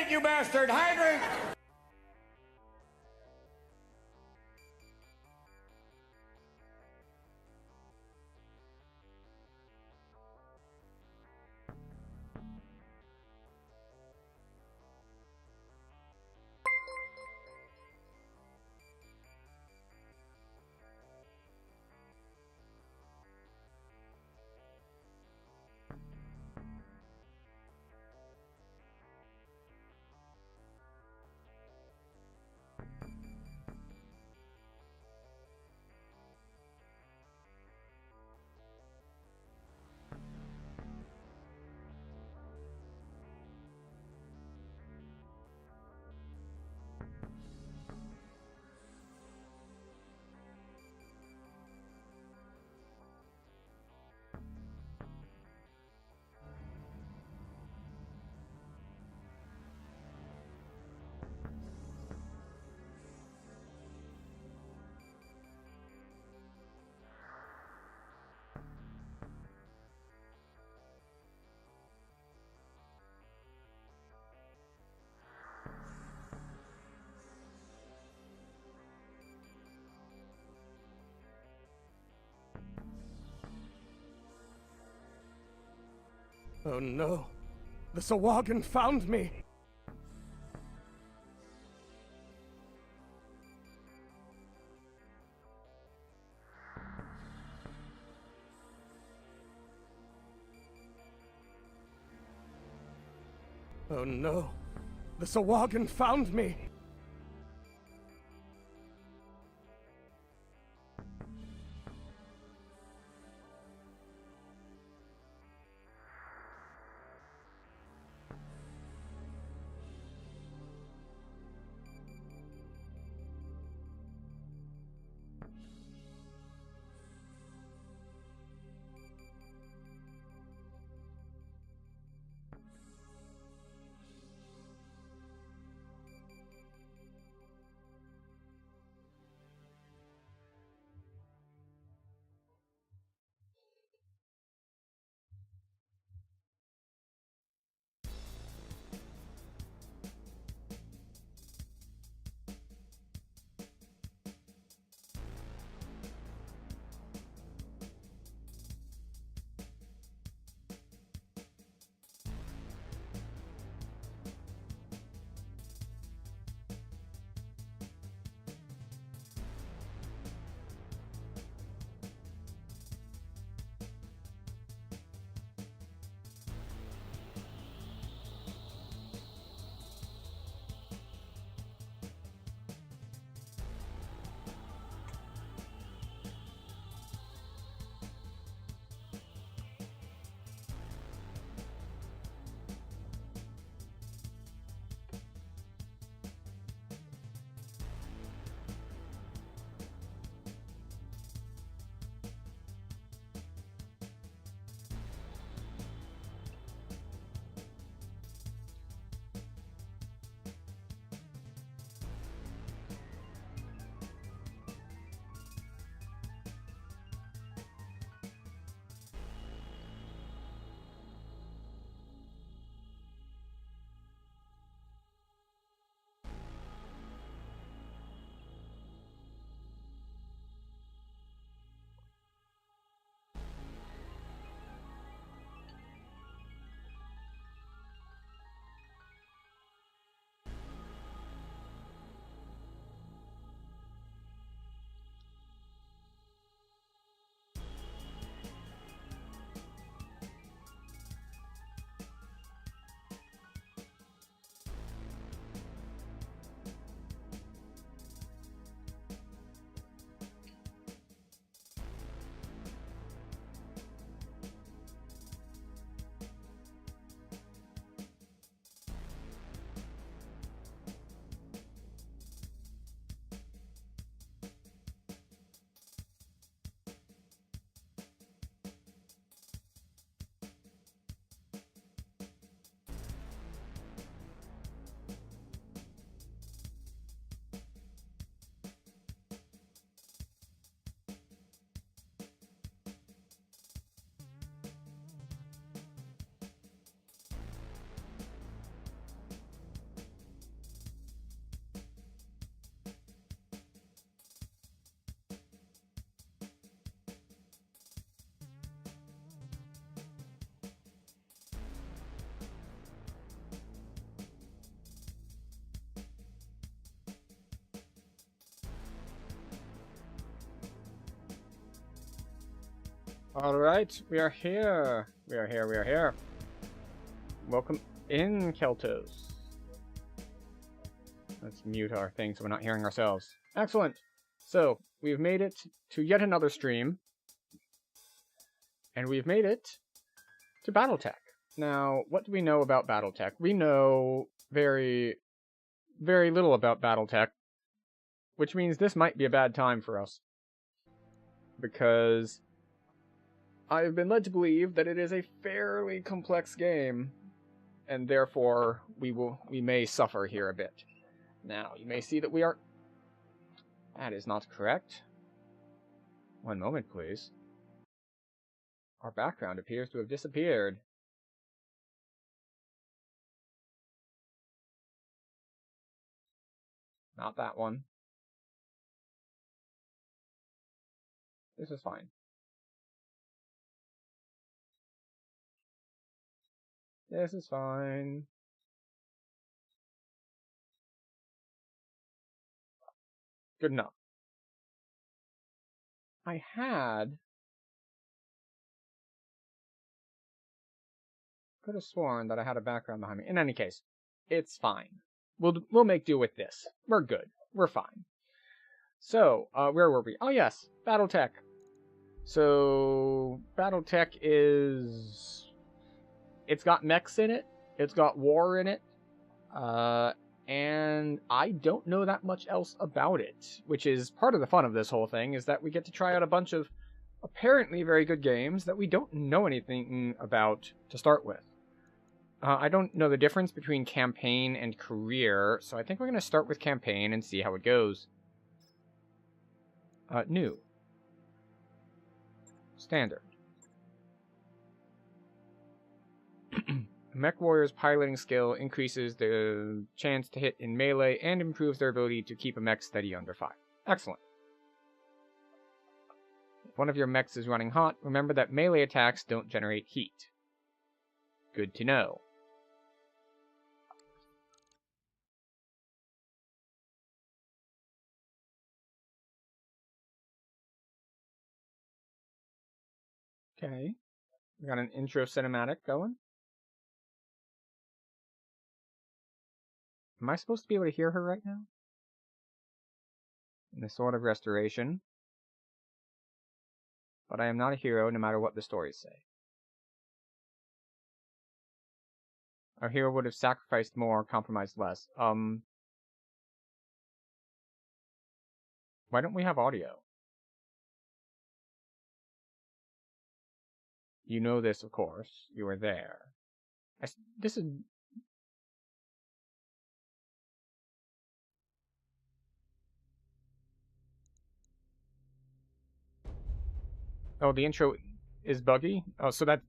Hydrate, you bastard! Hydrate! Oh no. The Sawagan found me. Oh no. The Sawagan found me. Alright, we are here. We are here. Welcome in, Keltos. Let's mute our thing so we're not hearing ourselves. Excellent. So, we've made it to yet another stream. And we've made it to Battletech. Now, what do we know about Battletech? We know very, very little about Battletech, which means this might be a bad time for us. Because I've been led to believe that it is a fairly complex game, and therefore we may suffer here a bit. Now, you may see that we are... That is not correct. One moment, please. Our background appears to have disappeared. Not that one. This is fine. This is fine. Good enough. I could have sworn that I had a background behind me. In any case, it's fine. We'll make do with this. We're good. We're fine. So, where were we? Oh yes, Battletech. So, Battletech is... It's got mechs in it. It's got war in it. And I don't know that much else about it, which is part of the fun of this whole thing, is that we get to try out a bunch of apparently very good games that we don't know anything about to start with. I don't know the difference between campaign and career, so I think we're going to start with campaign and see how it goes. New. Standard. Mech Warrior's piloting skill increases the chance to hit in melee and improves their ability to keep a mech steady under fire. Excellent. If one of your mechs is running hot, remember that melee attacks don't generate heat. Good to know. Okay. We got an intro cinematic going. Am I supposed to be able to hear her right now? In the Sword of Restoration. But I am not a hero, no matter what the stories say. Our hero would have sacrificed more, compromised less. Why don't we have audio? You know this, of course. You were there. This is... Oh, the intro is buggy? Oh, so that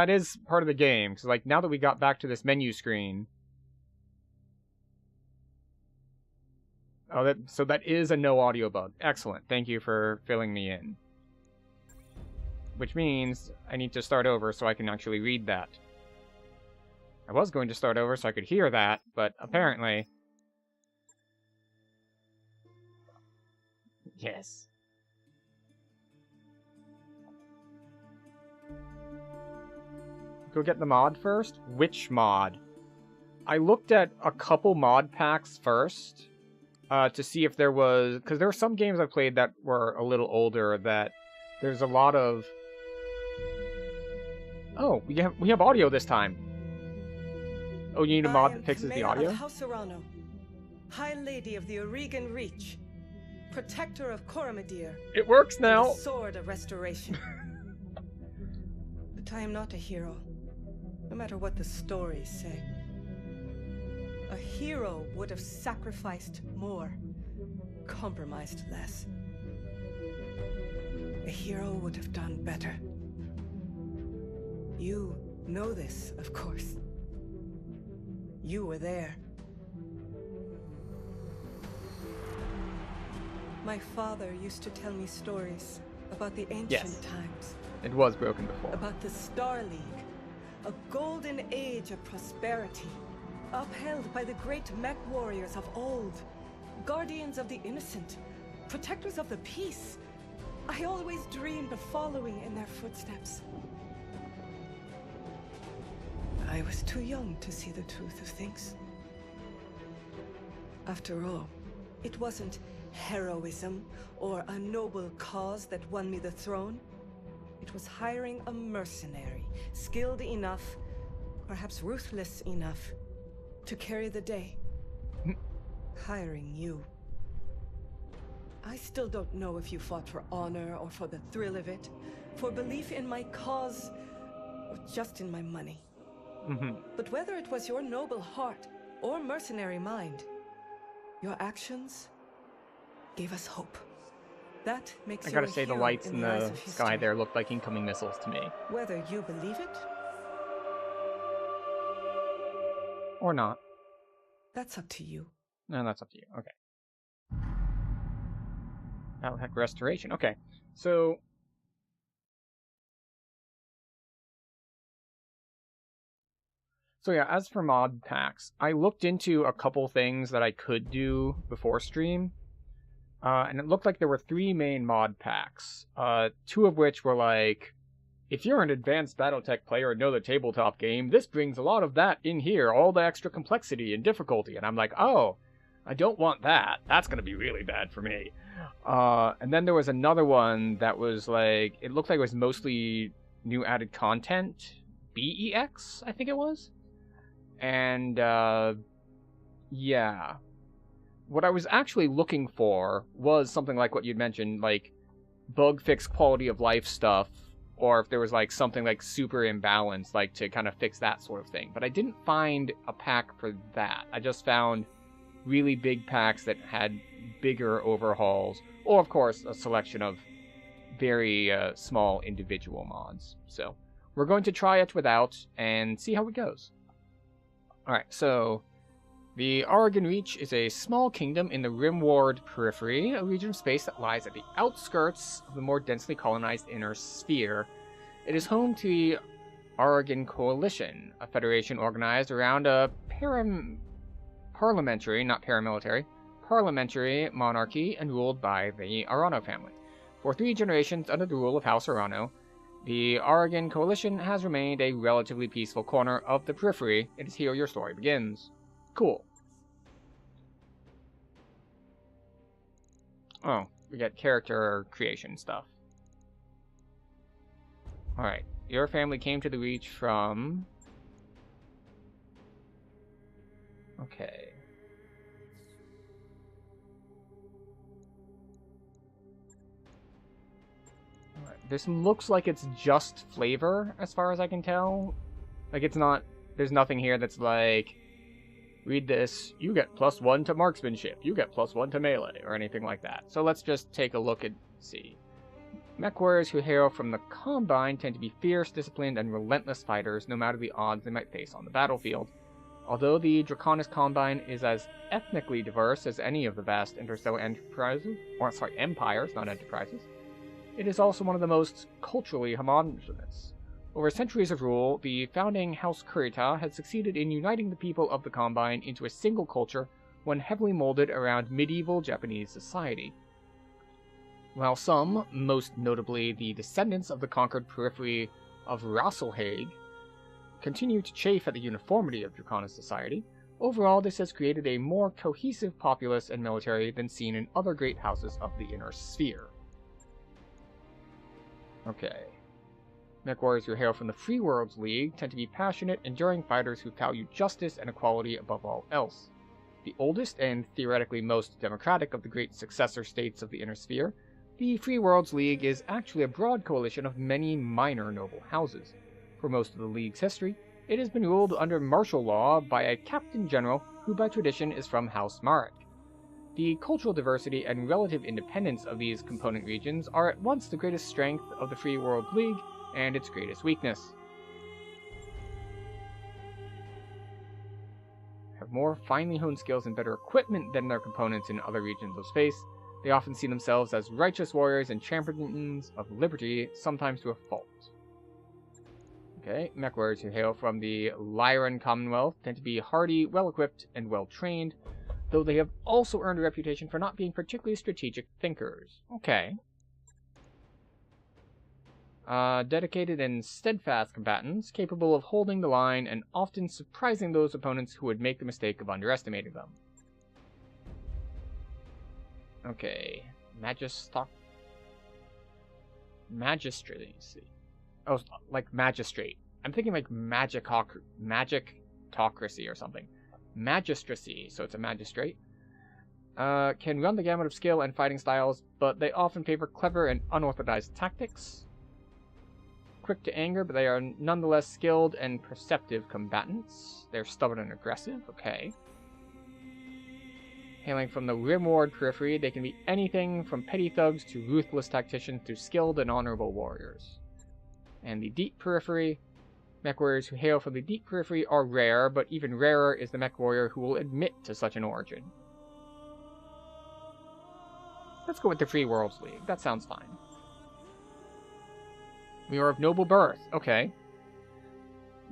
is part of the game. Because, like, now that we got back to this menu screen... Oh, so that is a no audio bug. Excellent. Thank you for filling me in. Which means I need to start over so I can actually read that. I was going to start over so I could hear that, but apparently... Yes. Go get the mod first? Which mod? I looked at a couple mod packs first to see if there was... Because there were some games I played that were a little older that there's a lot of... Oh, we have audio this time. Oh, you need a mod that fixes the audio? House Orion, High Lady of the Orion Reach, Protector of Coromadir. It works now. The Sword of Restoration. But I am not a hero, no matter what the stories say. A hero would have sacrificed more, compromised less. A hero would have done better. You know this, of course. You were there. My father used to tell me stories about the ancient times. It was broken before. About the Star League, a golden age of prosperity, upheld by the great mech warriors of old, guardians of the innocent, protectors of the peace. I always dreamed of following in their footsteps. I was too young to see the truth of things. After all, it wasn't heroism or a noble cause that won me the throne. It was hiring a mercenary, skilled enough, perhaps ruthless enough, to carry the day. Hiring you. I still don't know if you fought for honor or for the thrill of it, for belief in my cause, or just in my money. But whether it was your noble heart or mercenary mind, your actions gave us hope. That makes you a hero. I gotta say, the lights in the eyes the of sky history. there looked like incoming missiles to me. Whether you believe it Or not. that's up to you. No, that's up to you. Okay. Battletech restoration. Okay. So yeah, as for mod packs, I looked into a couple things that I could do before stream. And it looked like there were 3 main mod packs. 2 of which were like, if you're an advanced Battletech player and know the tabletop game, this brings a lot of that in here, all the extra complexity and difficulty. And I'm like, oh, I don't want that. That's going to be really bad for me. And then there was another one that was like, it looked like it was mostly new added content. BEX, I think it was. And, yeah. What I was actually looking for was something like what you'd mentioned, like bug fix quality of life stuff, or if there was like something like super imbalanced, like to kind of fix that sort of thing. But I didn't find a pack for that. I just found really big packs that had bigger overhauls, or of course a selection of very small individual mods. So we're going to try it without and see how it goes. Alright, so the Orion Reach is a small kingdom in the Rimward Periphery, a region of space that lies at the outskirts of the more densely colonized Inner Sphere. It is home to the Orion Coalition, a federation organized around a parliamentary, not paramilitary, parliamentary monarchy and ruled by the Arano family. For 3 generations under the rule of House Arano, the Orion Coalition has remained a relatively peaceful corner of the periphery. It is here your story begins. Cool. Oh, we get character creation stuff. Alright, your family came to the Reach from... Okay. This looks like it's just flavor, as far as I can tell. Like, it's not... There's nothing here that's like... Read this, you get +1 to marksmanship, you get +1 to melee, or anything like that. So let's just take a look and see. Mech warriors who hail from the Combine tend to be fierce, disciplined, and relentless fighters, no matter the odds they might face on the battlefield. Although the Draconis Combine is as ethnically diverse as any of the vast interstellar empires, not enterprises, it is also one of the most culturally homogeneous. Over centuries of rule, the founding House Kurita had succeeded in uniting the people of the Combine into a single culture, one heavily molded around medieval Japanese society. While some, most notably the descendants of the conquered periphery of Rasselhague, continue to chafe at the uniformity of Draconis society, overall this has created a more cohesive populace and military than seen in other great houses of the Inner Sphere. Okay. Mech warriors who hail from the Free Worlds League tend to be passionate, enduring fighters who value justice and equality above all else. The oldest and theoretically most democratic of the great successor states of the Inner Sphere, the Free Worlds League is actually a broad coalition of many minor noble houses. For most of the League's history, it has been ruled under martial law by a captain general who by tradition is from House Marek. The cultural diversity and relative independence of these component regions are at once the greatest strength of the Free World League and its greatest weakness. Have more finely honed skills and better equipment than their components in other regions of space. They often see themselves as righteous warriors and champions of liberty, sometimes to a fault. Okay, mech warriors who hail from the Lyran Commonwealth tend to be hardy, well-equipped, and well-trained, though they have also earned a reputation for not being particularly strategic thinkers. Okay. Dedicated and steadfast combatants, capable of holding the line and often surprising those opponents who would make the mistake of underestimating them. Okay. Magistracy. Oh, like magistrate. I'm thinking like magicocracy or something. Magistracy, so it's a magistrate. Can run the gamut of skill and fighting styles, but they often favor clever and unorthodox tactics. Quick to anger, but they are nonetheless skilled and perceptive combatants. They're stubborn and aggressive. Okay. Hailing from the Rimward periphery, they can be anything from petty thugs to ruthless tacticians to skilled and honorable warriors. And the Deep Periphery, mech warriors who hail from the Deep Periphery are rare, but even rarer is the mech warrior who will admit to such an origin. Let's go with the Free Worlds League. That sounds fine. We are of noble birth. Okay.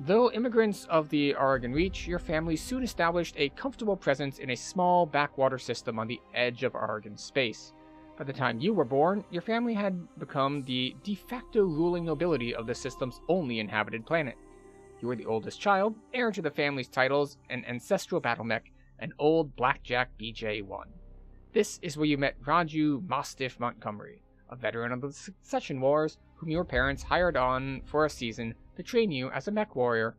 Though immigrants of the Oregon Reach, your family soon established a comfortable presence in a small backwater system on the edge of Oregon space. By the time you were born, your family had become the de facto ruling nobility of the system's only inhabited planet. You were the oldest child, heir to the family's titles, an ancestral battle mech, an old Blackjack BJ-1. This is where you met Raju Mastiff Montgomery, a veteran of the Succession Wars, whom your parents hired on for a season to train you as a mech warrior.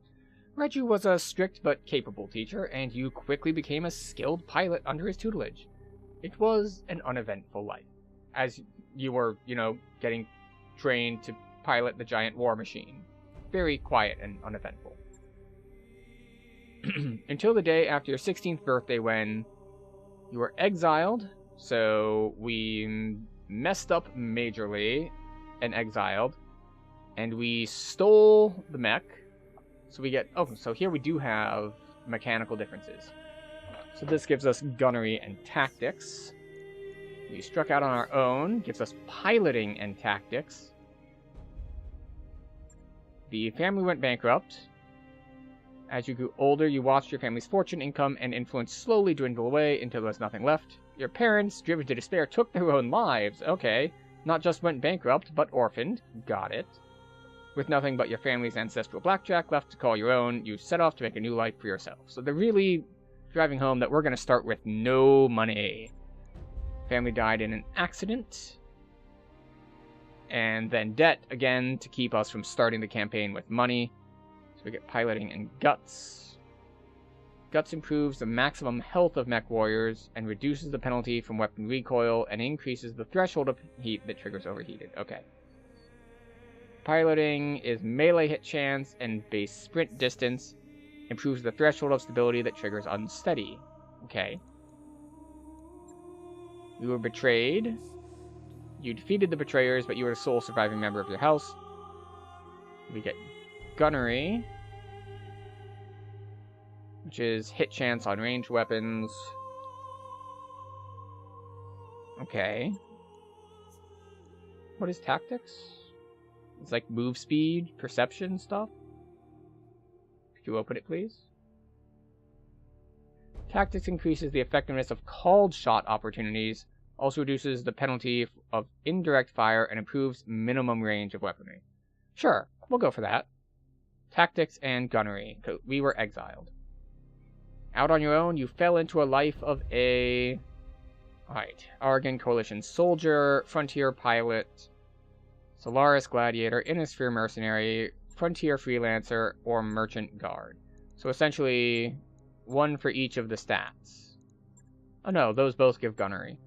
Raju was a strict but capable teacher, and you quickly became a skilled pilot under his tutelage. It was an uneventful life, as you were, getting trained to pilot the giant war machine. Very quiet and uneventful. Until the day after your 16th birthday when you were exiled, so we messed up majorly and exiled, and we stole the mech, so we get, so here we do have mechanical differences. So this gives us gunnery and tactics. We struck out on our own, gives us piloting and tactics. The family went bankrupt. As you grew older, you watched your family's fortune, income, and influence slowly dwindle away until there was nothing left. Your parents, driven to despair, took their own lives. Okay. Not just went bankrupt, but orphaned. Got it. With nothing but your family's ancestral blackjack left to call your own, you set off to make a new life for yourself. So they're really driving home that we're going to start with no money. Family died in an accident. And then debt, again, to keep us from starting the campaign with money. So we get piloting and guts. Guts improves the maximum health of mech warriors and reduces the penalty from weapon recoil and increases the threshold of heat that triggers overheated. Okay. Piloting is melee hit chance and base sprint distance. Improves the threshold of stability that triggers unsteady. Okay. You were betrayed. You defeated the betrayers, but you were the sole surviving member of your house. We get gunnery, which is hit chance on ranged weapons. Okay. What is tactics? It's like move speed, perception stuff. Could you open it, please? Tactics increases the effectiveness of called shot opportunities, also reduces the penalty of indirect fire, and improves minimum range of weaponry. Sure, we'll go for that. Tactics and gunnery, because we were exiled. Out on your own, you fell into a life of a... Oregon Coalition soldier, frontier pilot, Solaris gladiator, Innisphere mercenary, frontier freelancer, or merchant guard. So essentially, one for each of the stats. Oh no, those both give gunnery.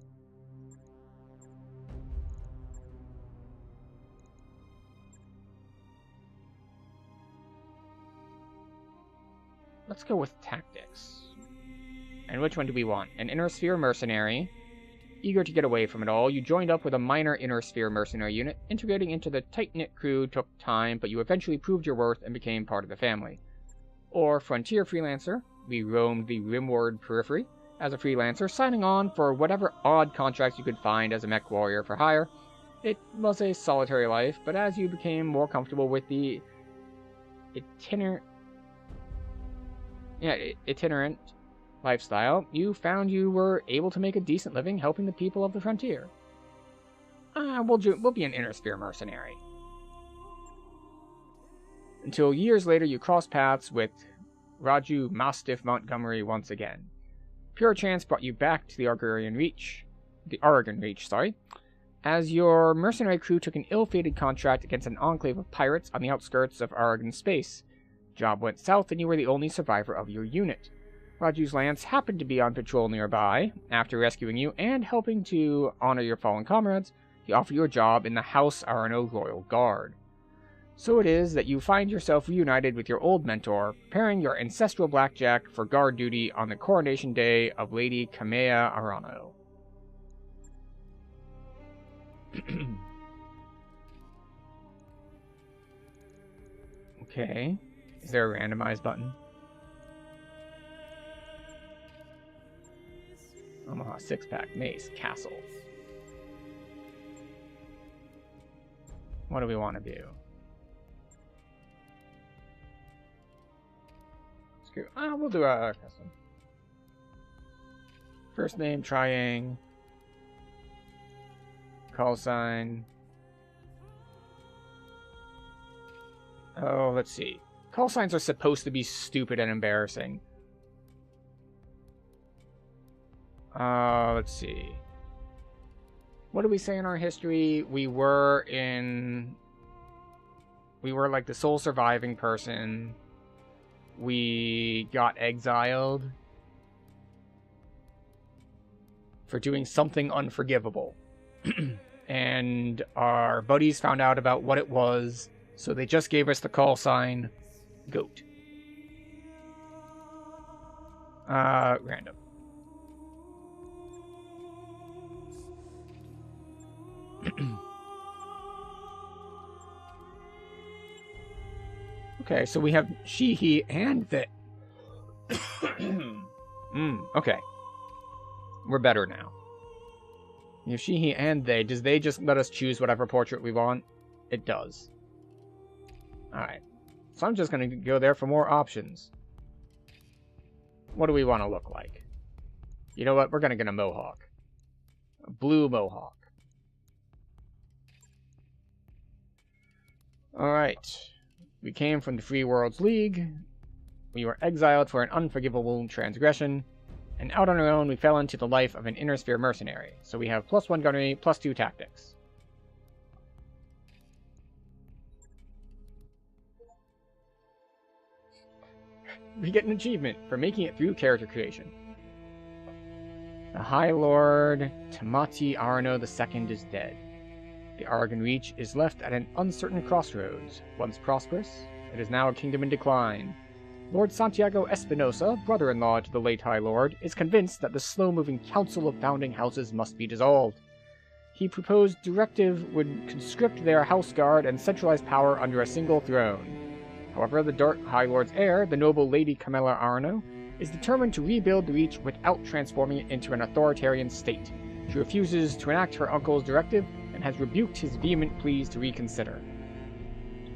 Let's go with tactics. And which one do we want? An Inner Sphere mercenary. Eager to get away from it all, you joined up with a minor Inner Sphere mercenary unit. Integrating into the tight-knit crew took time, but you eventually proved your worth and became part of the family. Or Frontier Freelancer. We roamed the Rimward periphery as a freelancer, signing on for whatever odd contracts you could find as a mech warrior for hire. It was a solitary life, but as you became more comfortable with the itinerant lifestyle, you found you were able to make a decent living helping the people of the frontier. We'll be an Inner Sphere mercenary. until years later you cross paths with Raju Mastiff Montgomery once again. Pure chance brought you back to the Oregon Reach, as your mercenary crew took an ill-fated contract against an enclave of pirates on the outskirts of Oregon space. Job went south and you were the only survivor of your unit. Raju's Lance happened to be on patrol nearby. After rescuing you and helping to honor your fallen comrades, he offered you a job in the House Arno Royal Guard. So it is that you find yourself reunited with your old mentor, preparing your ancestral blackjack for guard duty on the coronation day of Lady Kamea Arano. Okay. Is there a randomize button? Omaha 6-pack, Mace, Castle. What do we want to do? Screw. We'll do a custom. First name, Triang. Call sign. Oh, let's see. Call signs are supposed to be stupid and embarrassing. Let's see. What do we say in our history? We were like the sole surviving person. We got exiled for doing something unforgivable. And our buddies found out about what it was, so they just gave us the call sign, Goat. Random. Okay, so we have she, he, and they. Okay. We're better now. We have she, he, and they. Does they just let us choose whatever portrait we want? It does. Alright. So I'm just going to go there for more options. What do we want to look like? You know what? We're going to get a mohawk. A blue mohawk. Alright. We came from the Free Worlds League. We were exiled for an unforgivable transgression. And out on our own, we fell into the life of an Inner Sphere mercenary. So we have +1 gunnery, +2 tactics. We get an achievement for making it through character creation. The High Lord Tamati Arno II is dead. The Oregon Reach is left at an uncertain crossroads. Once prosperous, it is now a kingdom in decline. Lord Santiago Espinosa, brother-in-law to the late High Lord, is convinced that the slow-moving Council of Founding Houses must be dissolved. He proposed directive would conscript their house guard and centralize power under a single throne. However, the Dark High Lord's heir, the noble Lady Camilla Arno, is determined to rebuild the Reach without transforming it into an authoritarian state. She refuses to enact her uncle's directive and has rebuked his vehement pleas to reconsider.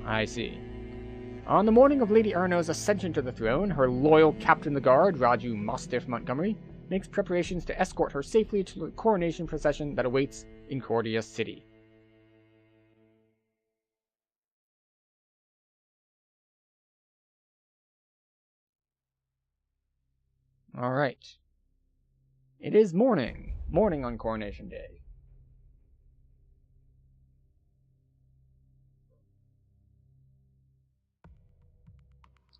I see. On the morning of Lady Arno's ascension to the throne, her loyal captain of the guard, Raju Mastiff Montgomery, makes preparations to escort her safely to the coronation procession that awaits in Cordia City. Alright. It is morning. Morning on Coronation Day.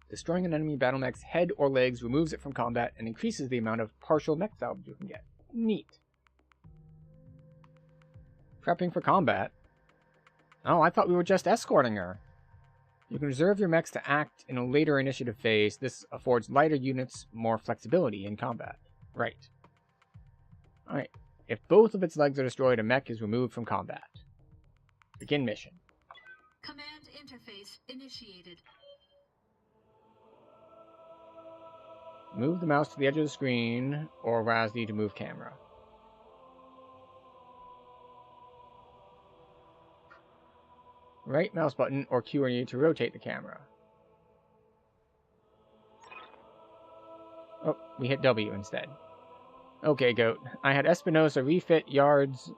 Destroying an enemy battle mech's head or legs removes it from combat and increases the amount of partial mech salvage you can get. Neat. Prepping for combat? Oh, I thought we were just escorting her. You can reserve your mechs to act in a later initiative phase. This affords lighter units more flexibility in combat. Right. Alright. If both of its legs are destroyed, a mech is removed from combat. Begin mission. Command interface initiated. Move the mouse to the edge of the screen, or WASD to move camera. Right mouse button or Q&E to rotate the camera. Oh, we hit W instead. Okay, Goat. I had Espinosa refit yards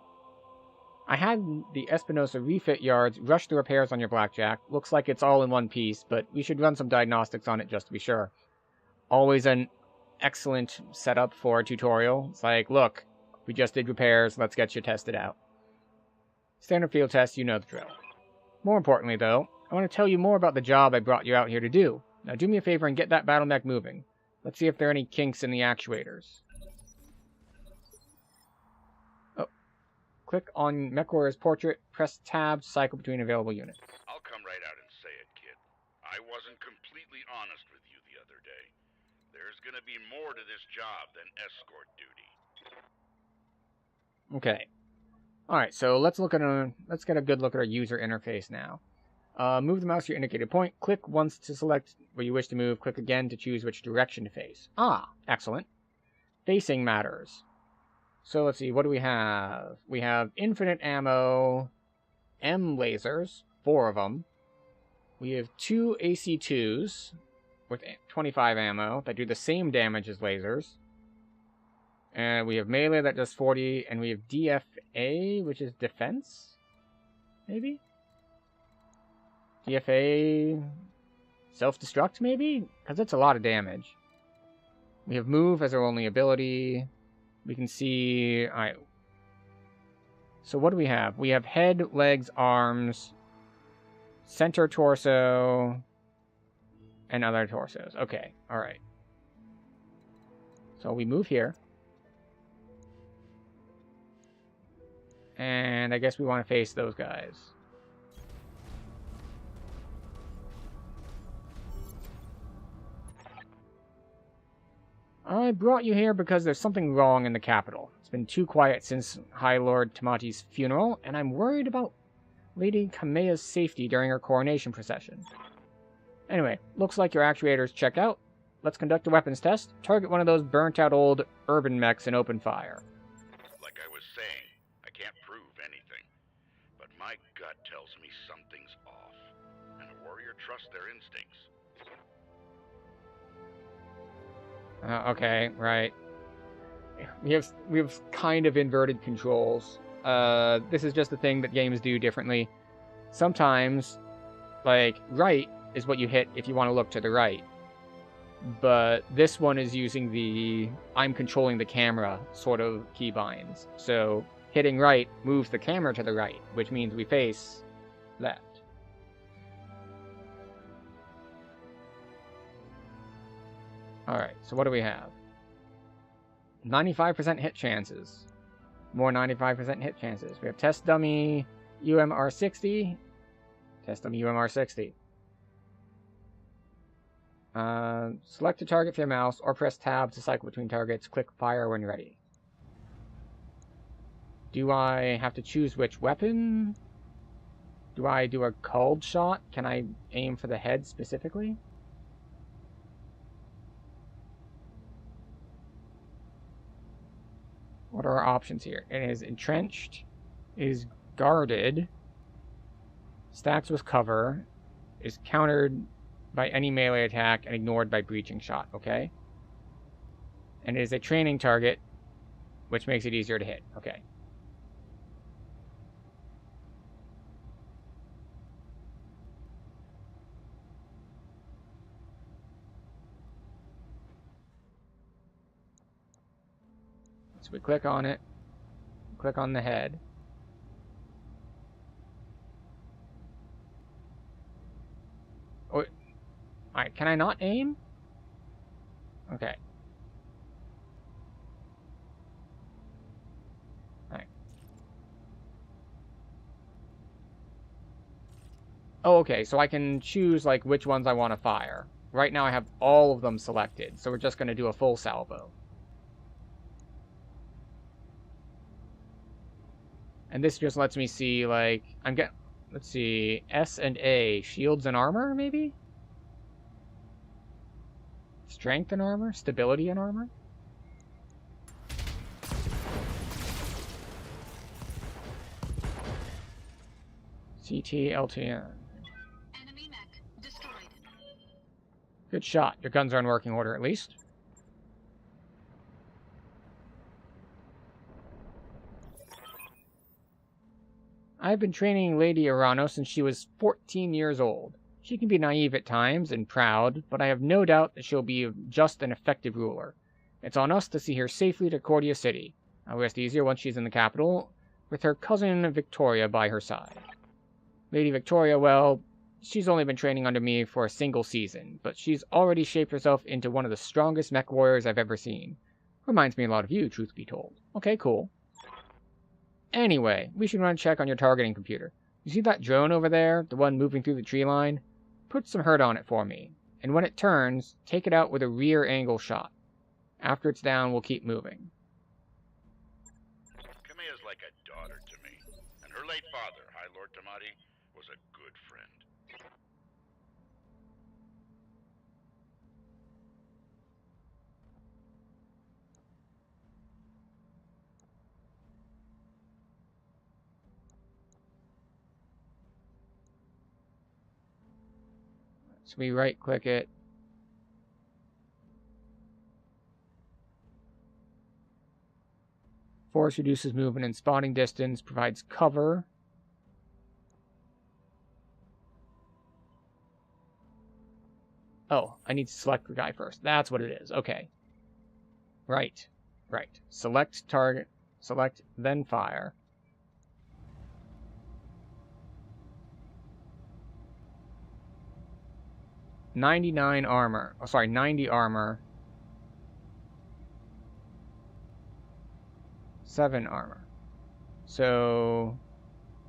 I had the Espinosa refit yards rush the repairs on your Blackjack. Looks like it's all in one piece, but we should run some diagnostics on it just to be sure. Always an excellent setup for a tutorial. It's like, look, we just did repairs, let's get you tested out. Standard field test, you know the drill. More importantly, though, I want to tell you more about the job I brought you out here to do. Now do me a favor and get that battle mech moving. Let's see if there are any kinks in the actuators. Oh. Click on MechWarrior's portrait, press tab to cycle between available units. I'll come right out and say it, kid. I wasn't completely honest with you the other day. There's gonna be more to this job than escort duty. Okay. Alright, so let's get a good look at our user interface now. Move the mouse to your indicated point. Click once to select where you wish to move. Click again to choose which direction to face. Ah, excellent. Facing matters. So let's see, what do we have? We have infinite ammo, M lasers, 4 of them. We have 2 AC2s with 25 ammo that do the same damage as lasers. And we have melee that does 40, and we have DFA, which is defense? Maybe? DFA self-destruct, maybe? Because it's a lot of damage. We have move as our only ability. We can see... Alright. So what do we have? We have head, legs, arms, center torso, and other torsos. Okay, alright. So we move here. And I guess we want to face those guys. I brought you here because there's something wrong in the capital. It's been too quiet since High Lord Tamati's funeral, and I'm worried about Lady Kamea's safety during her coronation procession. Anyway, looks like your actuators check out. Let's conduct a weapons test. Target one of those burnt-out old urban mechs and open fire. Like I was saying, I can't prove anything, but my gut tells me something's off, and a warrior trusts their instincts. Okay, right. We have kind of inverted controls. This is just a thing that games do differently. Sometimes, like, right is what you hit if you want to look to the right. But this one is using the I'm controlling the camera sort of keybinds. So hitting right moves the camera to the right, which means we face left. Alright, so what do we have? 95% hit chances. More 95% hit chances. We have test dummy UMR60. Test dummy UMR60. Select a target for your mouse or press tab to cycle between targets. Click fire when ready. Do I have to choose which weapon? Do I do a cold shot? Can I aim for the head specifically? What are our options here? It is entrenched, is guarded, stacks with cover, is countered by any melee attack and ignored by breaching shot, okay? And it is a training target, which makes it easier to hit, okay. So we click on it, click on the head. Oh, alright, can I not aim? Okay. Alright. Oh, okay, so I can choose, like, which ones I want to fire. Right now I have all of them selected, so we're just going to do a full salvo. And this just lets me see, like, let's see, S and A, shields and armor, maybe? Strength and armor? Stability and armor? CT, LTN. Enemy mech destroyed. Good shot. Your guns are in working order, at least. I've been training Lady Urano since she was 14 years old. She can be naive at times and proud, but I have no doubt that she'll be just an effective ruler. It's on us to see her safely to Cordia City. I'll rest easier once she's in the capital, with her cousin Victoria by her side. Lady Victoria, well, she's only been training under me for a single season, but she's already shaped herself into one of the strongest mech warriors I've ever seen. Reminds me a lot of you, truth be told. Okay, cool. Anyway, we should run a check on your targeting computer. You see that drone over there, the one moving through the tree line? Put some hurt on it for me, and when it turns, take it out with a rear angle shot. After it's down, we'll keep moving. Kamea's like a daughter to me, and her late father, High Lord Tamati, was a good friend. So we right-click it. Force reduces movement and spotting distance, provides cover. Oh, I need to select the guy first. That's what it is. Okay. Right. Select target. Select, then fire. $90 armor. 7 armor. So,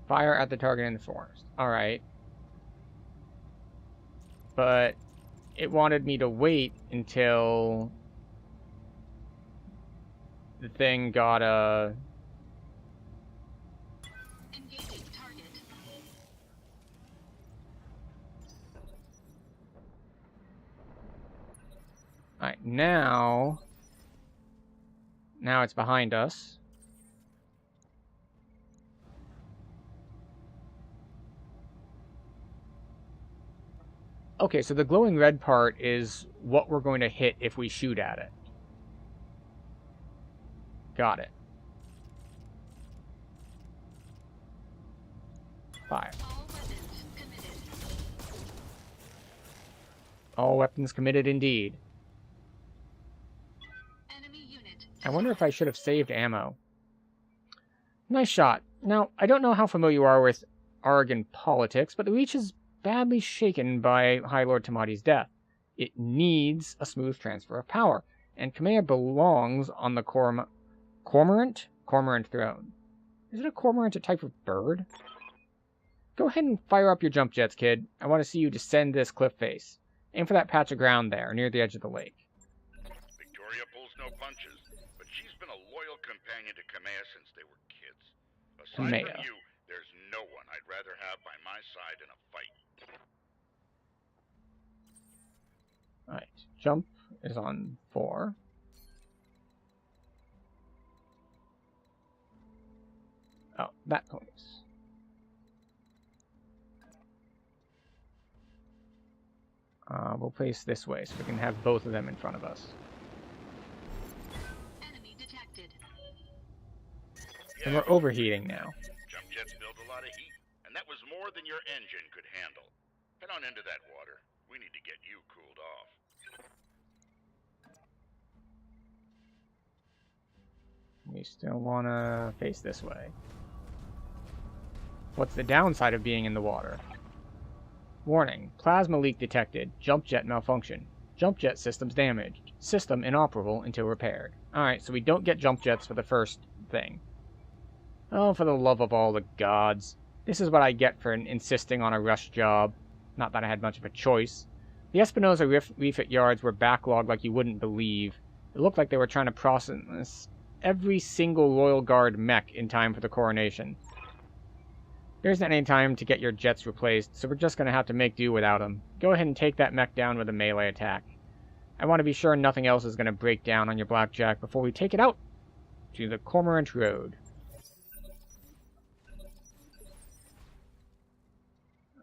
fire at the target in the forest. Alright. But it wanted me to wait until the thing got a... Engaging target. Alright, now it's behind us. Okay, so the glowing red part is what we're going to hit if we shoot at it. Got it. Fire. All weapons committed. All weapons committed indeed. Enemy unit. I wonder if I should have saved ammo. Nice shot. Now, I don't know how familiar you are with Oregon politics, but the Reach is badly shaken by High Lord Tamati's death. It needs a smooth transfer of power, and Kamea belongs on the cormorant throne. Is it a cormorant a type of bird? Go ahead and fire up your jump jets, kid. I want to see you descend this cliff face. Aim for that patch of ground there, near the edge of the lake. Victoria pulls no punches, but she's been a loyal companion to Kamea since they were kids. Aside Kamea. from you, there's no one I'd rather have by my side in a fight. Alright, jump is on 4. Oh, that place. We'll place this way so we can have both of them in front of us. Enemy detected. And we're overheating now. Jump jets build a lot of heat, and that was more than your engine could handle. Head on into that water. We need to get you cooled off. We still want to face this way. What's the downside of being in the water? Warning. Plasma leak detected. Jump jet malfunction. Jump jet systems damaged. System inoperable until repaired. Alright, so we don't get jump jets for the first thing. Oh, for the love of all the gods. This is what I get for insisting on a rush job. Not that I had much of a choice. The Espinosa refit yards were backlogged like you wouldn't believe. It looked like they were trying to process every single Royal Guard mech in time for the coronation. There isn't any time to get your jets replaced, so we're just going to have to make do without them. Go ahead and take that mech down with a melee attack. I want to be sure nothing else is going to break down on your blackjack before we take it out to the Cormorant Road.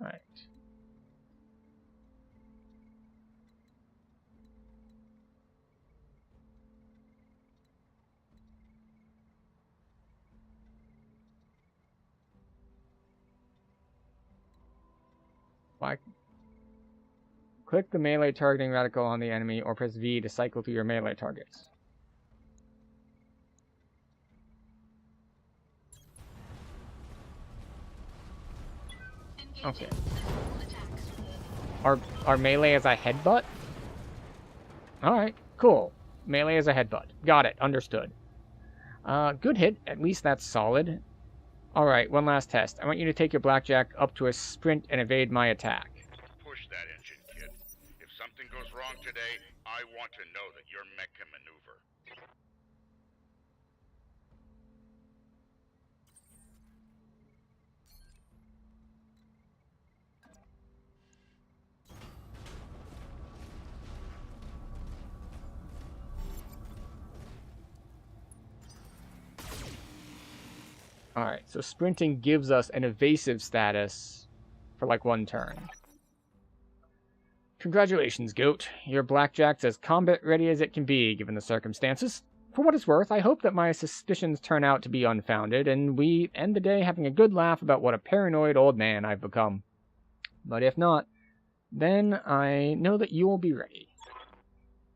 Alright. Why? Click the melee targeting reticle on the enemy or press V to cycle through your melee targets. Okay. Our melee is a headbutt? Alright, cool. Melee is a headbutt. Got it. Understood. Good hit. At least that's solid. Alright, one last test. I want you to take your blackjack up to a sprint and evade my attack. Push that engine, kid. If something goes wrong today, I want to know that your mech can maneuver. Alright, so sprinting gives us an evasive status for like one turn. Congratulations, Goat. Your blackjack's as combat ready as it can be, given the circumstances. For what it's worth, I hope that my suspicions turn out to be unfounded, and we end the day having a good laugh about what a paranoid old man I've become. But if not, then I know that you will be ready.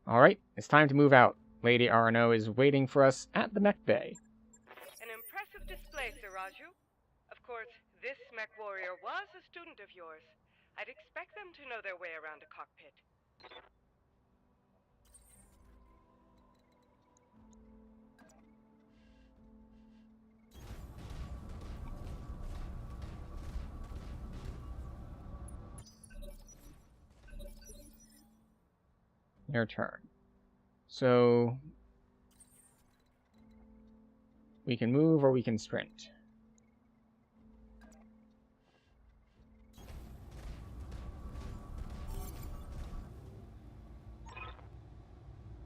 Alright, it's time to move out. Lady Arno is waiting for us at the mech bay. Display, Sir Raju. Of course, this mech warrior was a student of yours. I'd expect them to know their way around a cockpit. Your turn. So we can move or we can sprint.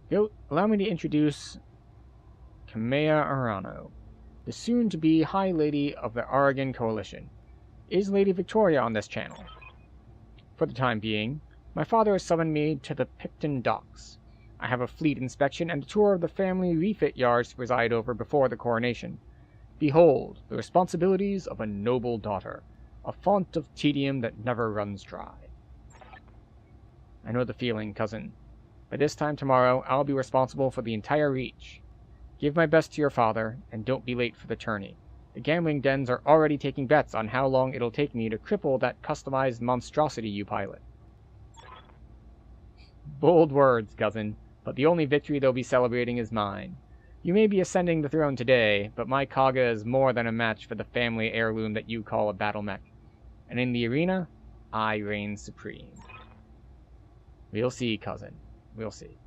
Yo, allow me to introduce Kamea Arano, the soon-to-be High Lady of the Oregon Coalition. Is Lady Victoria on this channel? For the time being, my father has summoned me to the Picton Docks. I have a fleet inspection and a tour of the family refit yards to preside over before the coronation. Behold, the responsibilities of a noble daughter, a font of tedium that never runs dry. I know the feeling, cousin. By this time tomorrow, I'll be responsible for the entire Reach. Give my best to your father, and don't be late for the tourney. The gambling dens are already taking bets on how long it'll take me to cripple that customized monstrosity you pilot. Bold words, cousin. But the only victory they'll be celebrating is mine. You may be ascending the throne today, but my Kaga is more than a match for the family heirloom that you call a battle mech. And in the arena, I reign supreme. We'll see, cousin. We'll see.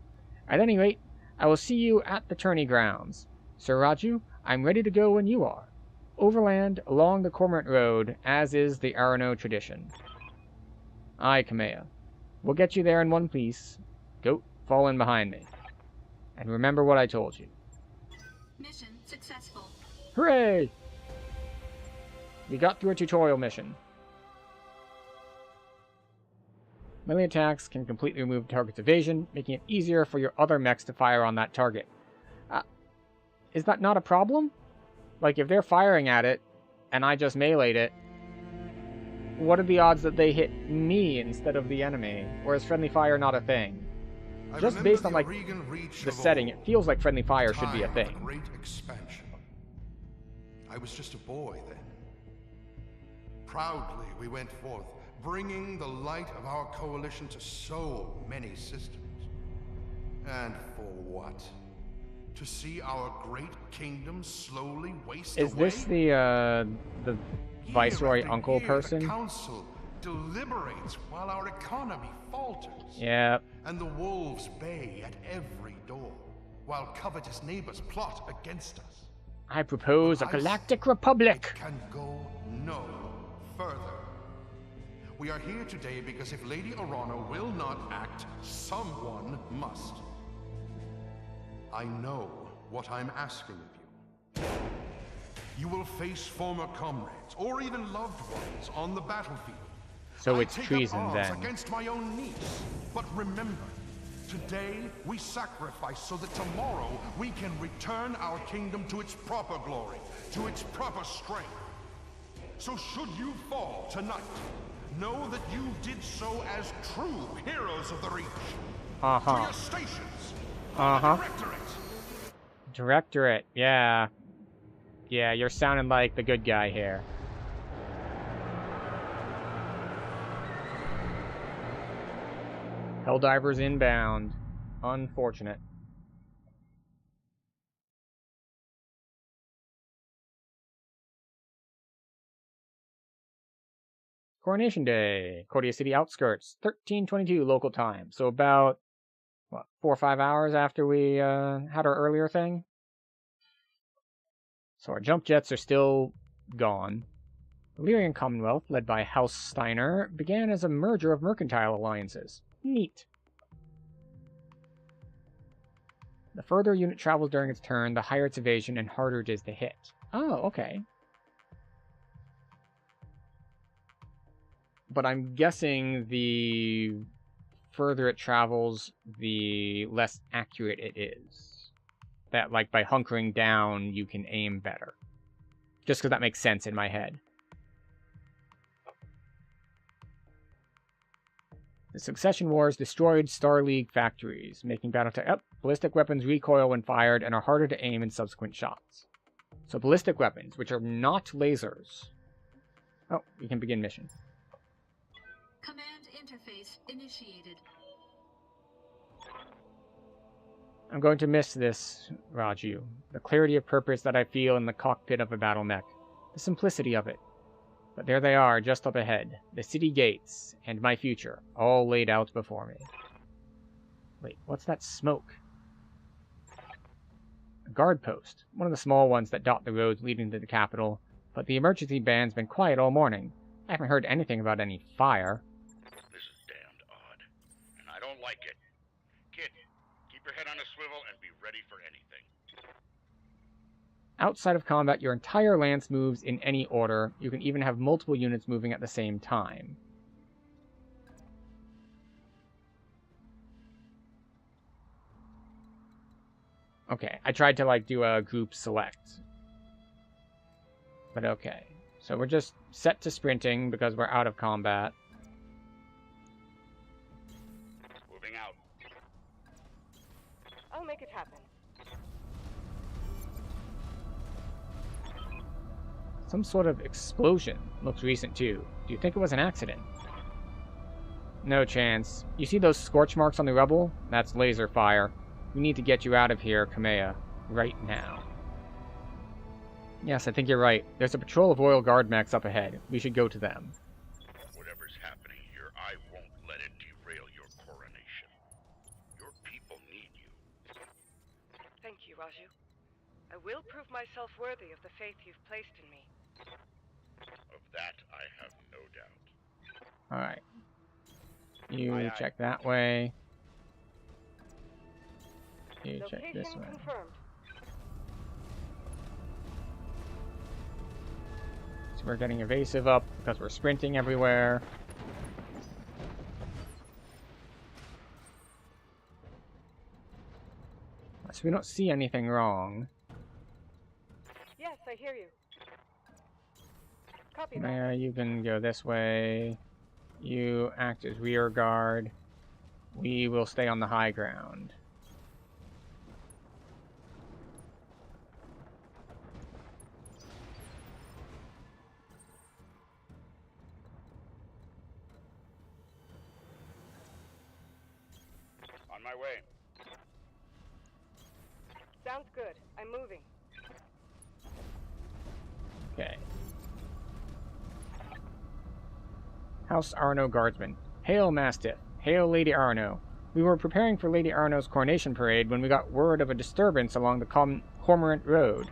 At any rate, I will see you at the tourney grounds. Sir Raju, I'm ready to go when you are. Overland, along the Cormorant Road, as is the Arano tradition. Aye, Kamea. We'll get you there in one piece. Goat, fall in behind me. And remember what I told you. Mission successful. Hooray! We got through a tutorial mission. Melee attacks can completely remove the target's evasion, making it easier for your other mechs to fire on that target. Is that not a problem? Like, if they're firing at it, and I just meleeed it, what are the odds that they hit me instead of the enemy? Or is friendly fire not a thing? Just based on, like, the setting, it feels like friendly fire should be a thing. Great expansion. I was just a boy then. Proudly we went forth, bringing the light of our coalition to so many systems. And for what? To see our great kingdom slowly waste away? Is this the Viceroy uncle person? The council deliberates while our economy falters. Yeah. And the wolves bay at every door, while covetous neighbors plot against us. I propose a galactic republic. It can go no further. We are here today because if Lady Orana will not act, someone must. I know what I'm asking of you. You will face former comrades, or even loved ones, on the battlefield. So it's treason, I take up arms then. against my own niece. But remember, today we sacrifice so that tomorrow we can return our kingdom to its proper glory, to its proper strength. So should you fall tonight, know that you did so as true heroes of the Reach. Uh-huh. To your stations. Uh-huh. Directorate. Directorate, yeah. Yeah, you're sounding like the good guy here. Helldivers inbound. Unfortunate. Coronation Day. Cordia City outskirts. 13:22 local time. So about, what, 4 or 5 hours after we had our earlier thing? So our jump jets are still gone. The Lyrian Commonwealth, led by House Steiner, began as a merger of mercantile alliances. Neat. The further a unit travels during its turn, the higher its evasion and harder it is to hit. Oh, okay. But I'm guessing the further it travels, the less accurate it is. That, like, by hunkering down, you can aim better. Just because that makes sense in my head. The Succession Wars destroyed Star League factories, making Battletech... ballistic weapons recoil when fired and are harder to aim in subsequent shots. So ballistic weapons, which are not lasers. Oh, we can begin mission. Command interface initiated. I'm going to miss this, Raju. The clarity of purpose that I feel in the cockpit of a battle mech. The simplicity of it. But there they are, just up ahead. The city gates, and my future, all laid out before me. Wait, what's that smoke? A guard post. One of the small ones that dot the roads leading to the capital. But the emergency band's been quiet all morning. I haven't heard anything about any fire. This is damned odd, and I don't like it. Kid, keep your head on a swivel and be ready for anything. Outside of combat, your entire lance moves in any order. You can even have multiple units moving at the same time. Okay, I tried to, like, do a group select. But okay. So we're just set to sprinting because we're out of combat. Moving out. I'll make it happen. Some sort of explosion. Looks recent, too. Do you think it was an accident? No chance. You see those scorch marks on the rubble? That's laser fire. We need to get you out of here, Kamea. Right now. Yes, I think you're right. There's a patrol of Royal Guard mechs up ahead. We should go to them. Whatever's happening here, I won't let it derail your coronation. Your people need you. Thank you, Raju. I will prove myself worthy of the faith you've placed in me. Of that, I have no doubt. Alright. You Aye, aye. check that way. You check Location this way. confirmed. So we're getting evasive up because we're sprinting everywhere. So we don't see anything wrong. Yes, I hear you. Copy that. Maya, you can go this way. You act as rear guard. We will stay on the high ground. On my way. Sounds good. I'm moving. Okay. House Arno Guardsman. Hail, Mastiff. Hail, Lady Arno. We were preparing for Lady Arno's coronation parade when we got word of a disturbance along the Cormorant Road.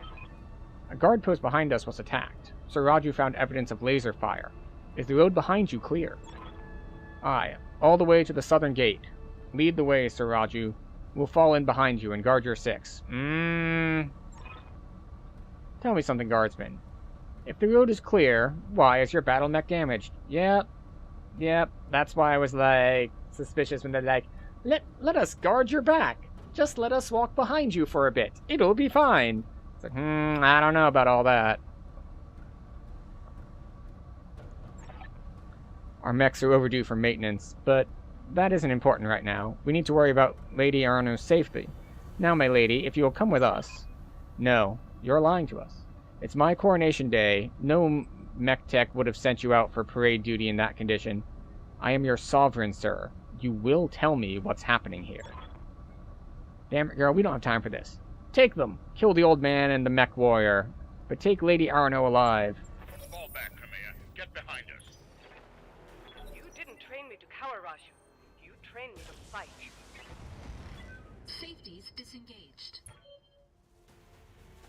A guard post behind us was attacked. Sir Raju found evidence of laser fire. Is the road behind you clear? Aye. All the way to the southern gate. Lead the way, Sir Raju. We'll fall in behind you and guard your 6. Tell me something, Guardsman. If the road is clear, why is your battle mech damaged? Yep, that's why I was, like, suspicious when they're like, let us guard your back. Just let us walk behind you for a bit. It'll be fine. It's like, I don't know about all that. Our mechs are overdue for maintenance, but that isn't important right now. We need to worry about Lady Arno's safety. Now, my lady, if you will come with us... No, you're lying to us. It's my coronation day. No mech tech would have sent you out for parade duty in that condition. I am your sovereign, sir. You will tell me what's happening here. Damn it, girl, we don't have time for this. Take them. Kill the old man and the mech warrior. But take Lady Arno alive. Fall back, Kamea. Get behind us. You didn't train me to cower, Raju. You trained me to fight. Safeties disengaged.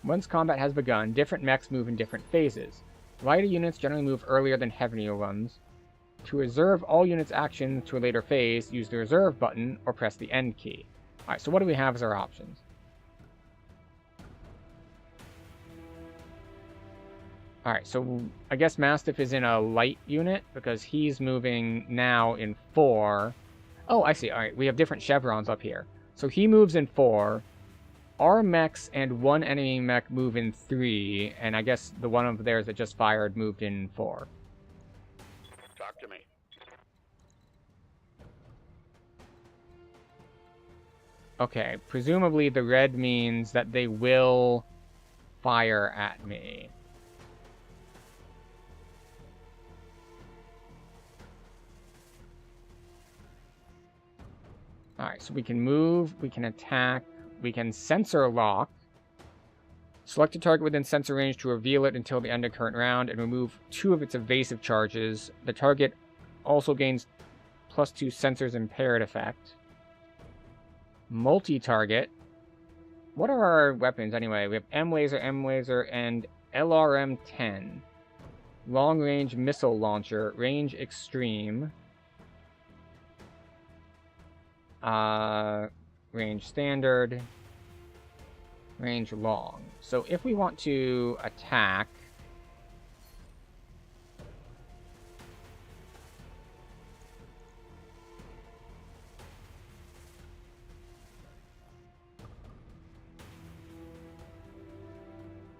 Once combat has begun, different mechs move in different phases. Lighter units generally move earlier than heavier ones. To reserve all units' actions to a later phase, use the reserve button or press the end key. Alright, so what do we have as our options? Alright, so I guess Mastiff is in a light unit because he's moving now in 4. Oh, I see. Alright, we have different chevrons up here. So he moves in 4. Our mechs and one enemy mech move in 3, and I guess the one of theirs that just fired moved in 4. Talk to me. Okay, presumably the red means that they will fire at me. Alright, so we can move, we can attack, we can sensor lock. Select a target within sensor range to reveal it until the end of current round and remove 2 of its evasive charges. The target also gains +2 sensors impaired effect. Multi-target. What are our weapons anyway? We have M-Laser, and LRM-10. Long-range missile launcher, range extreme. Range standard. Range long. So if we want to attack...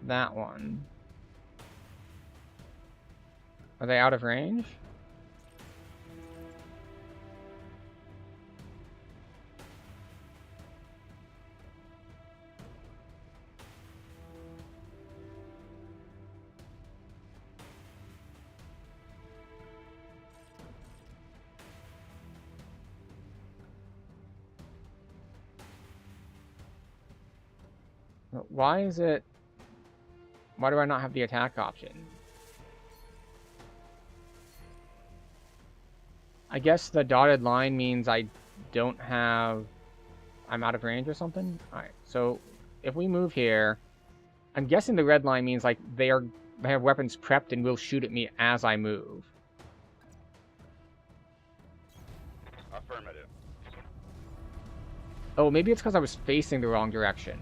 that one. Are they out of range? Why is it... Why do I not have the attack option? I guess the dotted line means I don't have... I'm out of range or something? Alright, so if we move here... I'm guessing the red line means like they have weapons prepped and will shoot at me as I move. Affirmative. Oh, maybe it's because I was facing the wrong direction.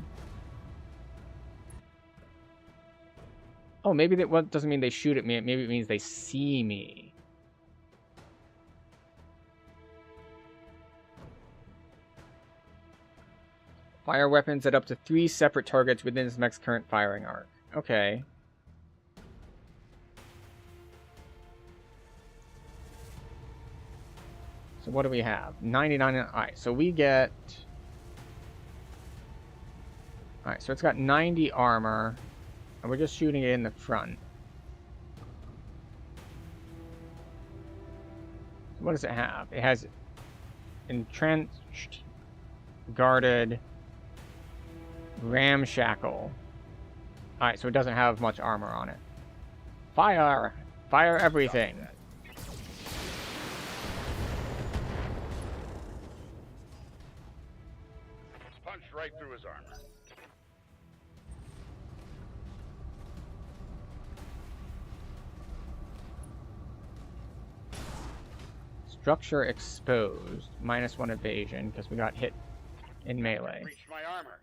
Oh, maybe that doesn't mean they shoot at me. Maybe it means they see me. Fire weapons at up to 3 separate targets within this mech's current firing arc. Okay. So what do we have? 99. Alright, so we get... Alright, so it's got 90 armor. And we're just shooting it in the front. What does it have? It has entrenched, guarded, ramshackle. Alright, so it doesn't have much armor on it. Fire! Fire everything! Punched right through his armor. Structure exposed. -1 evasion, because we got hit in melee. Reached my armor.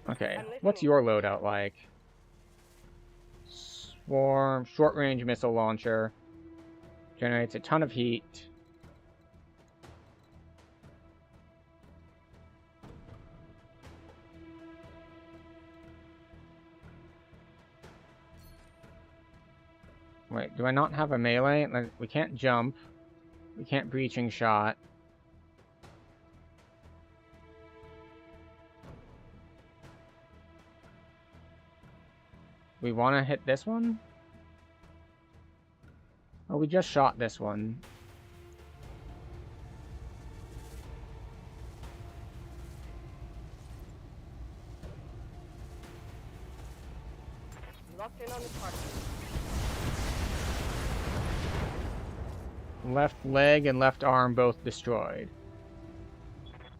Okay, what's your loadout like? Swarm, short-range missile launcher. Generates a ton of heat. Wait, do I not have a melee? Like, we can't jump. We can't breaching shot. We want to hit this one? Oh, we just shot this one. Locked in on the target. Left leg and left arm both destroyed.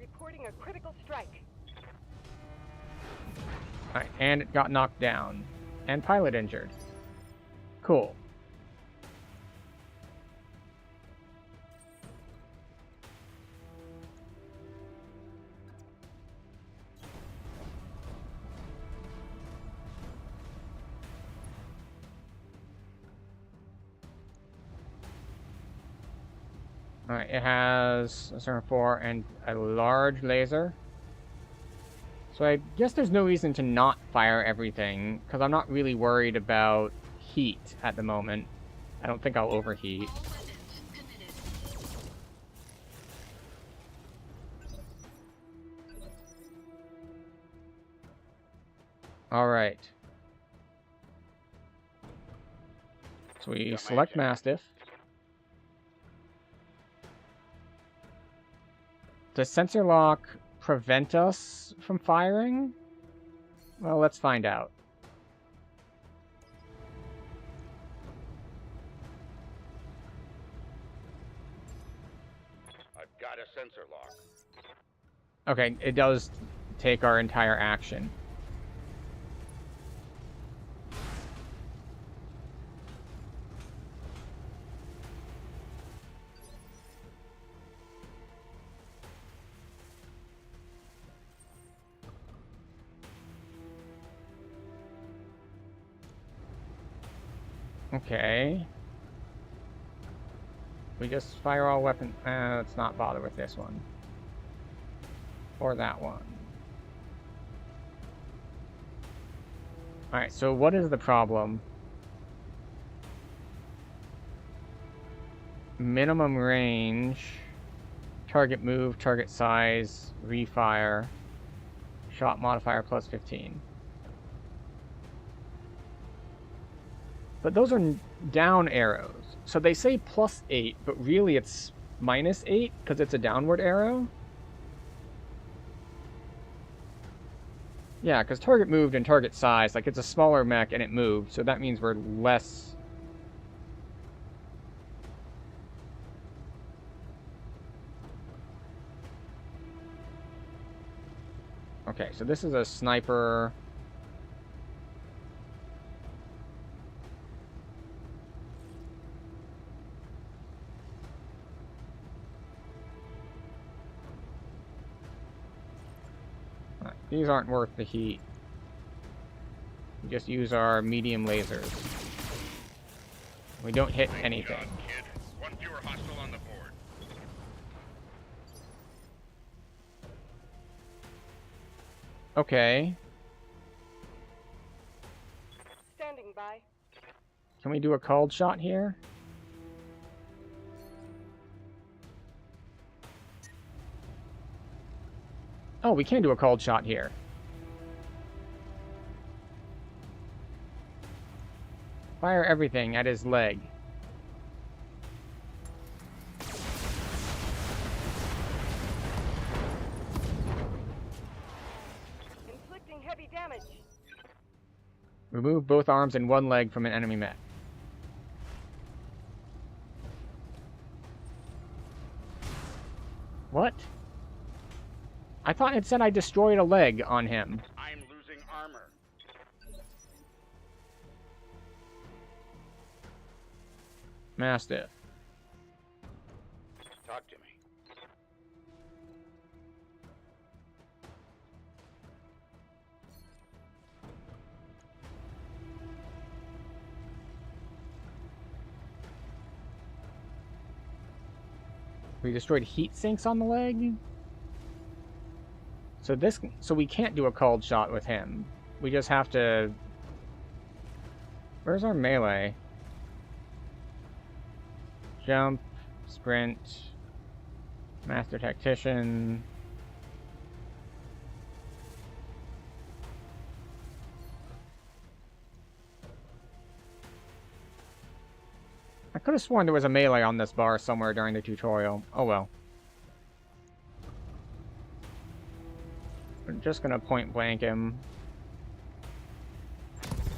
Reporting a critical strike. Alright, and it got knocked down. And pilot injured. Cool. Alright, it has a Center 4 and a large laser. So I guess there's no reason to not fire everything, because I'm not really worried about heat at the moment. I don't think I'll overheat. All weapons committed. Alright. So we select Mastiff. Does sensor lock prevent us from firing? Well, let's find out. I've got a sensor lock. Okay, it does take our entire action. Okay. We just fire all weapons. Let's not bother with this one. Or that one. Alright, so what is the problem? Minimum range, target move, target size, refire, shot modifier plus 15. But those are down arrows. So they say plus 8, but really it's minus 8 because it's a downward arrow. Yeah, because target moved and target size, like it's a smaller mech and it moved, so that means we're less... Okay, so this is a sniper... These aren't worth the heat. We just use our medium lasers. We don't hit anything. Job, kid. One fewer hostile on the board. Okay. Standing by. Can we do a called shot here? Oh, we can do a called shot here. Fire everything at his leg. Inflicting heavy damage. Remove both arms and one leg from an enemy mech. What? I thought it said I destroyed a leg on him. I'm losing armor. Mastiff. Talk to me. We destroyed heat sinks on the leg? So we can't do a called shot with him. We just have to... Where's our melee? jump, sprint, master tactician. I could have sworn there was a melee on this bar somewhere during the tutorial. Oh well. I'm just gonna point blank him.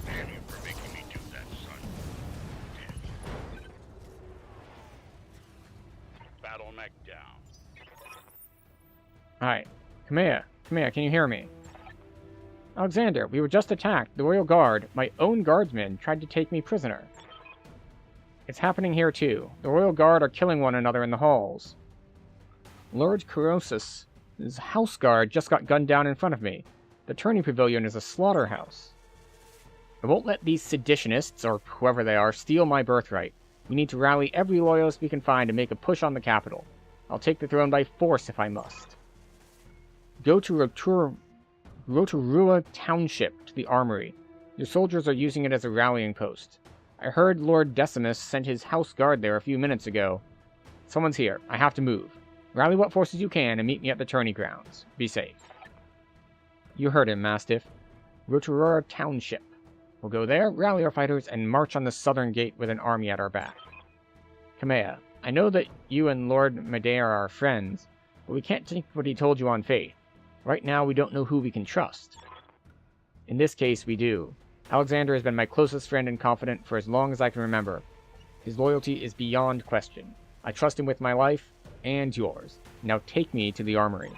Damn you for making me do that, son. Damn you. Battle mech down. Alright. Come here. Come here, can you hear me? Alexander, we were just attacked. The Royal Guard, my own guardsmen, tried to take me prisoner. It's happening here too. The Royal Guard are killing one another in the halls. Lord Kurosus' house guard just got gunned down in front of me. The tourney pavilion is a slaughterhouse. I won't let these seditionists, or whoever they are, steal my birthright. We need to rally every loyalist we can find to make a push on the capital. I'll take the throne by force if I must. Go to Rotorua Township to the armory. Your soldiers are using it as a rallying post. I heard Lord Decimus sent his house guard there a few minutes ago. Someone's here. I have to move. Rally what forces you can and meet me at the tourney grounds. Be safe. You heard him, Mastiff. Rotorua Township. We'll go there, rally our fighters, and march on the southern gate with an army at our back. Kamea, I know that you and Lord Medea are friends, but we can't take what he told you on faith. Right now, we don't know who we can trust. In this case, we do. Alexander has been my closest friend and confidant for as long as I can remember. His loyalty is beyond question. I trust him with my life, and yours. Now take me to the armory.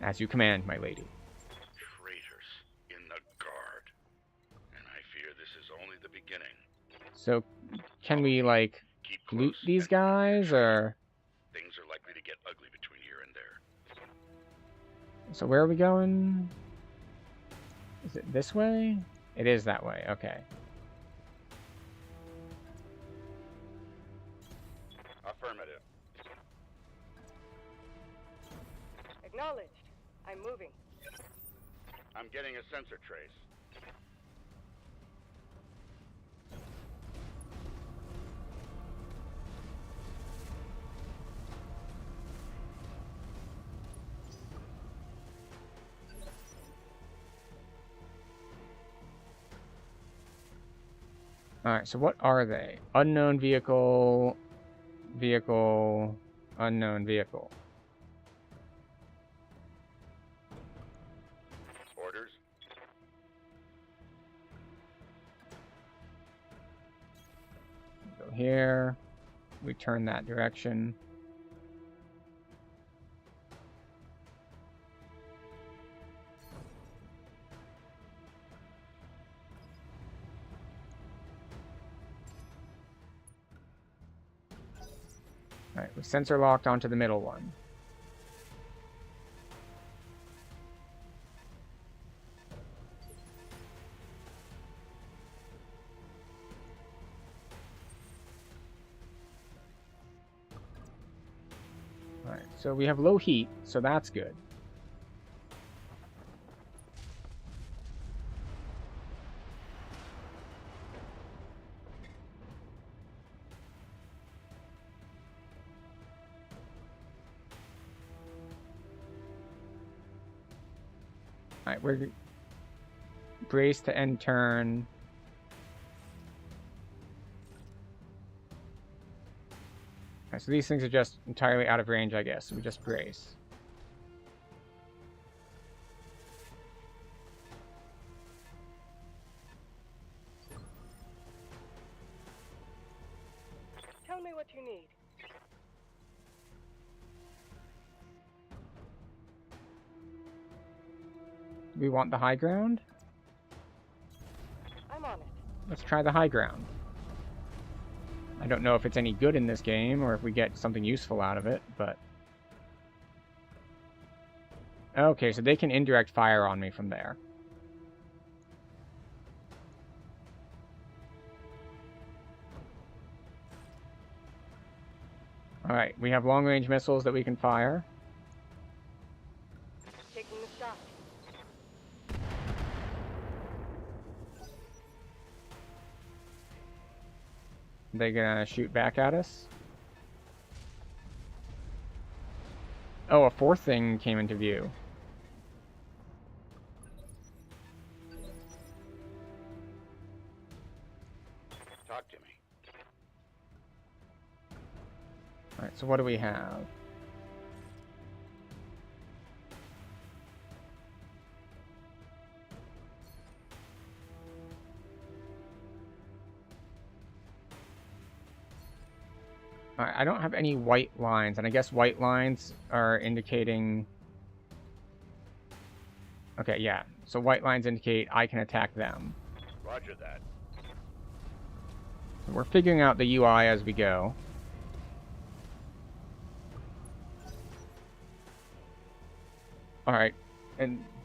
As you command, my lady. Traitors in the guard. And I fear this is only the beginning. So, can we, like, Keep loot close these and guys, or... things are likely to get ugly between here and there. So where are we going? Is it this way? It is that way, okay. Affirmative. Acknowledged. I'm moving. I'm getting a sensor trace. Alright, so what are they? Unknown vehicle, unknown vehicle. Orders. Go here. We turn that direction. Alright, we sensor locked onto the middle one. Alright, so we have low heat, so that's good. Alright, we're brace to end turn. Alright, so these things are just entirely out of range, I guess. So we just brace. Tell me what you need. We want the high ground? I'm on it. Let's try the high ground. I don't know if it's any good in this game or if we get something useful out of it, but... Okay, so they can indirect fire on me from there. Alright, we have long-range missiles that we can fire. Taking the shot. They're gonna shoot back at us. Oh, a fourth thing came into view. Talk to me. Alright, so what do we have? Alright, I don't have any white lines, and I guess white lines are indicating... Okay, yeah. So white lines indicate I can attack them. Roger that. So we're figuring out the UI as we go. Alright,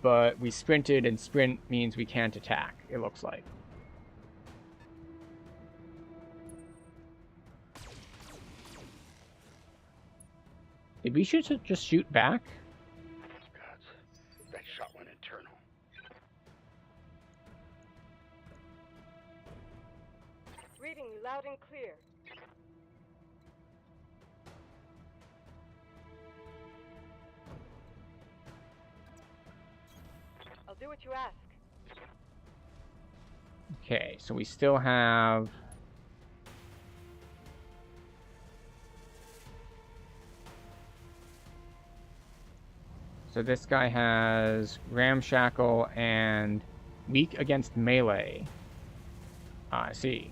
but we sprinted, and sprint means we can't attack, it looks like. Maybe we should just shoot back? God, that shot went internal. Reading you loud and clear. I'll do what you ask. Okay, so we still have... So this guy has Ramshackle and weak against melee. Ah, I see.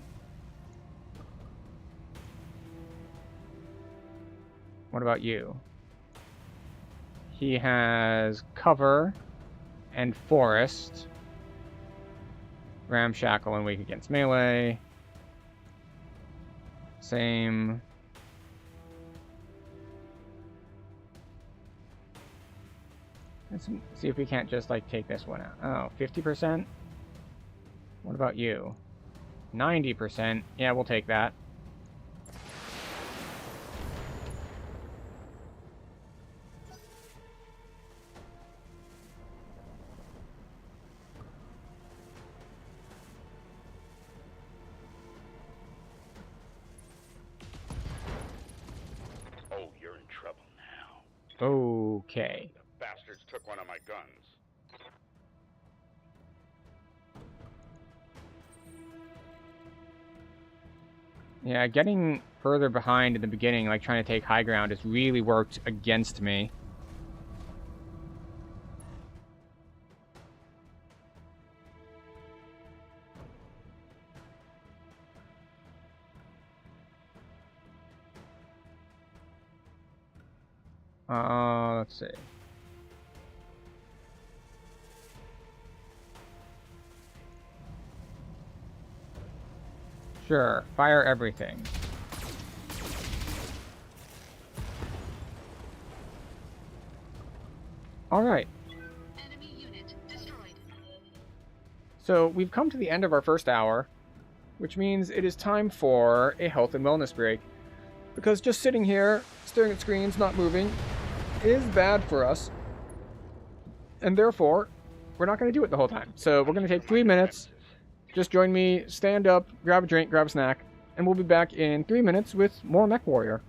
What about you? He has cover and forest. Ramshackle and weak against melee. Same. Let's see if we can't just, like, take this one out. Oh, 50%? What about you? 90%? Yeah, we'll take that. Oh, you're in trouble now. Okay. Bastards took one of my guns. Yeah, getting further behind in the beginning, like trying to take high ground, has really worked against me. Let's see. Sure, fire everything. Alright. Enemy unit destroyed. So we've come to the end of our first hour, which means it is time for a health and wellness break. Because just sitting here, staring at screens, not moving, is bad for us. And therefore, we're not going to do it the whole time. So we're going to take 3 minutes. Just join me, stand up, grab a drink, grab a snack, and we'll be back in 3 minutes with more MechWarrior.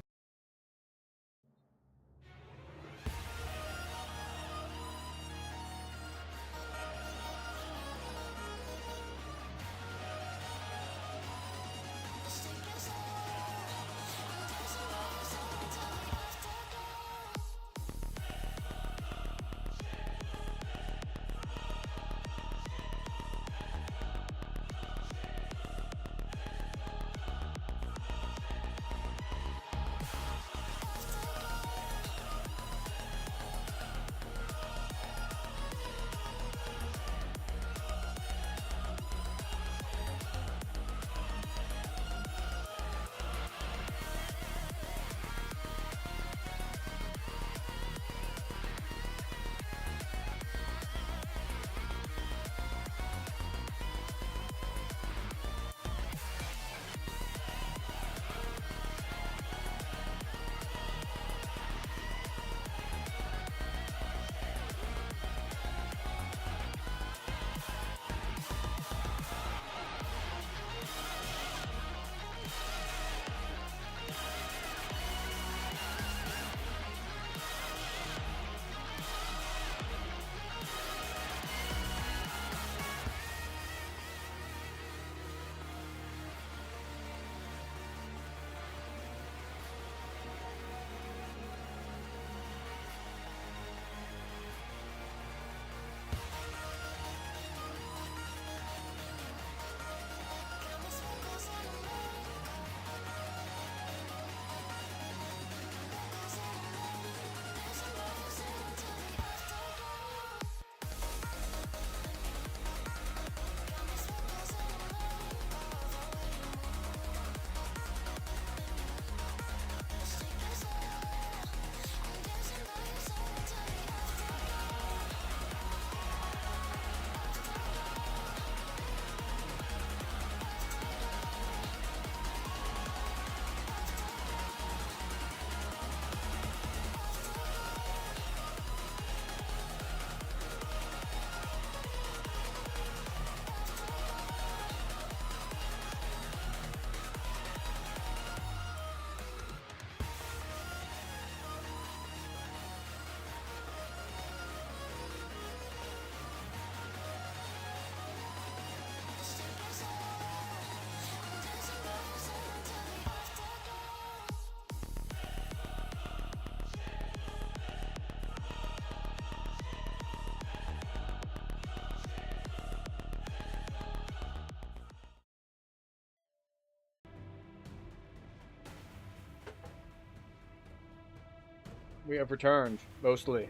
We have returned, mostly.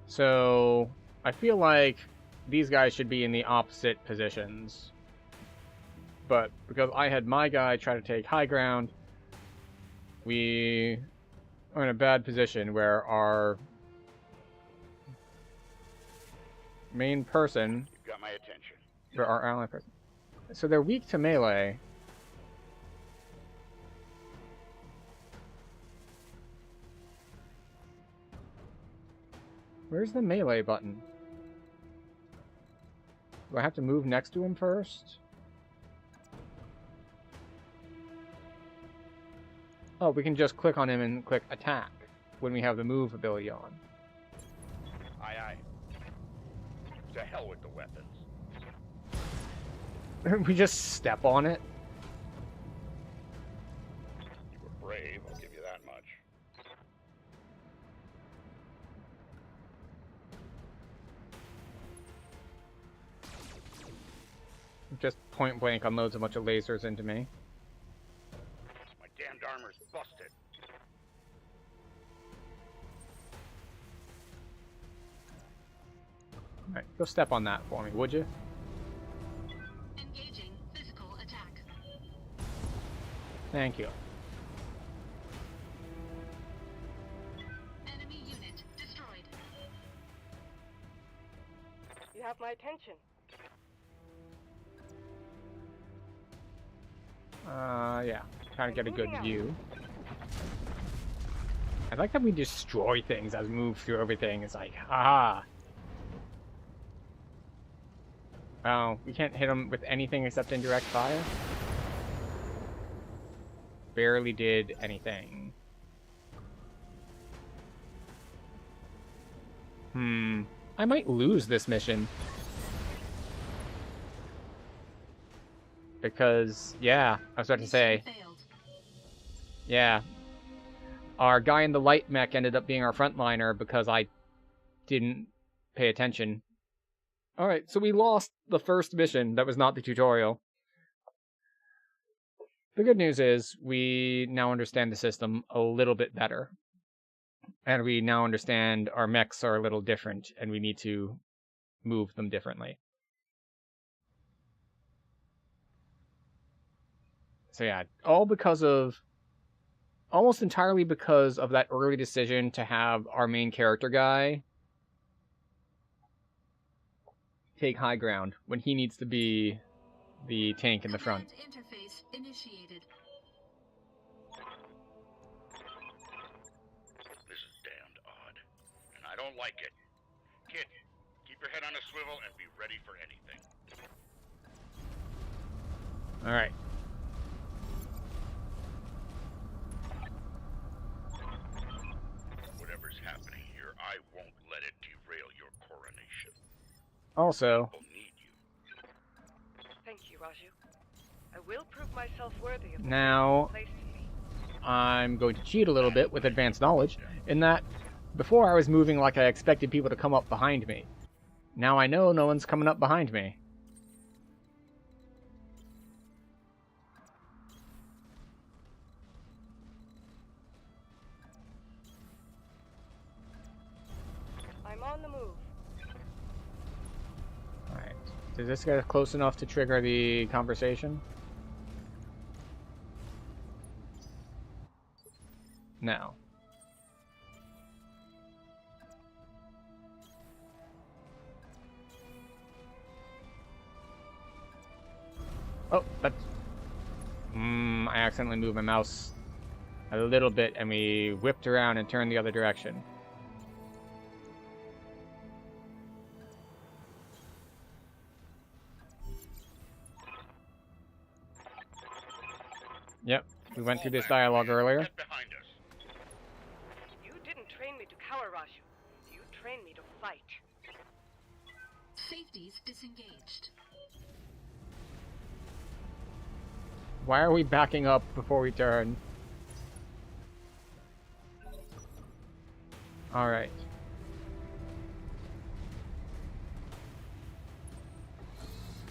So, I feel like these guys should be in the opposite positions. But because I had my guy try to take high ground, we are in a bad position where our main person... You've got my attention. Or our ally person. So they're weak to melee. Where's the melee button? Do I have to move next to him first? Oh, we can just click on him and click attack when we have the move ability on. Aye, aye. To hell with the weapons. We just step on it. You were brave, I'll give you that much. Just point blank unloads a bunch of lasers into me. My damned armor's busted. Alright, go step on that for me, would you? Engaging physical attack. Thank you. Enemy unit destroyed. You have my attention. Yeah. Trying to get a good view. I like that we destroy things as we move through everything. It's like, haha. Oh, we can't hit them with anything except indirect fire? Barely did anything. I might lose this mission. Because, yeah, I was about to say, yeah, our guy in the light mech ended up being our frontliner because I didn't pay attention. Alright, so we lost the first mission that was not the tutorial. The good news is we now understand the system a little bit better. And we now understand our mechs are a little different and we need to move them differently. So yeah, all because of, almost entirely because of that early decision to have our main character guy take high ground when he needs to be the tank in the front. Interface initiated. This is damned odd, and I don't like it. Kid, keep your head on a swivel and be ready for anything. Alright. Whatever's happening here, I won't let it derail your coronation. Also, People need you. Thank you, Raju. I will prove myself worthy of the now place in me. I'm going to cheat a little bit with advanced knowledge, in that before I was moving like I expected people to come up behind me. Now I know no one's coming up behind me. I'm on the move. Alright. Does this get close enough to trigger the conversation? No. Oh, that's... I accidentally moved my mouse a little bit and we whipped around and turned the other direction. Yep, we went through this dialogue earlier. Get behind us. You didn't train me to cower, Raju. You trained me to fight. Safeties disengaged. Why are we backing up before we turn? Alright.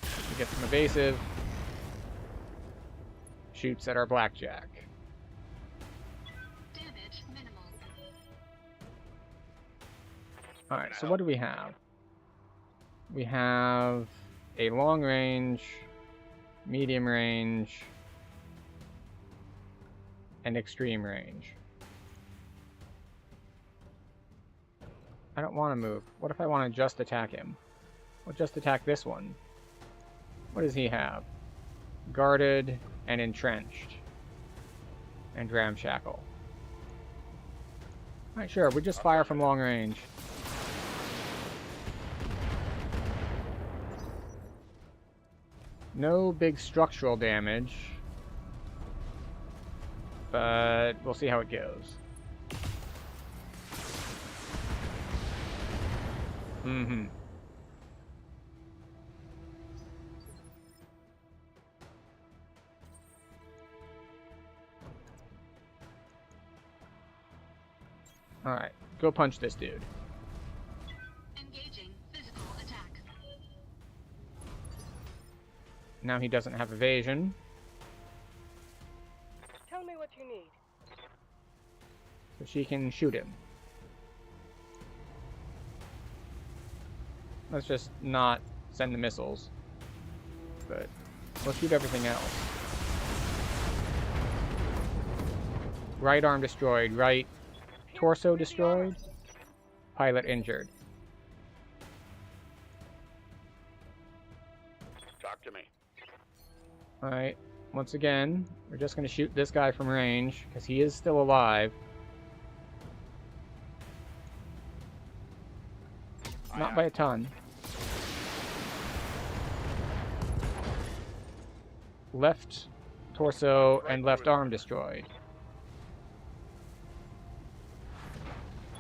We get some evasive. Shoots at our blackjack. Damage minimal. Alright, so what do we have? We have a long range, medium range, and extreme range. I don't want to move. What if I want to just attack him? Well, just attack this one. What does he have? Guarded and entrenched. And ramshackle. Alright, sure, we just fire from long range. No big structural damage. But we'll see how it goes. Mm-hmm. Alright, go punch this dude. Engaging physical attack. Now he doesn't have evasion. Tell me what you need. So she can shoot him. Let's just not send the missiles. But we'll shoot everything else. Right arm destroyed. Right torso destroyed. Pilot injured. Talk to me. Alright. Once again, we're just going to shoot this guy from range, because he is still alive. Not by a ton. Left torso and left arm destroyed.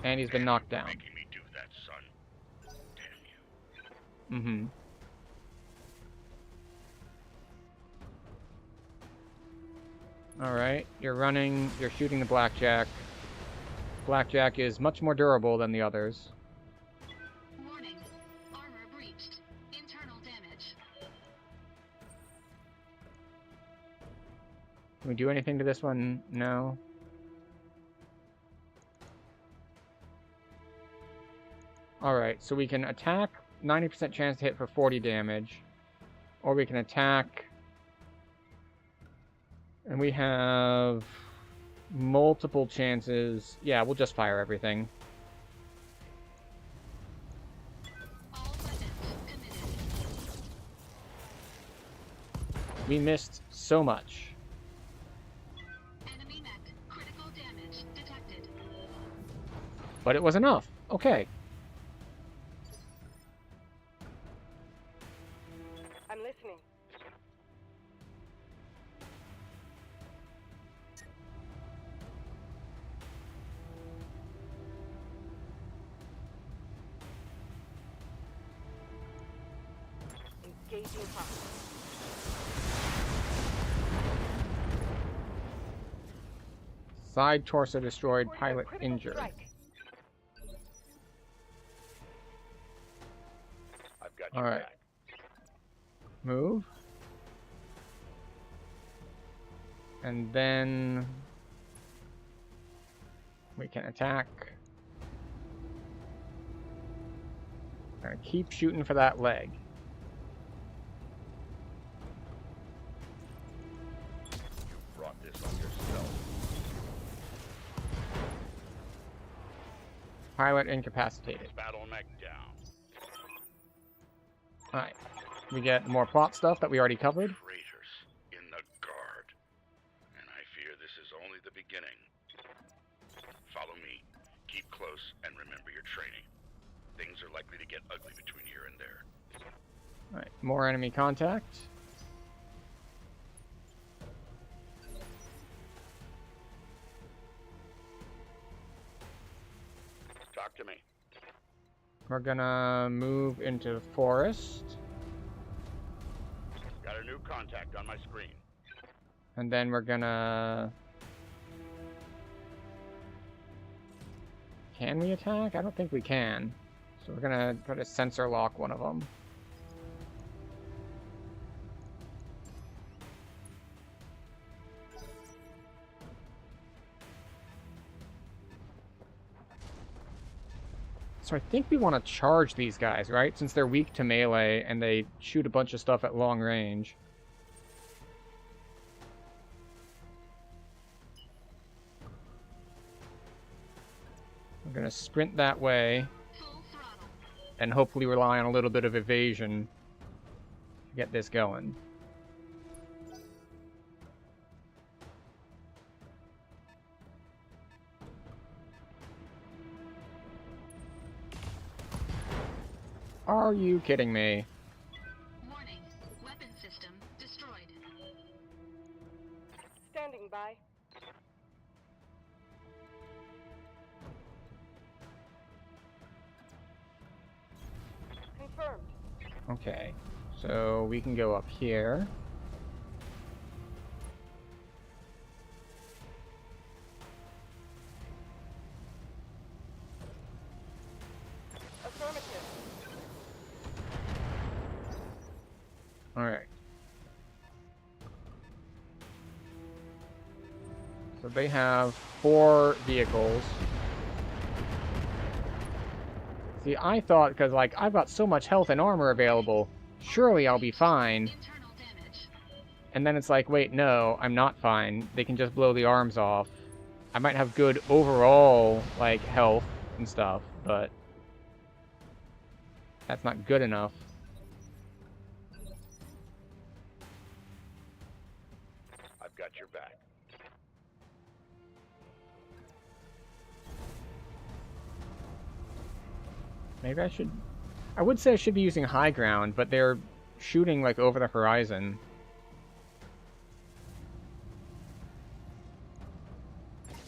And he's been knocked down. Making me do that, son. Damn you. Mm-hmm. Alright, you're running, you're shooting the blackjack. Blackjack is much more durable than the others. Warning. Armor breached. Internal damage. Can we do anything to this one? No. Alright, so we can attack, 90% chance to hit for 40 damage. Or we can attack... And we have multiple chances. Yeah, we'll just fire everything. All weapons committed. We missed so much. Enemy mech. Critical damage detected. But it was enough. Okay. I'm listening. Engaging hostile. Side torso destroyed, Reporting a pilot critical injured. strike. I've got you Alright. back. Move. And then we can attack. Gonna keep shooting for that leg. You brought this on yourself. Pilot incapacitated. Battle mech down. Alright. We get more plot stuff that we already covered. Traitors in the guard. And I fear this is only the beginning. Follow me. Keep close and remember your training. Things are likely to get ugly between here and there. Alright, more enemy contact. Talk to me. We're gonna move into the forest. Got a new contact on my screen. And then we're gonna... Can we attack? I don't think we can. So we're gonna try to sensor lock one of them. So I think we want to charge these guys, right? Since they're weak to melee and they shoot a bunch of stuff at long range. I'm going to sprint that way Full throttle. and hopefully rely on a little bit of evasion to get this going. Are you kidding me? Warning. Weapon system destroyed. Standing by. Confirmed. Okay, so we can go up here. Affirmative. Alright. So they have 4 vehicles. See, I thought, because, like, I've got so much health and armor available, surely I'll be fine. Internal damage. And then it's like, wait, no, I'm not fine. They can just blow the arms off. I might have good overall, like, health and stuff, but that's not good enough. I've got your back. Maybe I should... I would say I should be using high ground, but they're shooting, like, over the horizon.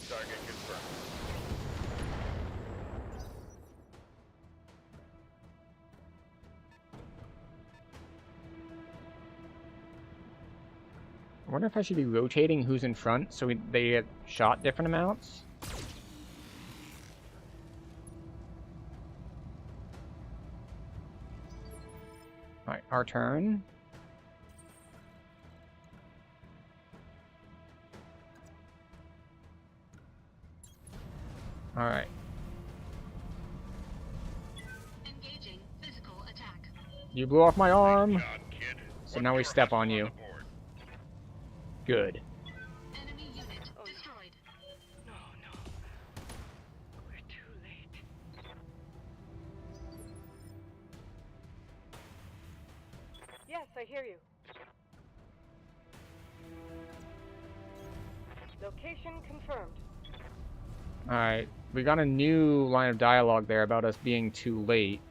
Target confirmed. I wonder if I should be rotating who's in front so they get shot different amounts. Alright, our turn. Alright. Engaging physical attack. You blew off my arm. God, kid. So What's now we your step hustle on you. the board? Good. Enemy unit Oh, no. destroyed. No, no. We're too late. Yes, I hear you. Location confirmed. Alright. We got a new line of dialogue there about us being too late.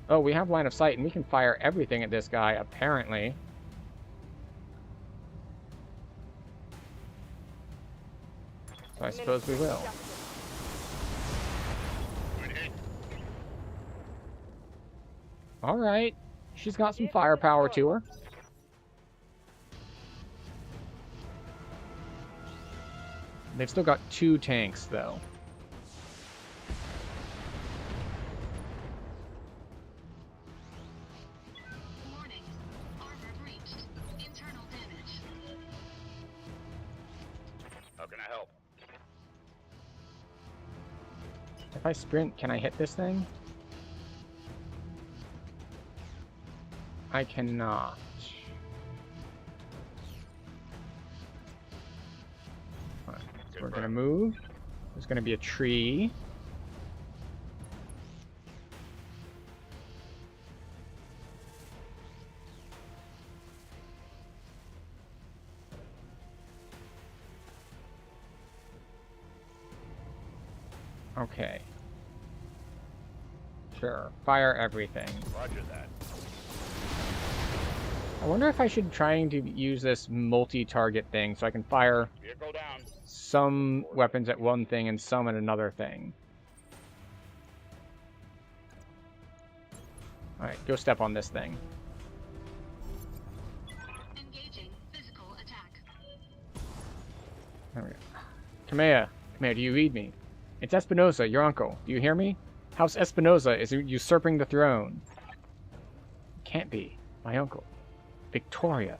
Oh, we have line of sight, and we can fire everything at this guy, apparently. So I suppose we will. Good hit. Alright. She's got some firepower to her. They've still got 2 tanks, though. Warning. Armor breached. Internal damage. How can I help? If I sprint, can I hit this thing? I cannot. Alright, so we're gonna move. There's gonna be a tree. Okay. Sure. Fire everything. Roger that. I wonder if I should try to use this multi-target thing so I can fire Vehicle down. some weapons at one thing and some at another thing. Alright, go step on this thing. Engaging physical attack. There we go. Kamea, do you read me? It's Espinosa, your uncle. Do you hear me? House Espinosa is usurping the throne. Can't be. My uncle. Victoria.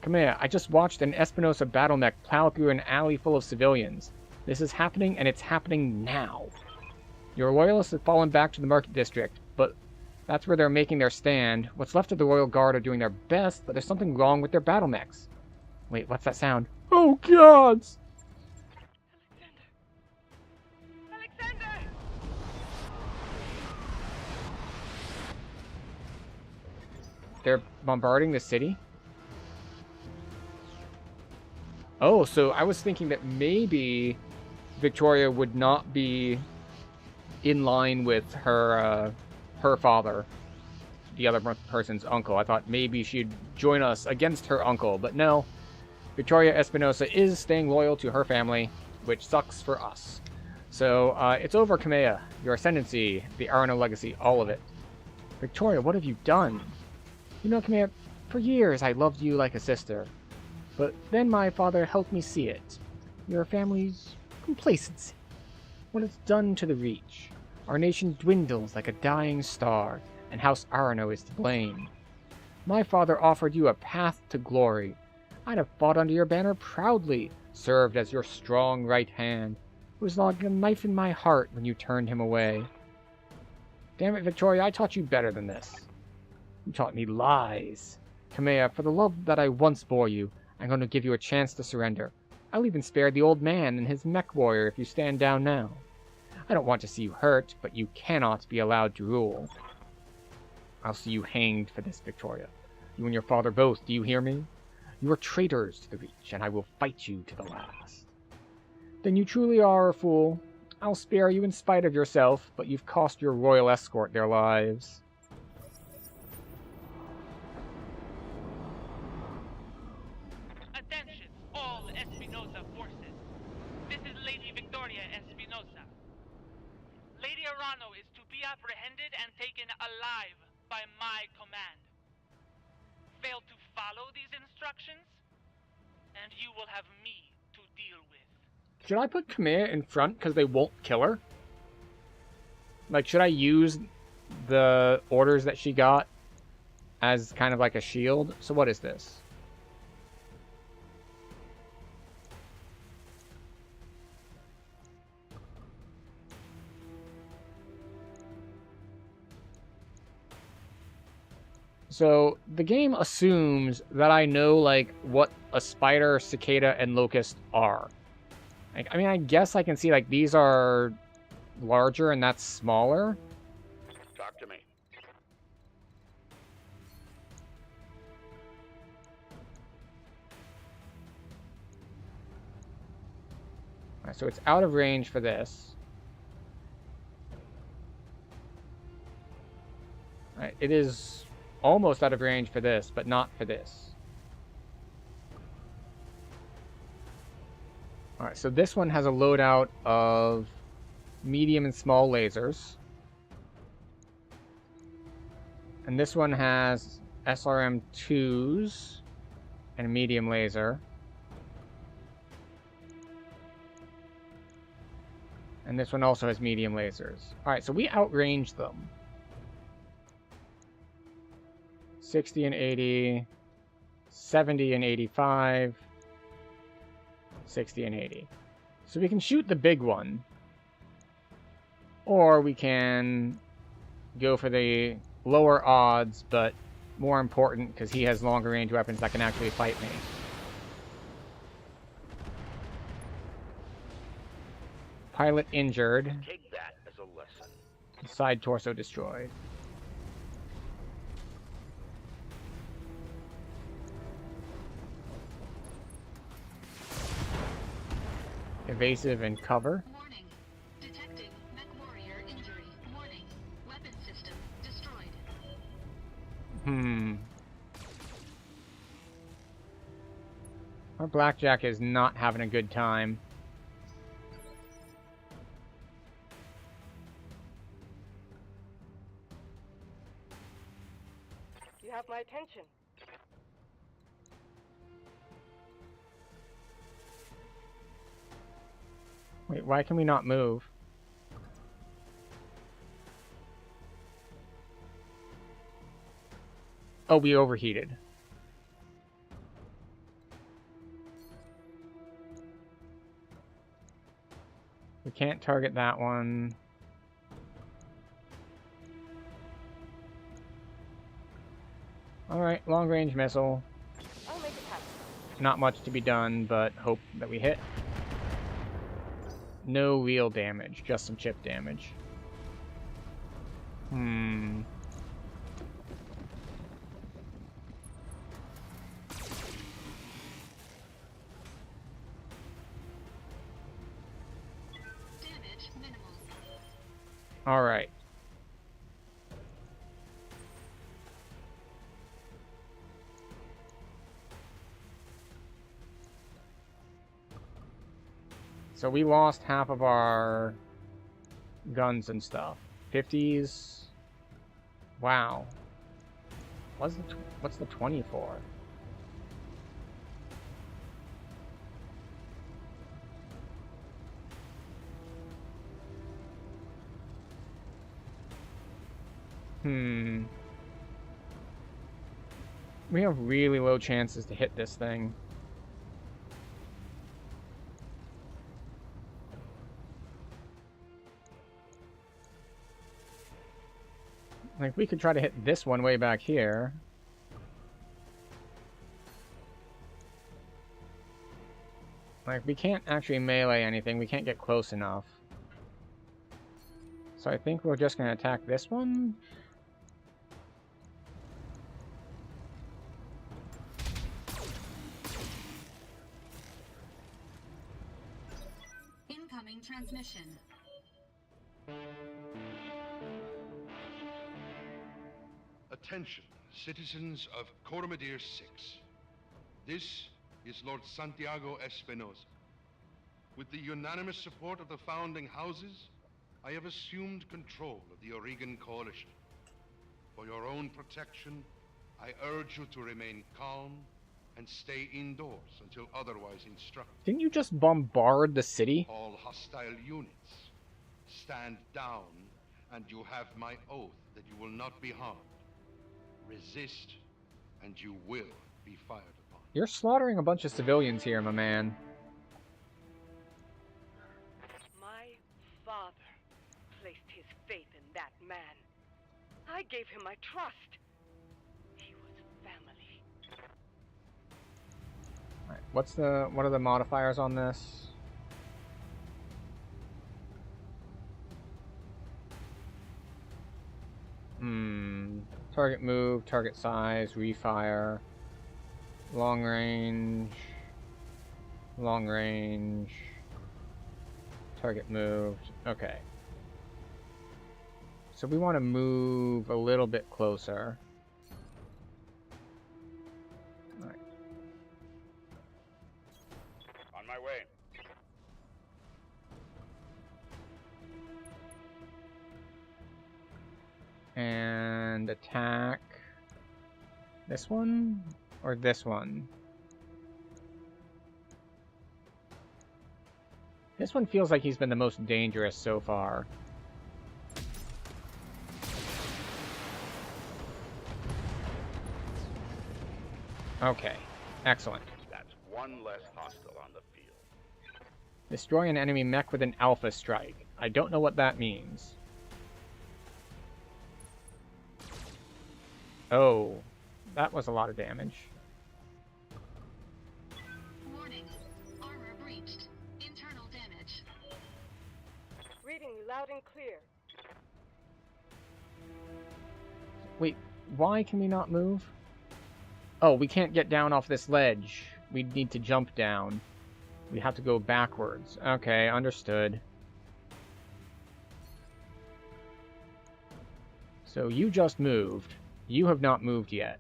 Kamea, I just watched an Espinosa battle mech plow through an alley full of civilians. This is happening, and it's happening now. Your loyalists have fallen back to the market district, but that's where they're making their stand. What's left of the Royal Guard are doing their best, but there's something wrong with their battle mechs. Wait, what's that sound? Oh, gods! Alexander! They're bombarding the city? Oh, so I was thinking that maybe Victoria would not be in line with her her father, the other person's uncle. I thought maybe she'd join us against her uncle, but no. Victoria Espinosa is staying loyal to her family, which sucks for us. So, it's over, Kamea. Your ascendancy, the Arano legacy, all of it. Victoria, what have you done? You know, Kamea, for years I loved you like a sister. But then my father helped me see it. Your family's complacency. What it's done to the Reach. Our nation dwindles like a dying star, and House Arano is to blame. My father offered you a path to glory. I'd have fought under your banner proudly, served as your strong right hand. It was like a knife in my heart when you turned him away. Damn it, Victoria, I taught you better than this. You taught me lies. Kamea, for the love that I once bore you, I'm going to give you a chance to surrender. I'll even spare the old man and his mech warrior if you stand down now. I don't want to see you hurt, but you cannot be allowed to rule. I'll see you hanged for this, Victoria. You and your father both, do you hear me? You are traitors to the Reach, and I will fight you to the last. Then you truly are a fool. I'll spare you in spite of yourself, but you've cost your royal escort their lives. Attention, all Espinosa forces. This is Lady Victoria Espinosa. Lady Arano is to be apprehended and taken alive by my command. Fail to follow these instructions, and you will have me to deal with. Should I put Kamea in front because they won't kill her? Like, should I use the orders that she got as kind of like a shield? So what is this? So the game assumes that I know like what a spider, cicada, and locust are. Like, I mean, I guess I can see like these are larger and that's smaller. Talk to me. Alright, so it's out of range for this. Alright, it is almost out of range for this, but not for this. Alright, so this one has a loadout of medium and small lasers. And this one has SRM-2s and a medium laser. And this one also has medium lasers. Alright, so we outrange them. 60 and 80, 70 and 85, 60 and 80. So we can shoot the big one. Or we can go for the lower odds, but more important because he has longer range weapons that can actually fight me. Pilot injured. Take that as a lesson. Side torso destroyed. Evasive and cover. Warning. Detecting mech warrior injury. Warning. Weapon system destroyed. Our Blackjack is not having a good time. You have my attention. Wait, why can we not move? Oh, we overheated. We can't target that one. Alright, long-range missile. I'll make it happen. Not much to be done, but hope that we hit. No real damage, just some chip damage. Hmm. Damage minimal. Alright. So we lost half of our guns and stuff. 50s. Wow. What's the 20 for? We have really low chances to hit this thing. Like, we could try to hit this one way back here. Like, we can't actually melee anything. We can't get close enough. So I think we're just going to attack this one. Incoming transmission. Attention, citizens of Coromadir 6. This is Lord Santiago Espinosa. With the unanimous support of the founding houses, I have assumed control of the Origan Coalition. For your own protection, I urge you to remain calm and stay indoors until otherwise instructed. Didn't you just bombard the city? All hostile units, stand down, and you have my oath that you will not be harmed. Resist, and you will be fired upon. You're slaughtering a bunch of civilians here, my man. My father placed his faith in that man. I gave him my trust. He was family. Alright, what are the modifiers on this? Target move, target size, refire, long range, target moved. Okay. So we want to move a little bit closer. Alright. On my way. And attack this one or this one? This one feels like he's been the most dangerous so far. Okay, excellent. That's one less hostile on the field. Destroy an enemy mech with an alpha strike. I don't know what that means. Oh, that was a lot of damage. Warning. Armor breached. Internal damage. Reading you loud and clear. Wait, why can we not move? Oh, we can't get down off this ledge. We need to jump down. We have to go backwards. Okay, understood. So you just moved. You have not moved yet.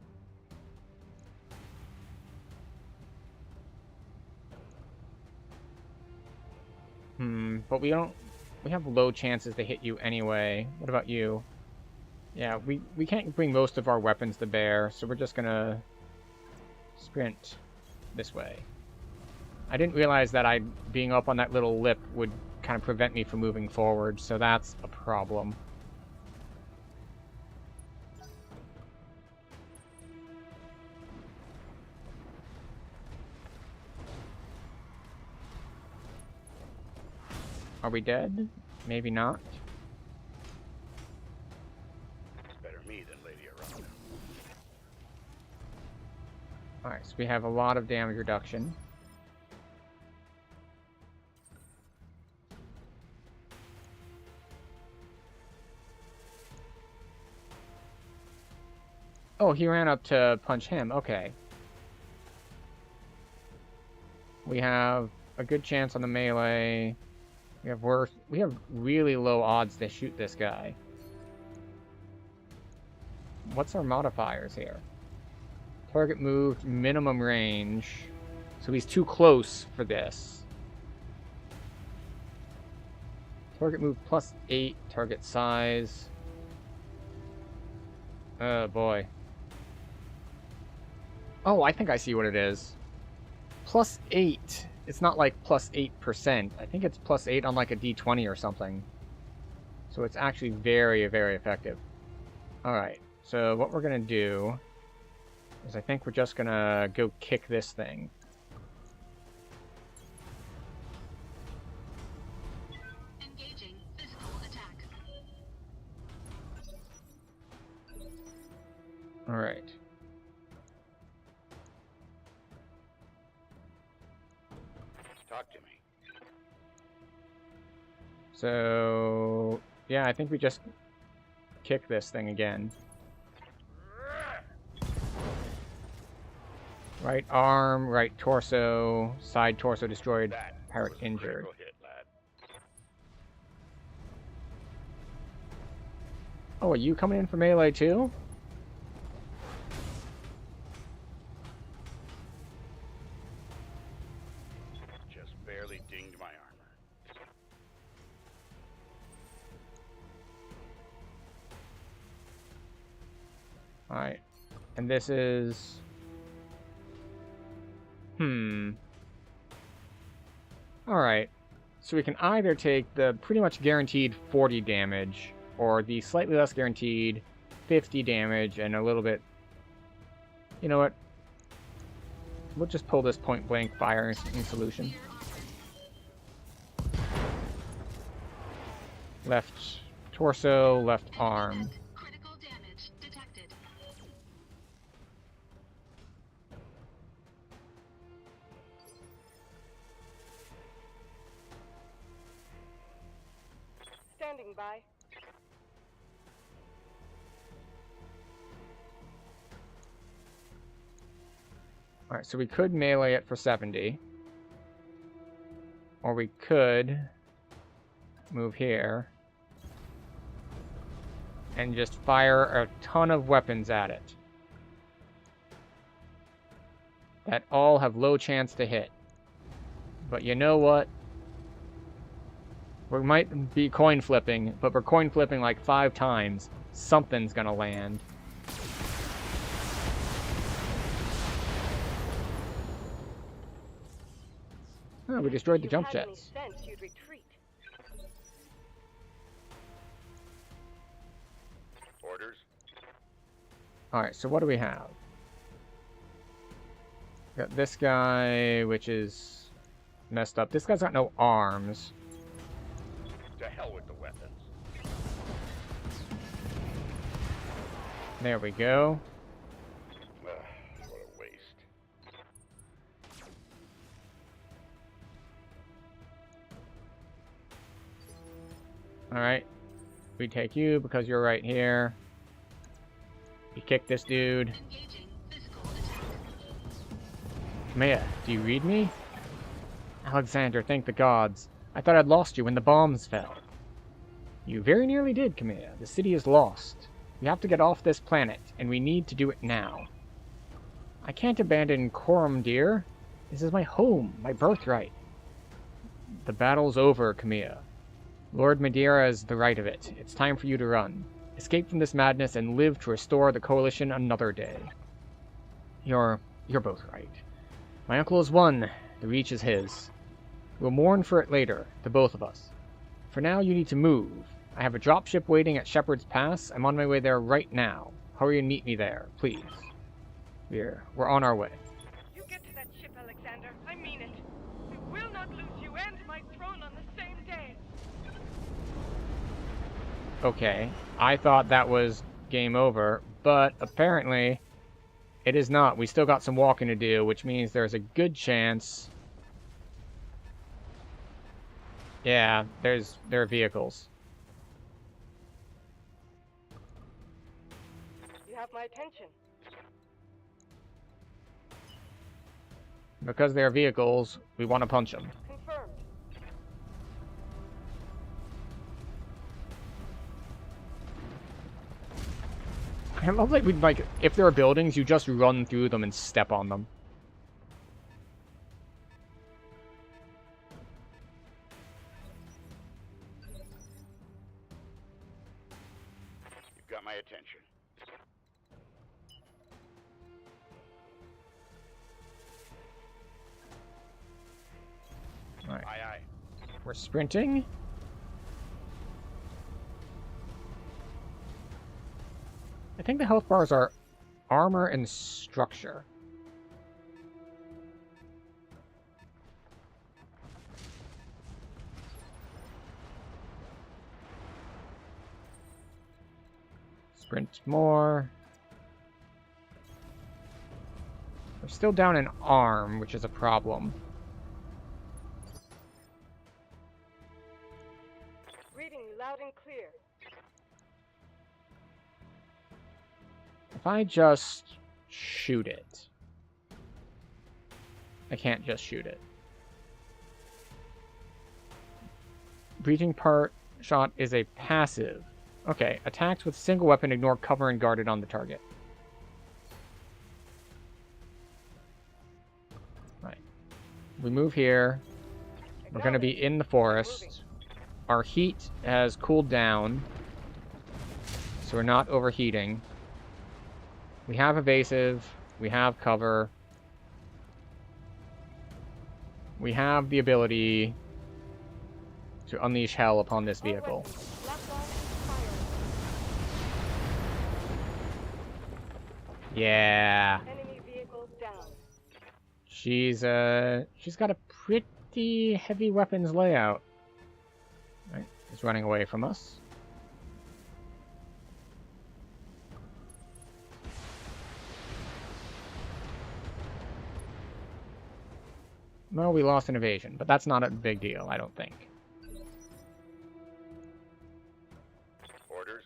But we have low chances to hit you anyway. What about you? Yeah, we can't bring most of our weapons to bear, so we're just gonna sprint this way. I didn't realize that being up on that little lip would kind of prevent me from moving forward, so that's a problem. Are we dead? Maybe not. Better me than Lady Orion. Alright, so we have a lot of damage reduction. Oh, he ran up to punch him. Okay. We have a good chance on the melee. We have really low odds to shoot this guy. What's our modifiers here? Target moved, minimum range. So he's too close for this. Target move +8, target size. Oh boy. Oh, I think I see what it is. +8. It's not like +8%. I think it's +8 on like a D20 or something. So it's actually very, very effective. Alright, so what we're going to do is I think we're just going to go kick this thing. Engaging physical attack. Alright. Talk to me. So, yeah, I think we just kick this thing again. Right arm, right torso, side torso destroyed, pirate injured. Hit, lad. Oh, are you coming in for melee too? Just barely dinged my armor. Alright. And this is... Alright. So we can either take the pretty much guaranteed 40 damage, or the slightly less guaranteed 50 damage and a little bit... You know what? We'll just pull this point blank fire in solution. Left torso, left arm. Critical damage detected. Standing by. Alright, so we could melee it for 70. Or we could move here and just fire a ton of weapons at it that all have low chance to hit. But you know what? We might be coin flipping, but we're coin flipping like 5 times. Something's gonna land. Oh, we destroyed the If you jump had any jets. sense, you'd retreat. Orders? Alright, so what do we have? Got this guy, which is messed up. This guy's got no arms. To hell with the weapons. There we go. What a waste. Alright. We take you because you're right here. You kick this dude. Engaging physical attack. Maya, do you read me? Alexander, thank the gods. I thought I'd lost you when the bombs fell. You very nearly did, Camilla. The city is lost. We have to get off this planet, and we need to do it now. I can't abandon Coram, dear. This is my home, my birthright. The battle's over, Camilla. Lord Madeira has the right of it. It's time for you to run. Escape from this madness and live to restore the Coalition another day. You're both right. My uncle has won. The Reach is his. We'll mourn for it later, the both of us. For now, you need to move. I have a dropship waiting at Shepherd's Pass. I'm on my way there right now. Hurry and meet me there, please. We're on our way. You get to that ship, Alexander. I mean it. We will will not lose you and my throne on the same day. Okay, I thought that was game over, but apparently it is not. We still got some walking to do, which means there's a good chance. Yeah, there are vehicles. You have my attention. Because they're vehicles, we want to punch them. Confirmed. I love that we'd like, if there are buildings, you just run through them and step on them. You've got my attention. All right. Aye, aye. We're sprinting. I think the health bars are armor and structure. Sprint more. We're still down in arm, which is a problem. Reading you loud and clear. If I just shoot it. I can't just shoot it. Breaching part shot is a passive. Okay, attacks with single weapon ignore cover and guarded on the target. Right. We move here. We're going to be in the forest. Our heat has cooled down, so we're not overheating. We have evasive. We have cover. We have the ability to unleash hell upon this vehicle. Yeah. Enemy vehicles down. She's got a pretty heavy weapons layout. Right, he's running away from us. Well, we lost an evasion, but that's not a big deal, I don't think. Orders.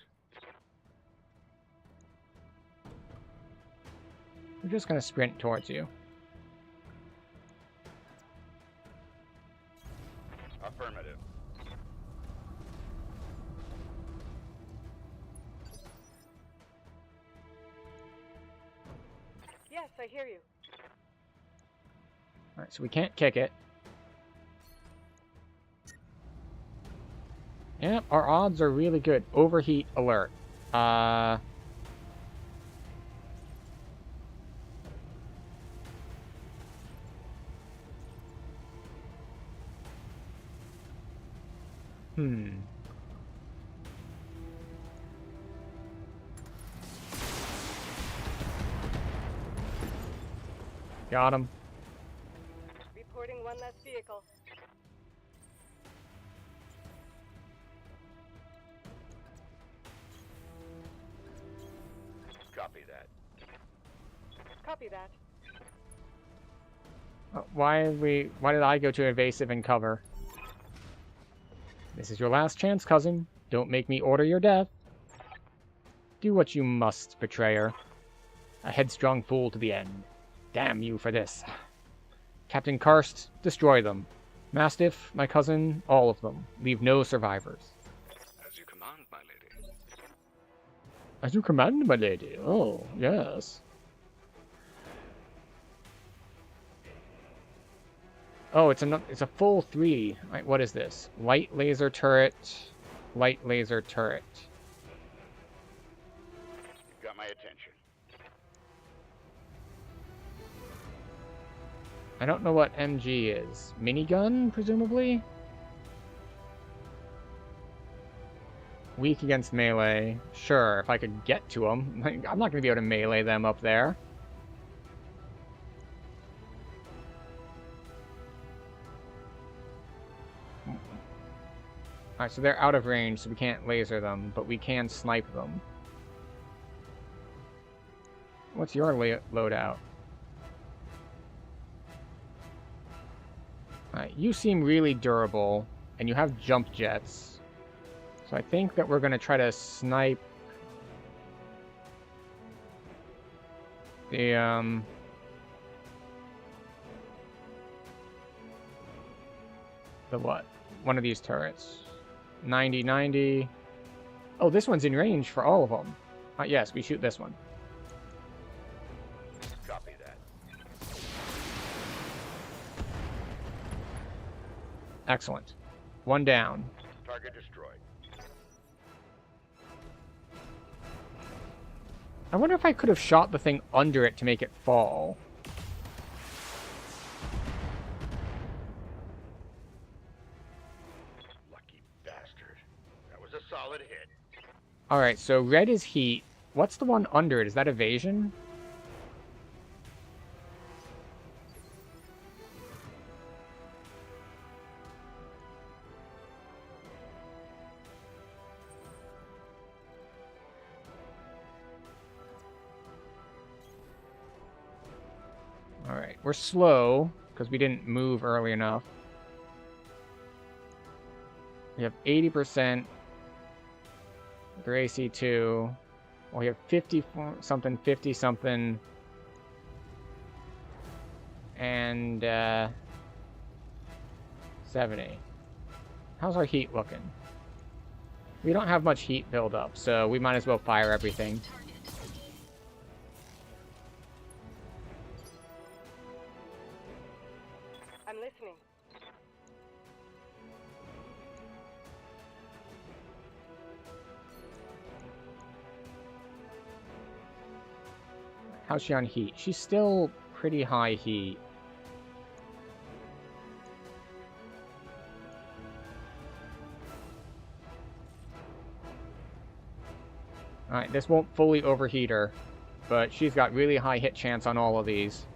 We're just going to sprint towards you. Affirmative. Yes, I hear you. Alright, so we can't kick it. Yep, our odds are really good. Overheat alert. Got him. Reporting one less vehicle. Copy that. Copy that. Why did I go to evasive and cover? This is your last chance, cousin. Don't make me order your death. Do what you must, betrayer. A headstrong fool to the end. Damn you for this. Captain Karst, destroy them. Mastiff, my cousin, all of them. Leave no survivors. As you command, my lady. As you command, my lady. Oh, yes. Oh, it's a full 3. Right, what is this? Light laser turret. Light laser turret. You've got my attention. I don't know what MG is. Minigun, presumably? Weak against melee. Sure, if I could get to them. I'm not going to be able to melee them up there. Alright, so they're out of range, so we can't laser them, but we can snipe them. What's your loadout? Alright, you seem really durable, and you have jump jets. So I think that we're going to try to snipe the, the what? One of these turrets. 90, 90. Oh, this one's in range for all of them. Yes, we shoot this one. Copy that. Excellent. One down. Target destroyed. I wonder if I could have shot the thing under it to make it fall. Lucky bastard. That was a solid hit. Alright, so red is heat. What's the one under it? Is that evasion? Alright, we're slow, because we didn't move early enough. We have 80% for AC2. Well, we have 50-something, 50-something. And, 70. How's our heat looking? We don't have much heat buildup, so we might as well fire everything. I'm listening. How's she on heat? She's still pretty high heat. Alright, this won't fully overheat her, but she's got really high hit chance on all of these.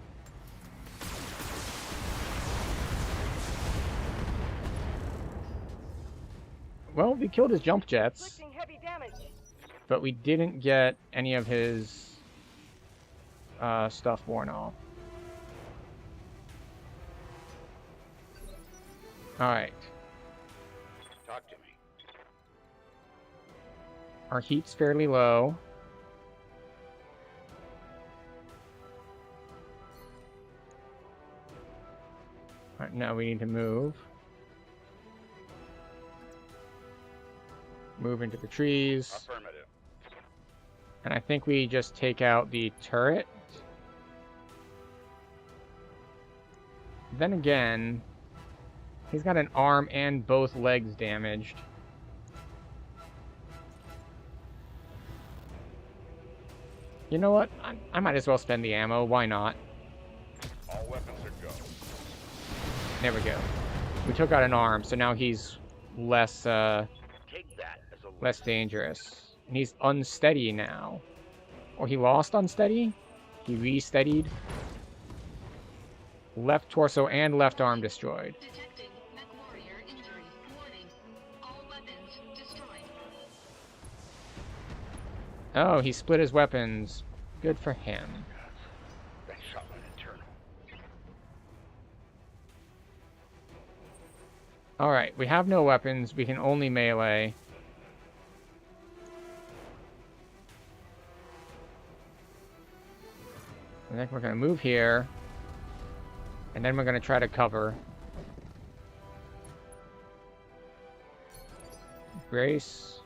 Well, we killed his jump jets, Inflicting heavy damage. but we didn't get any of his stuff worn off. Alright. Talk to me. Our heat's fairly low. Alright, now we need to move. Move into the trees. Affirmative. And I think we just take out the turret. Then again, he's got an arm and both legs damaged. You know what? I might as well spend the ammo. Why not? All weapons are go. There we go. We took out an arm, so now he's less, Take that as a less dangerous. And he's unsteady now. Or he lost unsteady? He re-steadied. Left torso and left arm destroyed. Detecting mech warrior injury. Warning. All weapons destroyed. Oh, he split his weapons. Good for him. that shot went internal. Alright, we have no weapons. We can only melee. I think we're going to move here. And then we're going to try to cover. Brace.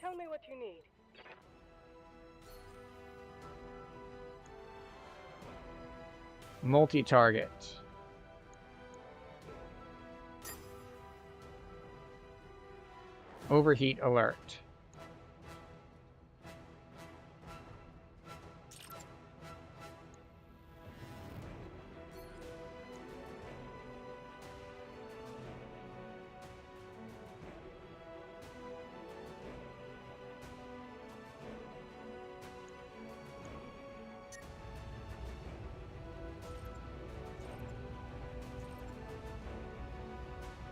Tell me what you need. Multi-target. Overheat alert.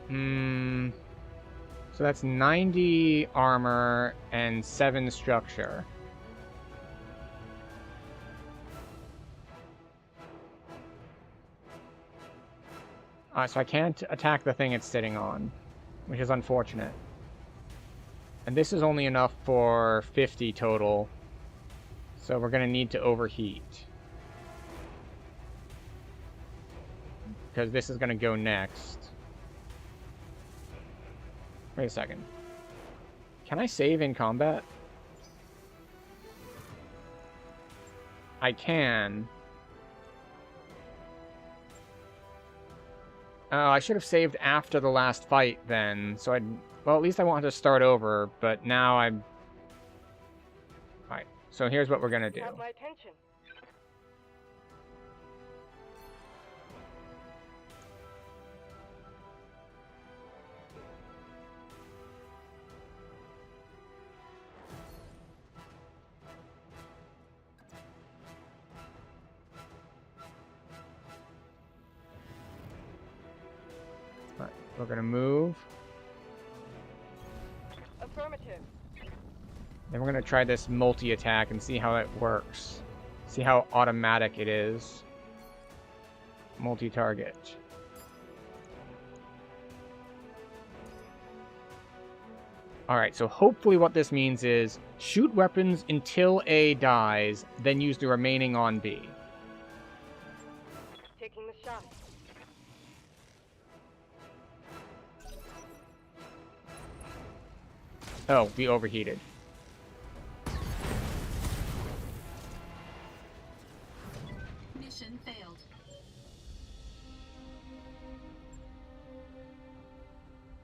So that's 90 armor and 7 structure. So I can't attack the thing it's sitting on, which is unfortunate. And this is only enough for 50 total, so we're going to need to overheat. Because this is going to go next. Wait a second. Can I save in combat? I can. Oh, I should have saved after the last fight then, so I'd... Well, at least I won't have to start over, but now I'm... Alright, so here's what we're gonna do. Have my attention. Alright, we're gonna move. Affirmative. Then we're gonna try this multi-attack and see how it works. See how automatic it is. Multi-target. Alright, so hopefully what this means is shoot weapons until A dies, then use the remaining on B. Taking the shot. Oh, we overheated. Mission failed.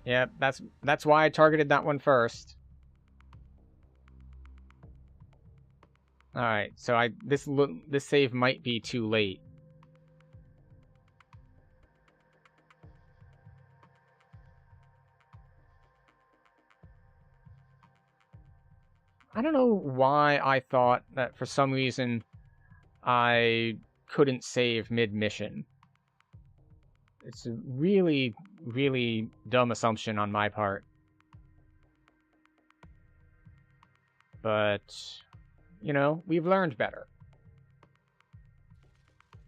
Yeah, that's why I targeted that one first. All right, so this save might be too late. I don't know why I thought that for some reason I couldn't save mid-mission. It's a really, really dumb assumption on my part. But, you know, we've learned better.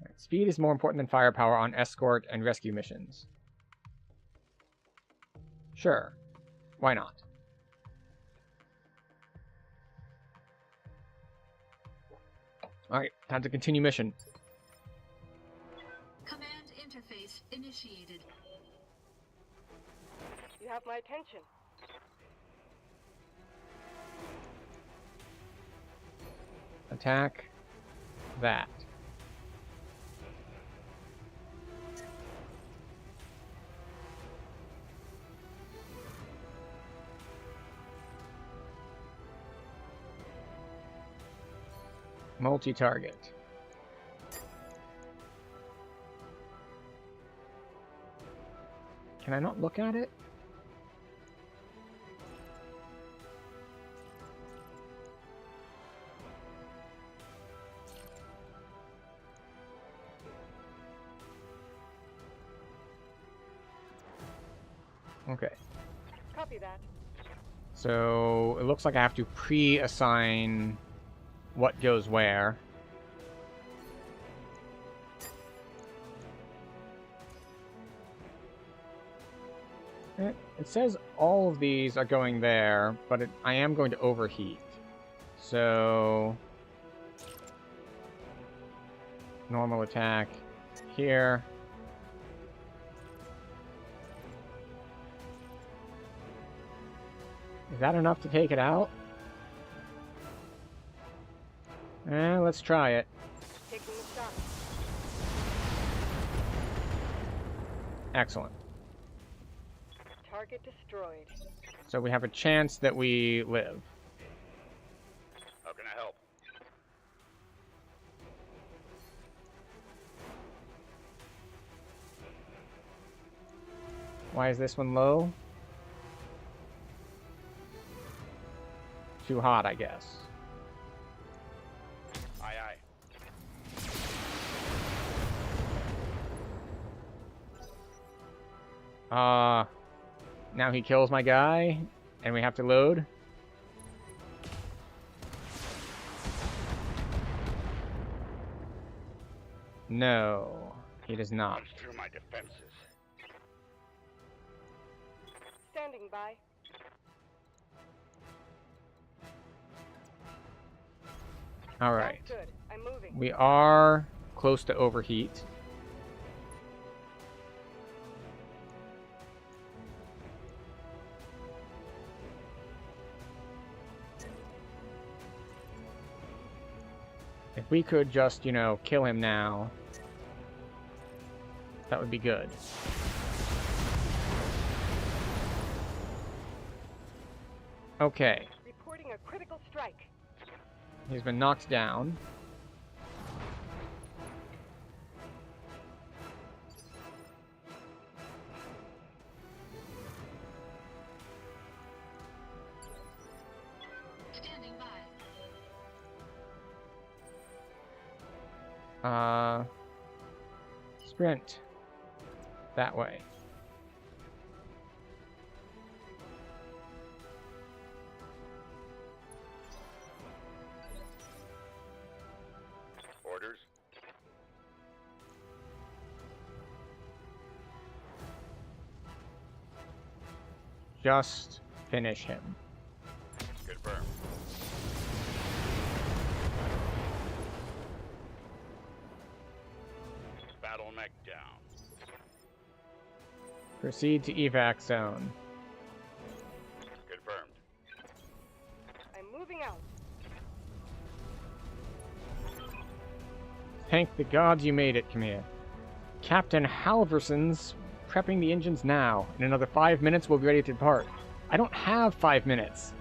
Right, speed is more important than firepower on escort and rescue missions. Sure. Why not? Alright, time to continue mission. Command interface initiated. You have my attention. Attack that. Multi-target. Can I not look at it? Okay. Copy that. So it looks like I have to pre-assign what goes where. It says all of these are going there, but I am going to overheat. So normal attack here. Is that enough to take it out? Let's try it. Taking the shot. Excellent. Target destroyed. So we have a chance that we live. How can I help? Why is this one low? Too hot, I guess. Aye, aye. Now he kills my guy, and we have to load. No, he does not. Runs through my defenses. Standing by. All right. Sounds good. I'm moving. We are close to overheat. If we could just, you know, kill him now, that would be good. Okay. Reporting a critical strike. He's been knocked down. Standing by. Sprint. That way. Orders. Just finish him. Confirm. Battle mech down. Proceed to evac zone. Confirmed. I'm moving out. Thank the gods you made it, Camille. Captain Halverson's prepping the engines now. In another 5 minutes, we'll be ready to depart. I don't have 5 minutes.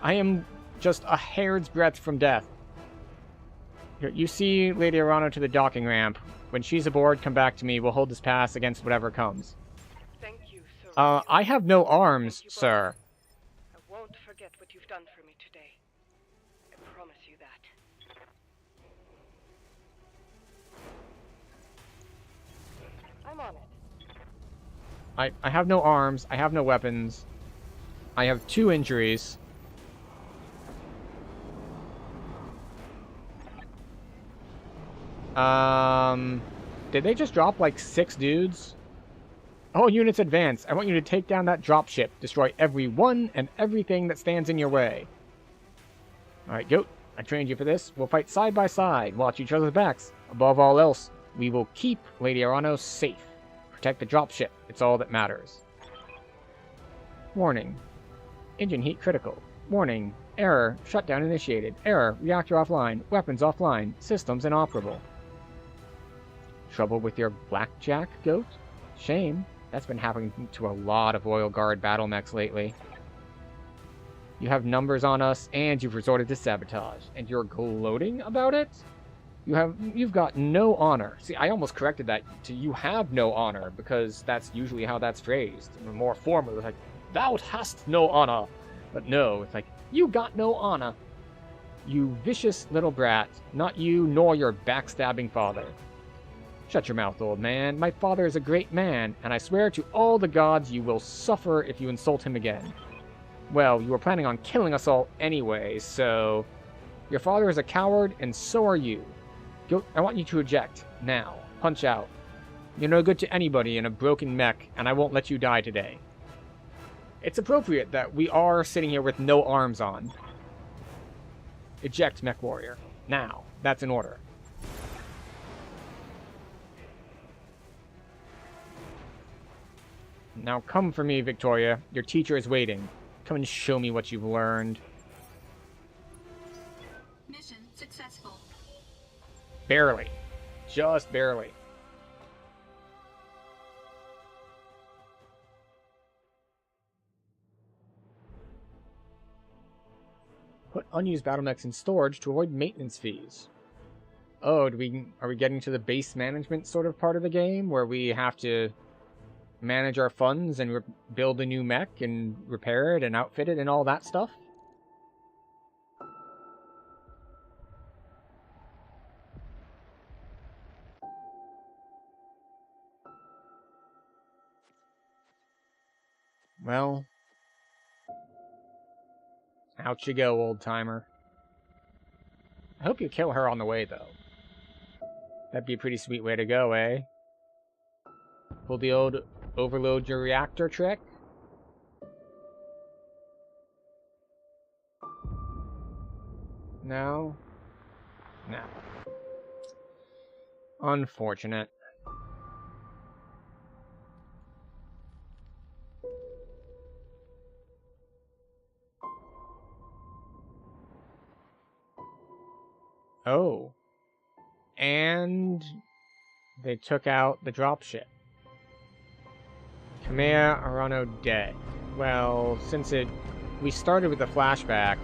I am just a hair's breadth from death. Here, you see Lady Orano to the docking ramp. When she's aboard, come back to me. We'll hold this pass against whatever comes. Thank you, sir. I have no arms, Thank you both. sir. I won't forget what you've done for me today. I promise you that. I'm on it. I have no arms. I have no weapons. I have 2 injuries. Did they just drop like 6 dudes? All units advance. I want you to take down that dropship. Destroy everyone and everything that stands in your way. Alright, Goat. I trained you for this. We'll fight side by side. Watch each other's backs. Above all else, we will keep Lady Orano safe. Protect the dropship. It's all that matters. Warning. Engine heat critical. Warning. Error. Shutdown initiated. Error. Reactor offline. Weapons offline. Systems inoperable. Trouble with your blackjack, Goat? Shame. That's been happening to a lot of Royal Guard battle mechs lately. You have numbers on us, and you've resorted to sabotage. And you're gloating about it? You've got no honor. See, I almost corrected that to you have no honor, because that's usually how that's phrased. More formal, it's like, thou hast no honor. But no, it's like, you got no honor. You vicious little brat. Not you, nor your backstabbing father. Shut your mouth, old man. My father is a great man, and I swear to all the gods you will suffer if you insult him again. Well, you were planning on killing us all anyway, so... Your father is a coward, and so are you. I want you to eject. Now. Punch out. You're no good to anybody in a broken mech, and I won't let you die today. It's appropriate that we are sitting here with no arms on. Eject, mech warrior. Now. That's an order. Now come for me, Victoria. Your teacher is waiting. Come and show me what you've learned. Mission successful. Barely. Just barely. Put unused battle mechs in storage to avoid maintenance fees. Oh, are we getting to the base management sort of part of the game where we have to manage our funds and build a new mech and repair it and outfit it and all that stuff? Well, out you go, old-timer. I hope you kill her on the way, though. That'd be a pretty sweet way to go, eh? Pull the old overload your reactor trick? No? No. Unfortunate. Oh. And they took out the dropship. Kamea Arano dead. Well, since we started with the flashback,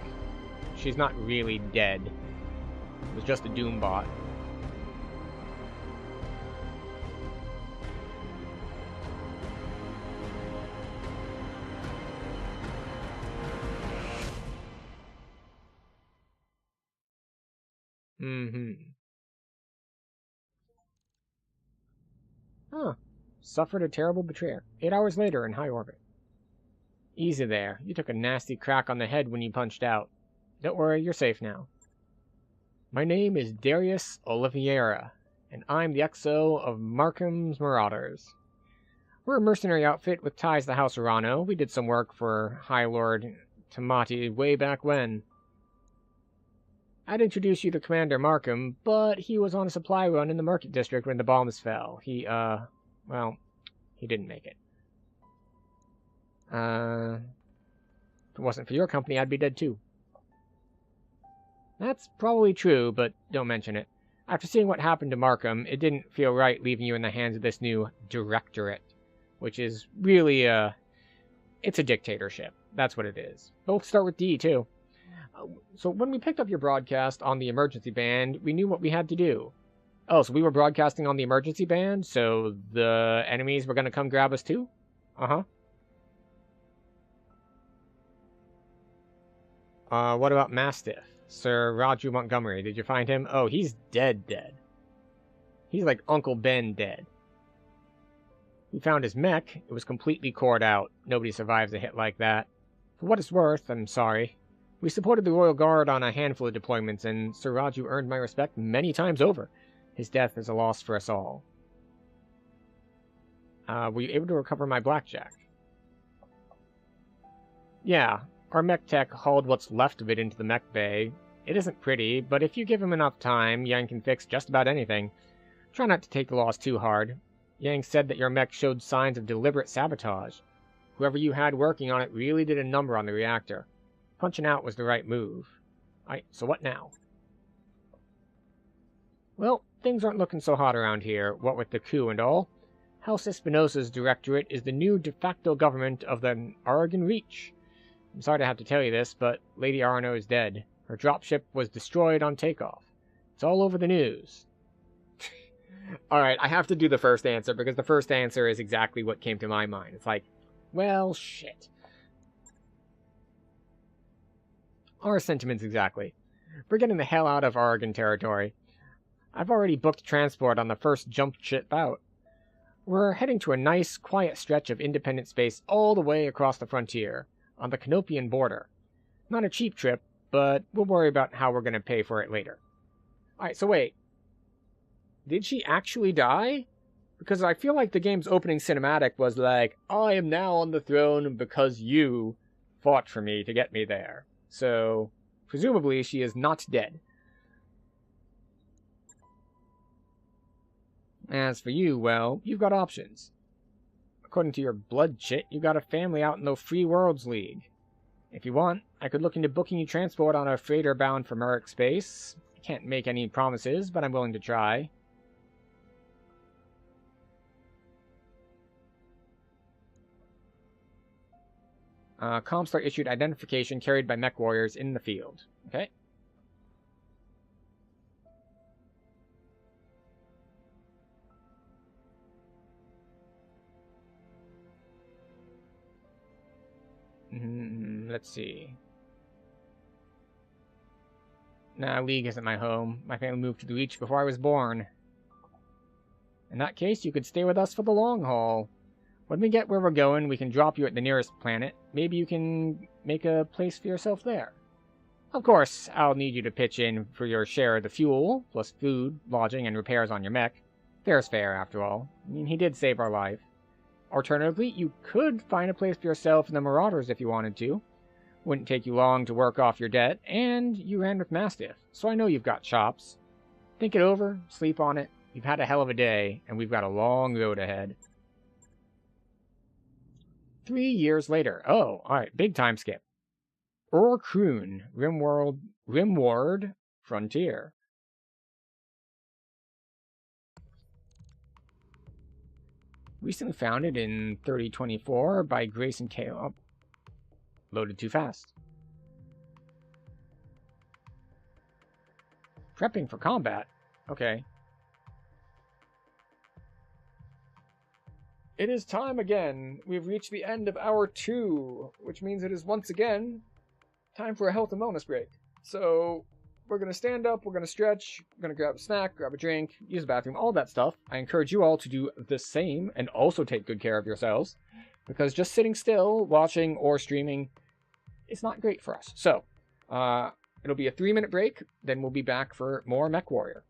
she's not really dead. It was just a Doom bot. Huh. Suffered a terrible betrayal. 8 hours later in high orbit. Easy there. You took a nasty crack on the head when you punched out. Don't worry, you're safe now. My name is Darius Oliveira, and I'm the XO of Markham's Marauders. We're a mercenary outfit with ties to House Urano. We did some work for High Lord Tamati way back when. I'd introduce you to Commander Markham, but he was on a supply run in the Market District when the bombs fell. Well, he didn't make it. If it wasn't for your company, I'd be dead too. That's probably true, but don't mention it. After seeing what happened to Markham, it didn't feel right leaving you in the hands of this new directorate, which is really it's a dictatorship. That's what it is. Both start with D, too. So when we picked up your broadcast on the emergency band, we knew what we had to do. Oh, so we were broadcasting on the emergency band, so the enemies were going to come grab us too? Uh-huh. What about Mastiff? Sir Raju Montgomery, did you find him? Oh, he's dead. He's like Uncle Ben dead. We found his mech. It was completely cored out. Nobody survives a hit like that. For what it's worth, I'm sorry. We supported the Royal Guard on a handful of deployments, and Sir Raju earned my respect many times over. His death is a loss for us all. Were you able to recover my blackjack? Yeah, our mech tech hauled what's left of it into the mech bay. It isn't pretty, but if you give him enough time, Yang can fix just about anything. Try not to take the loss too hard. Yang said that your mech showed signs of deliberate sabotage. Whoever you had working on it really did a number on the reactor. Punching out was the right move. Alright, so what now? Well, things aren't looking so hot around here, what with the coup and all. House Espinosa's directorate is the new de facto government of the Oregon Reach. I'm sorry to have to tell you this, but Lady Arno is dead. Her dropship was destroyed on takeoff. It's all over the news. Alright, I have to do the first answer, because the first answer is exactly what came to my mind. It's like, well, shit. Our sentiments exactly. We're getting the hell out of Oregon territory. I've already booked transport on the first jump ship out. We're heading to a nice, quiet stretch of independent space all the way across the frontier, on the Canopian border. Not a cheap trip, but we'll worry about how we're going to pay for it later. Alright, so wait. Did she actually die? Because I feel like the game's opening cinematic was like, I am now on the throne because you fought for me to get me there. So, presumably, she is not dead. As for you, well, you've got options. According to your blood chit, you've got a family out in the Free Worlds League. If you want, I could look into booking you transport on a freighter bound for Merrick Space. I can't make any promises, but I'm willing to try. Comstar issued identification carried by mech warriors in the field. Okay. Let's see. Nah, League isn't my home. My family moved to the Reach before I was born. In that case, you could stay with us for the long haul. When we get where we're going, we can drop you at the nearest planet. Maybe you can make a place for yourself there. Of course, I'll need you to pitch in for your share of the fuel, plus food, lodging, and repairs on your mech. Fair's fair, after all. I mean, he did save our life. Alternatively, you could find a place for yourself in the Marauders if you wanted to. Wouldn't take you long to work off your debt, and you ran with Mastiff, so I know you've got chops. Think it over, sleep on it. You've had a hell of a day, and we've got a long road ahead. 3 years later. Oh, alright, big time skip. Kroon, Rimward Frontier. Recently founded in 3024 by Grace and Caleb. Loaded too fast. Prepping for combat. Okay. It is time again. We've reached the end of hour 2, which means it is once again time for a health and wellness break. So we're going to stand up, we're going to stretch, we're going to grab a snack, grab a drink, use the bathroom, all that stuff. I encourage you all to do the same and also take good care of yourselves, because just sitting still, watching, or streaming is not great for us. So it'll be a 3-minute break, then we'll be back for more Mech Warrior.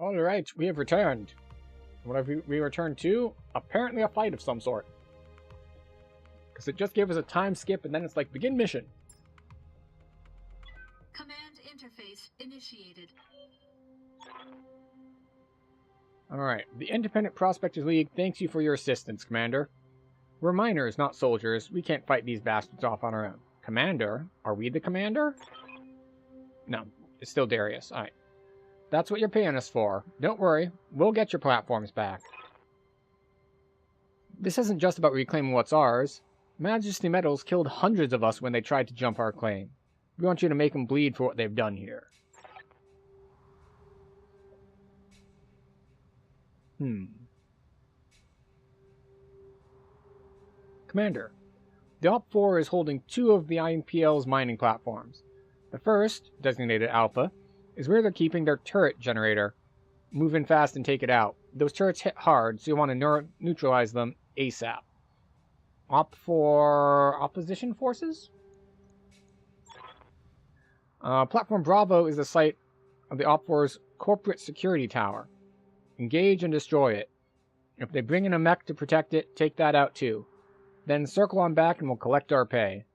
Alright, we have returned. What have we returned to? Apparently a fight of some sort. Because it just gave us a time skip and then it's like, begin mission. Command interface initiated. Alright, the Independent Prospectors League thanks you for your assistance, Commander. We're miners, not soldiers. We can't fight these bastards off on our own. Commander? Are we the commander? No, it's still Darius. Alright. That's what you're paying us for. Don't worry, we'll get your platforms back. This isn't just about reclaiming what's ours. Majesty Metals killed hundreds of us when they tried to jump our claim. We want you to make them bleed for what they've done here. Commander, the Op-4 is holding 2 of the IMPL's mining platforms. The first, designated Alpha, is where they're keeping their turret generator. Move in fast and take it out. Those turrets hit hard, so you want to neutralize them ASAP. Op-4 opposition forces? Platform Bravo is the site of the Op-4's corporate security tower. Engage and destroy it. If they bring in a mech to protect it, take that out too. Then circle on back and we'll collect our pay.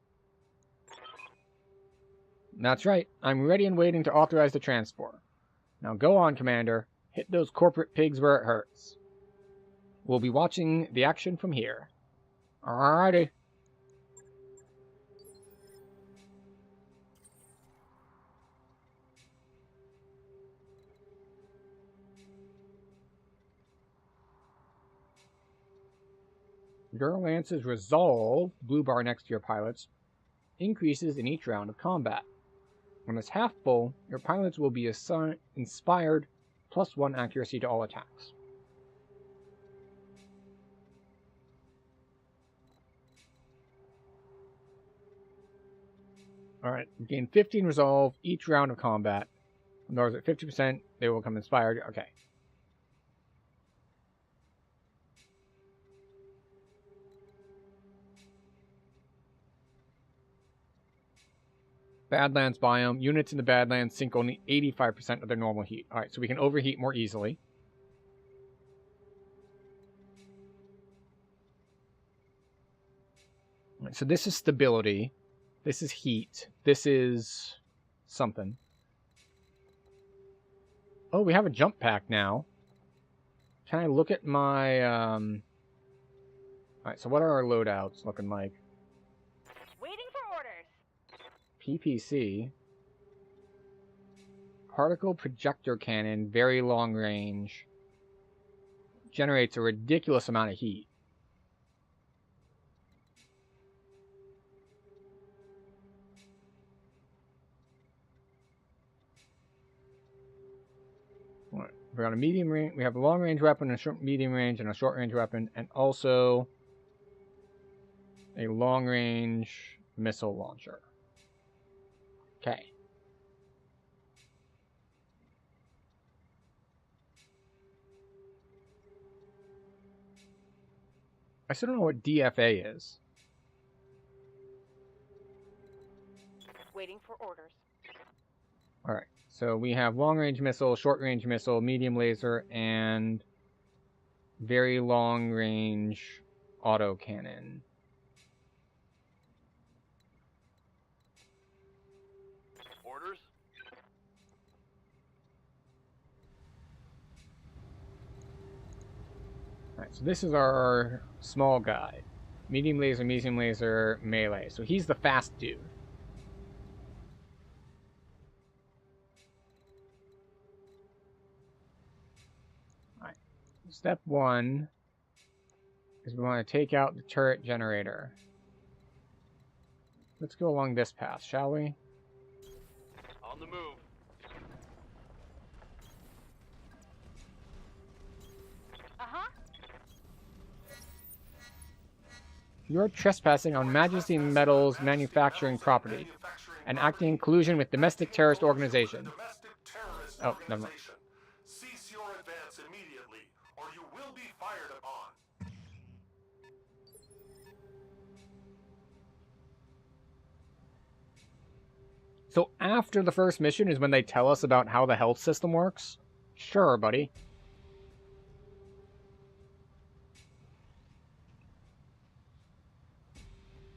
That's right. I'm ready and waiting to authorize the transport. Now go on, Commander. Hit those corporate pigs where it hurts. We'll be watching the action from here. Alrighty. Your Lance's resolve, blue bar next to your pilots, increases in each round of combat. When it's half full, your pilots will be inspired +1 accuracy to all attacks. Alright, you gain 15 resolve each round of combat. When those at 50%, they will become inspired. Okay. Badlands biome. Units in the Badlands sink only 85% of their normal heat. Alright, so we can overheat more easily. Alright, so this is stability. This is heat. This is something. Oh, we have a jump pack now. Can I look at my... Alright, so what are our loadouts looking like? PPC, particle projector cannon, very long range, generates a ridiculous amount of heat. We're on a medium range. We have a long range weapon, a short, medium range, and a short range weapon, and also a long range missile launcher. Okay. I still don't know what DFA is. Waiting for orders. Alright, so we have long-range missile, short-range missile, medium laser, and very long-range autocannon. Alright, so this is our small guy. Medium laser, melee. So he's the fast dude. Alright. Step 1 is we want to take out the turret generator. Let's go along this path, shall we? On the move. You're trespassing on Majesty Metals manufacturing property and acting in collusion with domestic terrorist organization. Oh, never mind. Cease your advance immediately, or you will be fired upon. So after the first mission is when they tell us about how the health system works? Sure, buddy.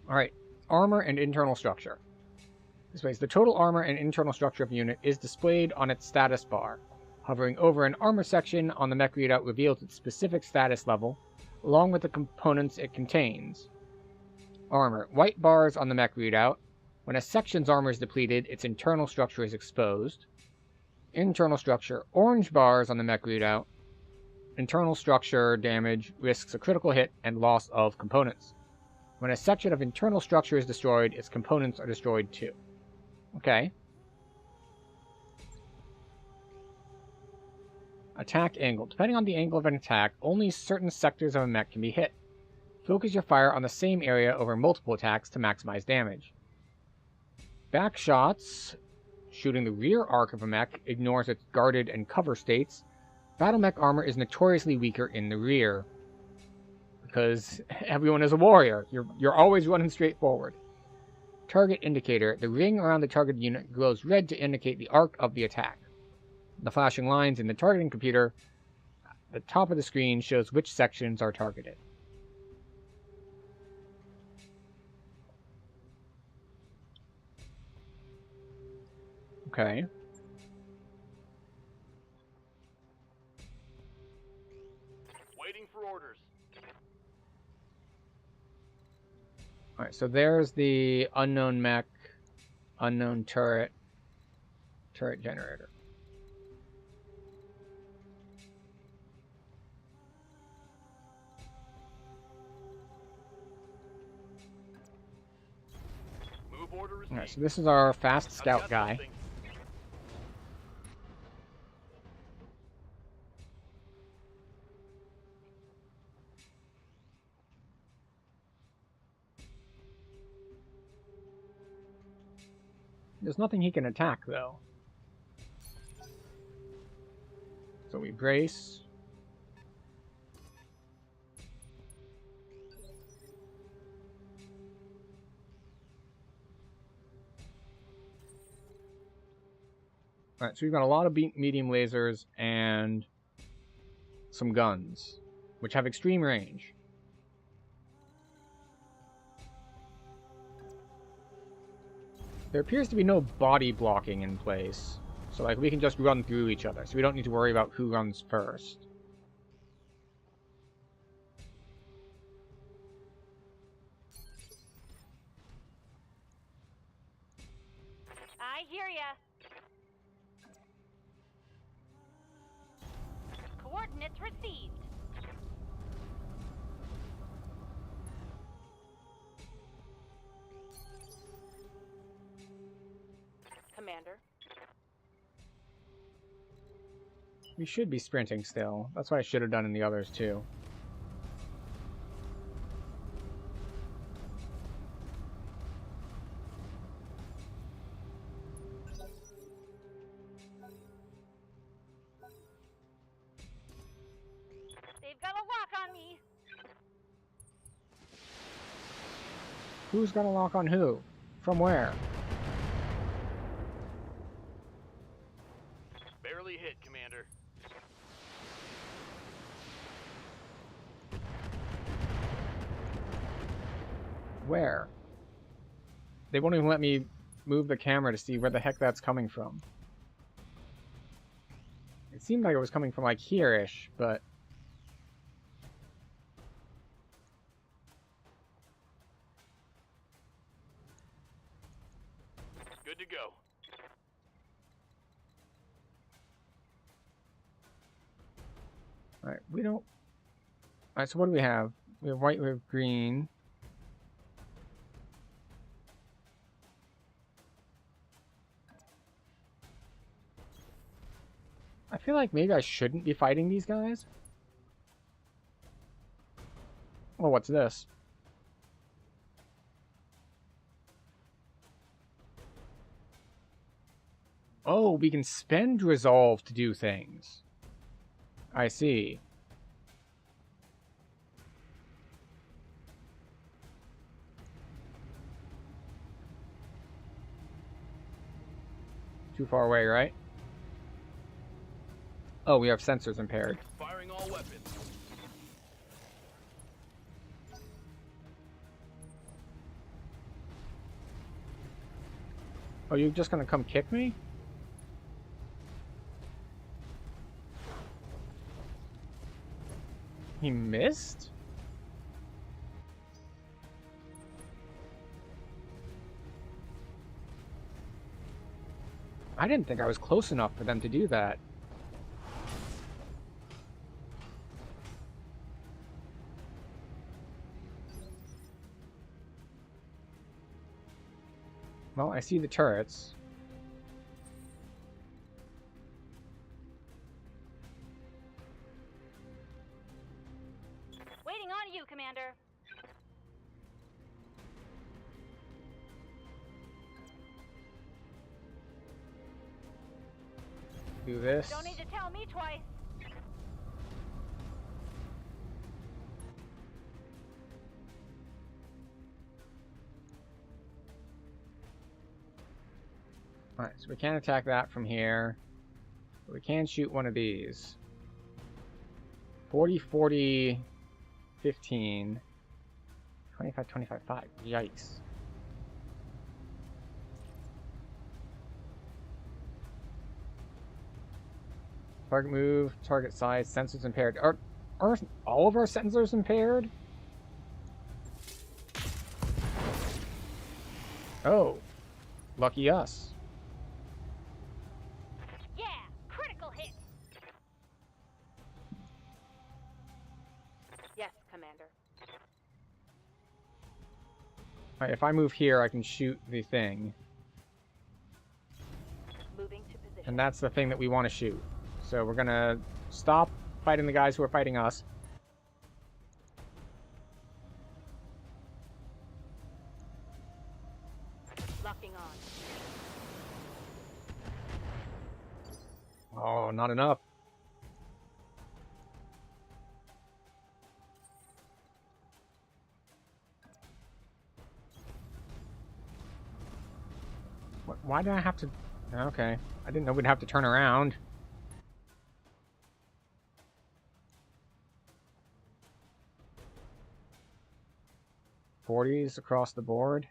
Alright, armor and internal structure. This way, the total armor and internal structure of a unit is displayed on its status bar. Hovering over an armor section on the mech readout reveals its specific status level, along with the components it contains. Armor. White bars on the mech readout. When a section's armor is depleted, its internal structure is exposed. Internal structure, orange bars on the mech readout. Internal structure damage risks a critical hit and loss of components. When a section of internal structure is destroyed, its components are destroyed too. Okay. Attack angle. Depending on the angle of an attack, only certain sectors of a mech can be hit. Focus your fire on the same area over multiple attacks to maximize damage. Back shots. Shooting the rear arc of a mech ignores its guarded and cover states. Battle mech armor is notoriously weaker in the rear. Because everyone is a warrior. You're always running straight forward. Target indicator. The ring around the target unit glows red to indicate the arc of the attack. The flashing lines in the targeting computer at the top of the screen shows which sections are targeted. Okay. Waiting for orders. Alright, so there's the unknown mech, unknown turret generator. Move order received. Alright, so this is our fast I've scout got guy. something. There's nothing he can attack, though. So we brace. Alright, so we've got a lot of medium lasers and some guns, which have extreme range. There appears to be no body blocking in place. So, like, we can just run through each other. So we don't need to worry about who runs first. I hear ya. Coordinates received. Commander. We should be sprinting still. That's what I should have done in the others, too. They've got a lock on me. Who's got a lock on who? From where? Barely hit, Commander. Where? They won't even let me move the camera to see where the heck that's coming from. It seemed like it was coming from, like, here-ish, but... Good to go. Alright, we don't... Alright, so what do we have? We have white, we have green. I feel like maybe I shouldn't be fighting these guys. Oh, what's this? Oh, we can spend resolve to do things. I see. Too far away, right? Oh, we have sensors impaired. Firing all weapons. Oh, you're just gonna come kick me? He missed? I didn't think I was close enough for them to do that. Well, I see the turrets. Waiting on you, Commander. Do this. Don't need to tell me twice. Alright, so we can't attack that from here. But we can shoot one of these. 40, 40, 15. 25, 25, 5. Yikes. Target move, target size, sensors impaired. Are all of our sensors impaired? Oh. Lucky us. Yeah, critical hit. Yes, Commander. Alright, if I move here, I can shoot the thing. Moving to position. And that's the thing that we want to shoot. So we're gonna stop fighting the guys who are fighting us. Locking on. Oh, not enough. Why did I have to... Okay. I didn't know we'd have to turn around. '40s across the board.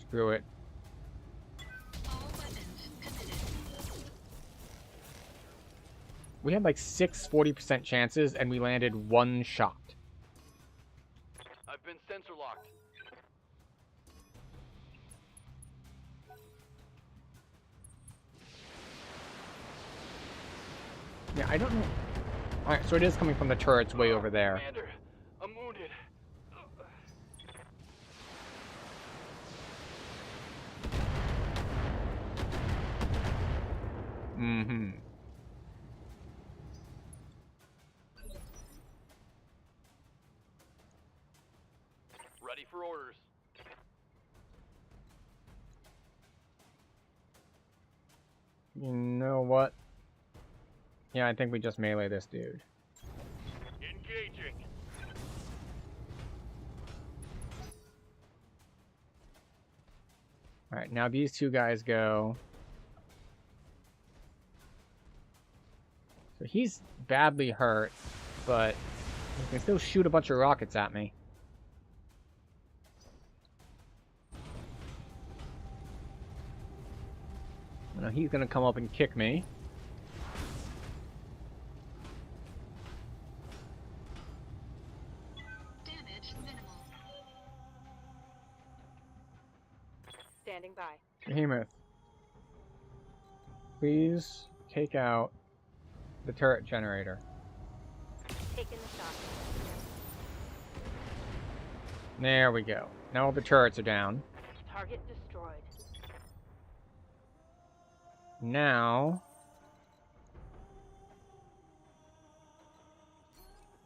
Screw it. All weapons committed. We had like 6 40% chances and we landed 1 shot. I've been sensor locked. Yeah, I don't know. Alright, so it is coming from the turrets way over there. Commander, I'm wounded. Mm-hmm. Ready for orders. You know what? Yeah, I think we just melee this dude. Engaging. Alright, now these two guys go. So he's badly hurt, but he can still shoot a bunch of rockets at me. Now he's gonna come up and kick me. Damage minimal. Standing by. Behemoth, please take out the turret generator. Taking the shot. There we go. Now all the turrets are down. Target destroyed. Now...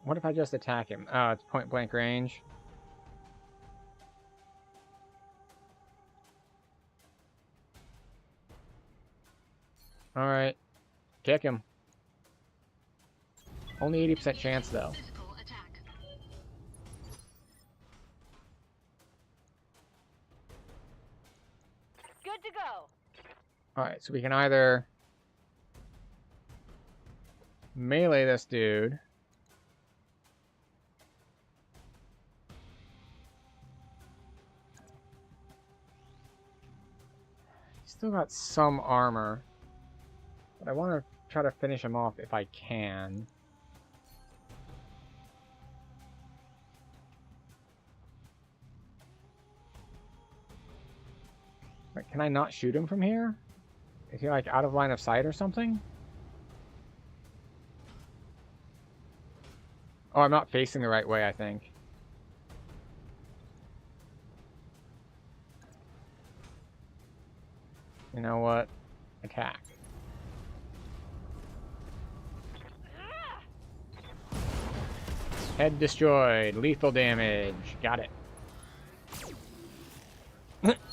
what if I just attack him? Oh, it's point blank range. Alright. Kick him. Only 80% chance though. Physical attack. Good to go. Alright, so we can either melee this dude. He's still got some armor. But I want to try to finish him off if I can. But can I not shoot him from here? Is he like out of line of sight or something? Oh, I'm not facing the right way, I think. You know what? Attack. Head destroyed. Lethal damage. Got it.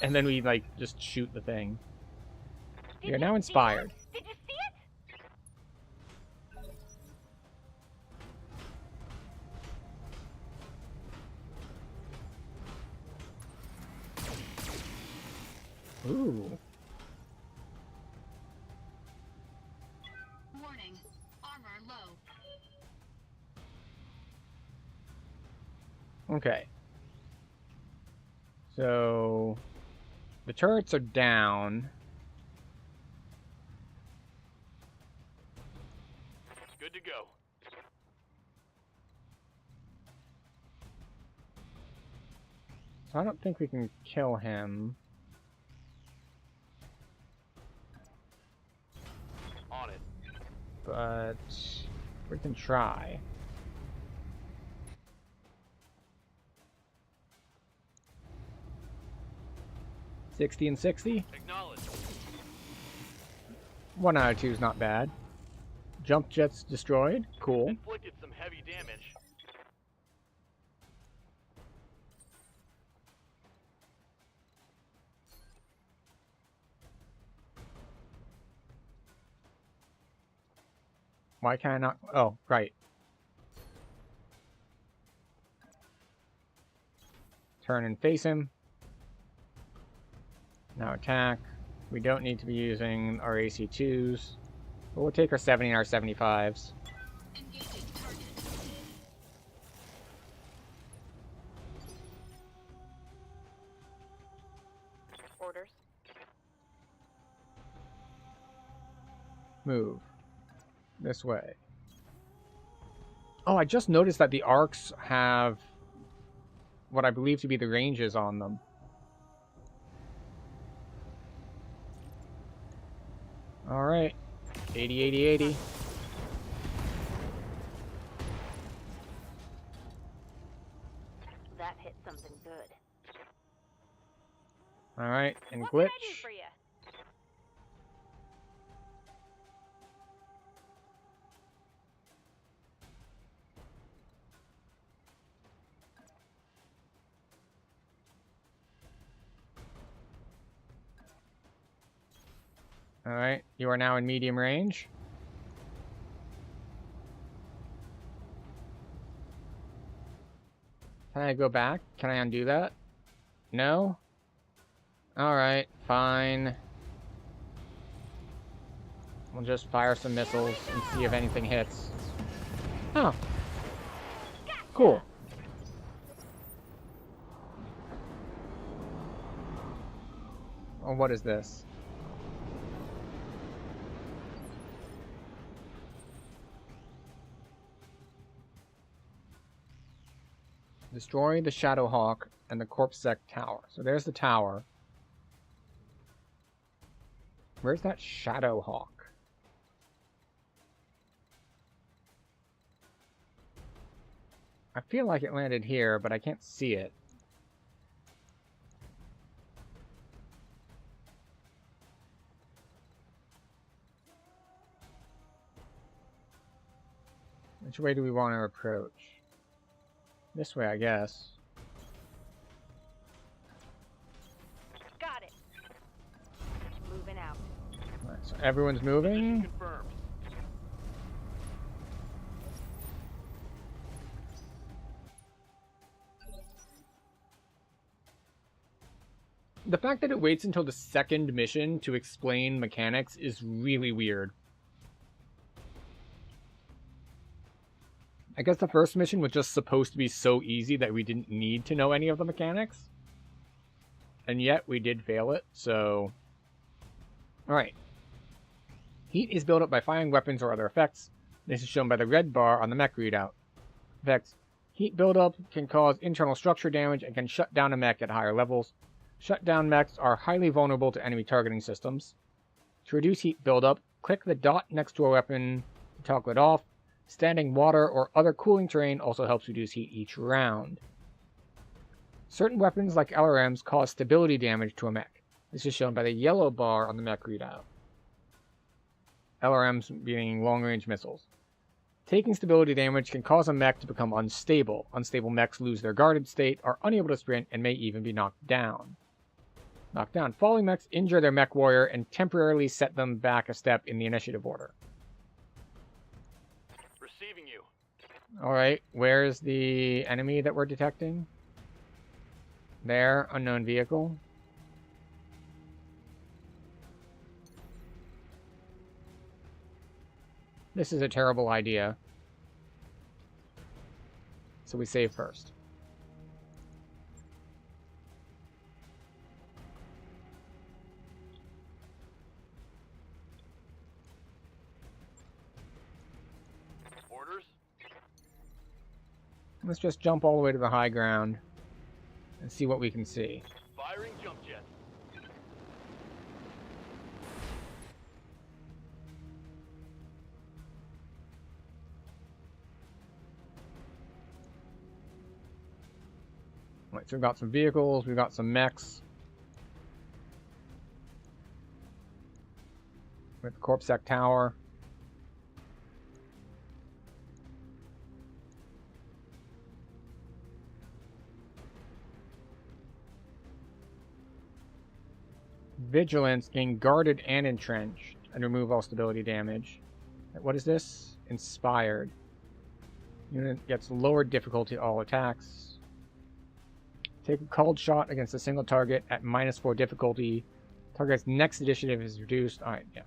And then we, like, just shoot the thing. We are now inspired. Did you see it? Ooh. Warning. Armor low. Okay. So the turrets are down. Good to go. So I don't think we can kill him. On it. But we can try. $60 and $60. Acknowledge. 1 out of 2 is not bad. Jump jets destroyed. Cool. Inflicted some heavy damage. Why can I not? Oh, right. Turn and face him. Now attack. We don't need to be using our AC2s. But we'll take our 70 and our 75s. Engaging target. Orders. Move. This way. Oh, I just noticed that the arcs have what I believe to be the ranges on them. Alright. 80, 80, 80. That hit something good. Alright, and What glitch. can I do for you? Alright, you are now in medium range. Can I go back? Can I undo that? No? Alright, fine. We'll just fire some missiles and see if anything hits. Oh. Cool. Oh, what is this? Destroy the Shadowhawk and the Corpsec Tower. So there's the tower. Where's that Shadowhawk? I feel like it landed here, but I can't see it. Which way do we want to approach? This way, I guess. Got it. Moving out. Alright, so everyone's moving. Confirmed. The fact that it waits until the second mission to explain mechanics is really weird. I guess the first mission was just supposed to be so easy that we didn't need to know any of the mechanics. And yet we did fail it, so... Alright. Heat is built up by firing weapons or other effects. This is shown by the red bar on the mech readout. Effects. Heat buildup can cause internal structure damage and can shut down a mech at higher levels. Shutdown mechs are highly vulnerable to enemy targeting systems. To reduce heat buildup, click the dot next to a weapon to toggle it off. Standing water or other cooling terrain also helps reduce heat each round. Certain weapons like LRMs cause stability damage to a mech. This is shown by the yellow bar on the mech readout. LRMs being long-range missiles. Taking stability damage can cause a mech to become unstable. Unstable mechs lose their guarded state, are unable to sprint, and may even be knocked down. Knocked down. Falling mechs injure their mech warrior and temporarily set them back a step in the initiative order. Receiving you. Alright, where's the enemy that we're detecting? There, unknown vehicle. This is a terrible idea. So we save first. Orders? Let's just jump all the way to the high ground and see what we can see. Firing jump jet. Right, so we've got some vehicles, we've got some mechs. With the Corpsec Tower. Vigilance, gain guarded and entrenched, and remove all stability damage. What is this? Inspired. Unit gets lower difficulty all attacks. Take a called shot against a single target at -4 difficulty. Target's next initiative is reduced. Alright, yeah.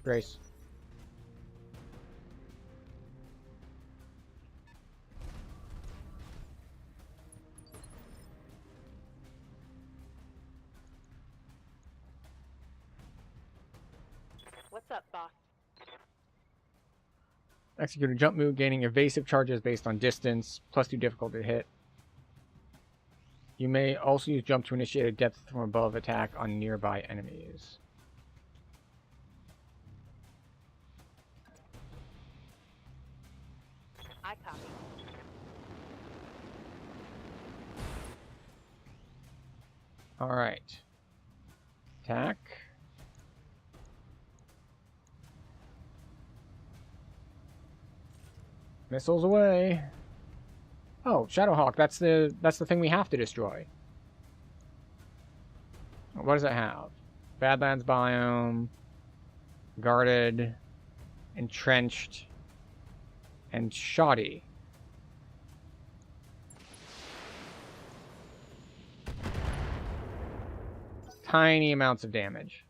Grace. What's up, boss? Execute a jump move, gaining evasive charges based on distance, +2 difficulty to hit. You may also use jump to initiate a depth from above attack on nearby enemies. I copy. Alright. Attack. Missiles away. Oh, Shadowhawk, that's the thing we have to destroy. What does it have? Badlands biome, guarded, entrenched, and shoddy. Tiny amounts of damage.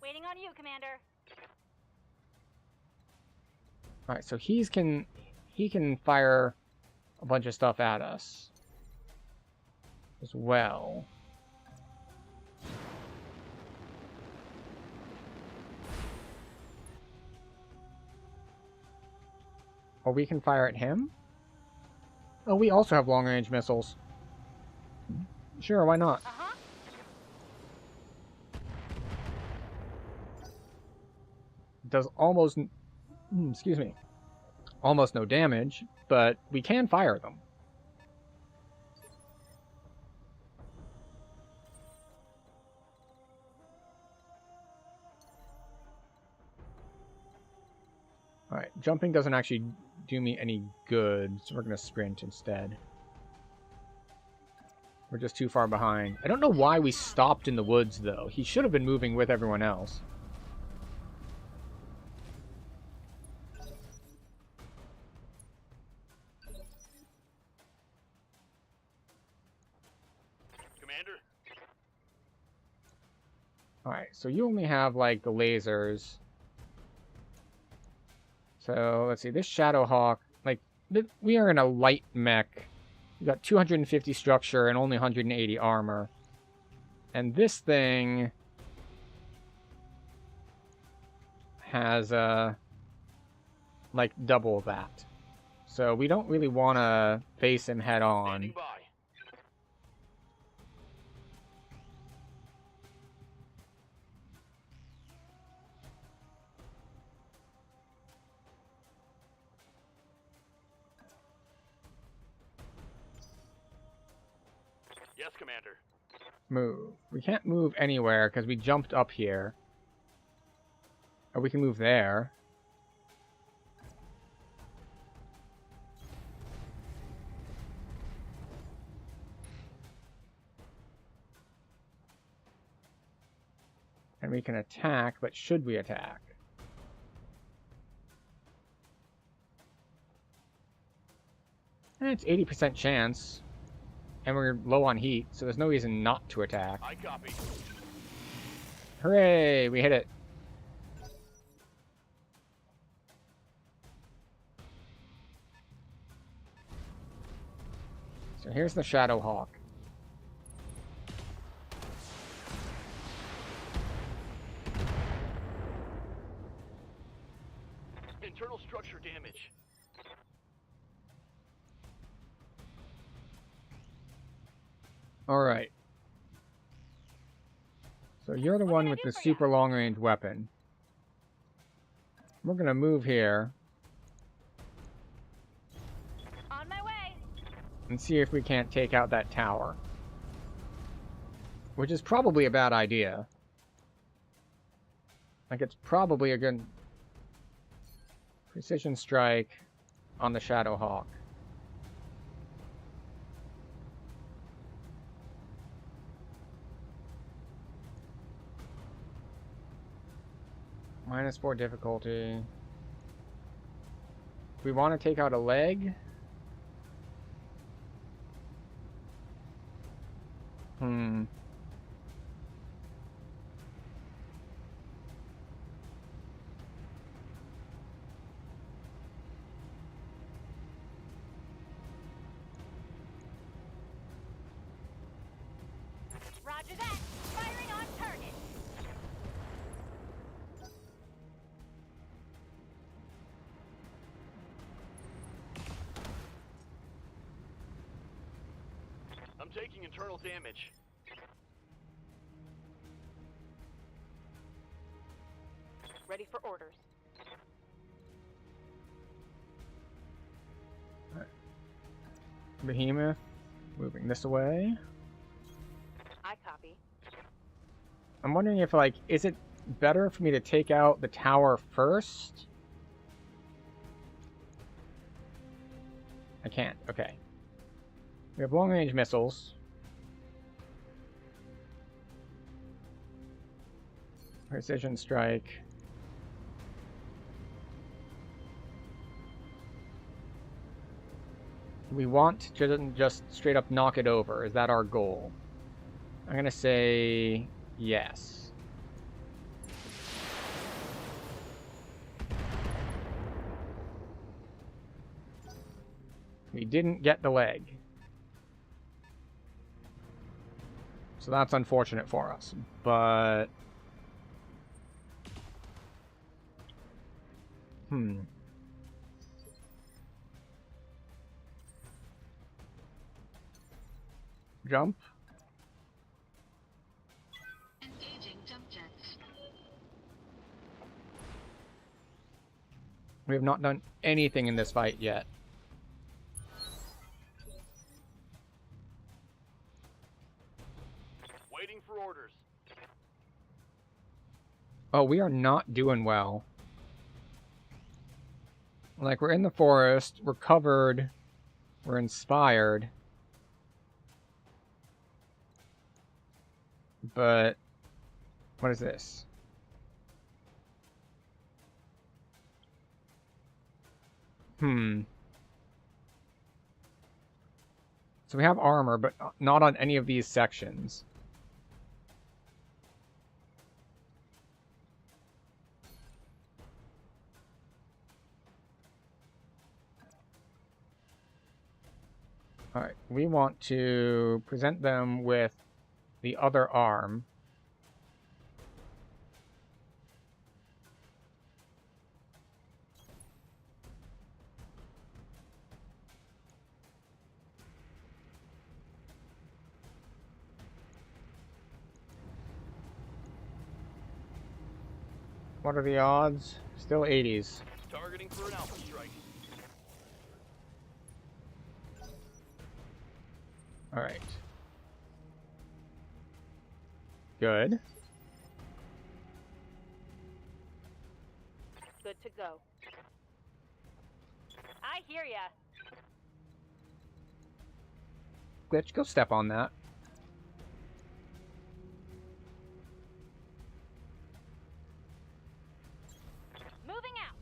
Waiting on you, Commander. Alright, so he can fire a bunch of stuff at us as well. Or we can fire at him? Oh, we also have long-range missiles. Sure, why not? Uh-huh. Does almost... excuse me. Almost no damage, but we can fire them. Alright, jumping doesn't actually do me any good, so we're going to sprint instead. We're just too far behind. I don't know why we stopped in the woods, though. He should have been moving with everyone else. Commander? Alright, so you only have, like, the lasers. So, let's see, this Shadowhawk, like, we are in a light mech. We got 250 structure and only 180 armor. And this thing has like double that. So we don't really want to face him head on. Standing by. Yes, Commander. Move. We can't move anywhere because we jumped up here. Or we can move there. And we can attack, but should we attack? It's 80% chance. And we're low on heat, so there's no reason not to attack. I copy. Hooray! We hit it. So here's the Shadow Hawk. Internal structure damage. Alright. So you're the one with the super long-range weapon. We're gonna move here. On my way. And see if we can't take out that tower. Which is probably a bad idea. Like, it's probably a good precision strike on the Shadow Hawk. -4 difficulty. We want to take out a leg? Roger that. Firing on target. I'm taking internal damage. Ready for orders. Behemoth, moving this away. I copy. I'm wondering if, like, is it better for me to take out the tower first? I can't. Okay. We have long-range missiles. Precision strike. We want to just straight up knock it over. Is that our goal? I'm gonna say yes. We didn't get the leg. So that's unfortunate for us, but... Jump. Engaging jump jets. We have not done anything in this fight yet. Waiting for orders. Oh, we are not doing well. Like, we're in the forest, we're covered, we're inspired. But, what is this? So we have armor, but not on any of these sections. Alright, we want to present them with the other arm. What are the odds? Still 80s. Targeting for an alpha strike. Alright. Good. Good to go. I hear ya. Glitch, go step on that. Moving out.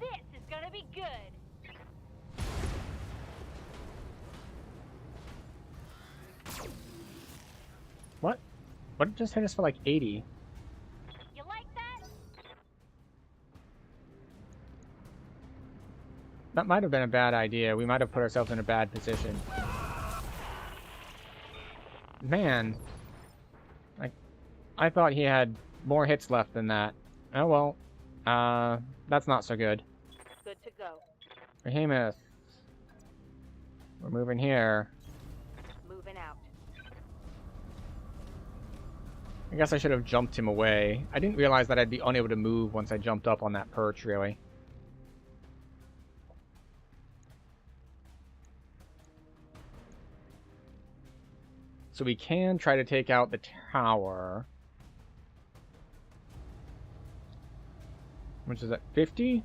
This is gonna be good. What? What just hit us for like 80? You like that? That might have been a bad idea. We might have put ourselves in a bad position. Man. I thought he had more hits left than that. Oh well. That's not so good. Good to go. Behemoth. We're moving here. Moving out. I guess I should have jumped him away. I didn't realize that I'd be unable to move once I jumped up on that perch, really. So we can try to take out the tower. Which is at 50?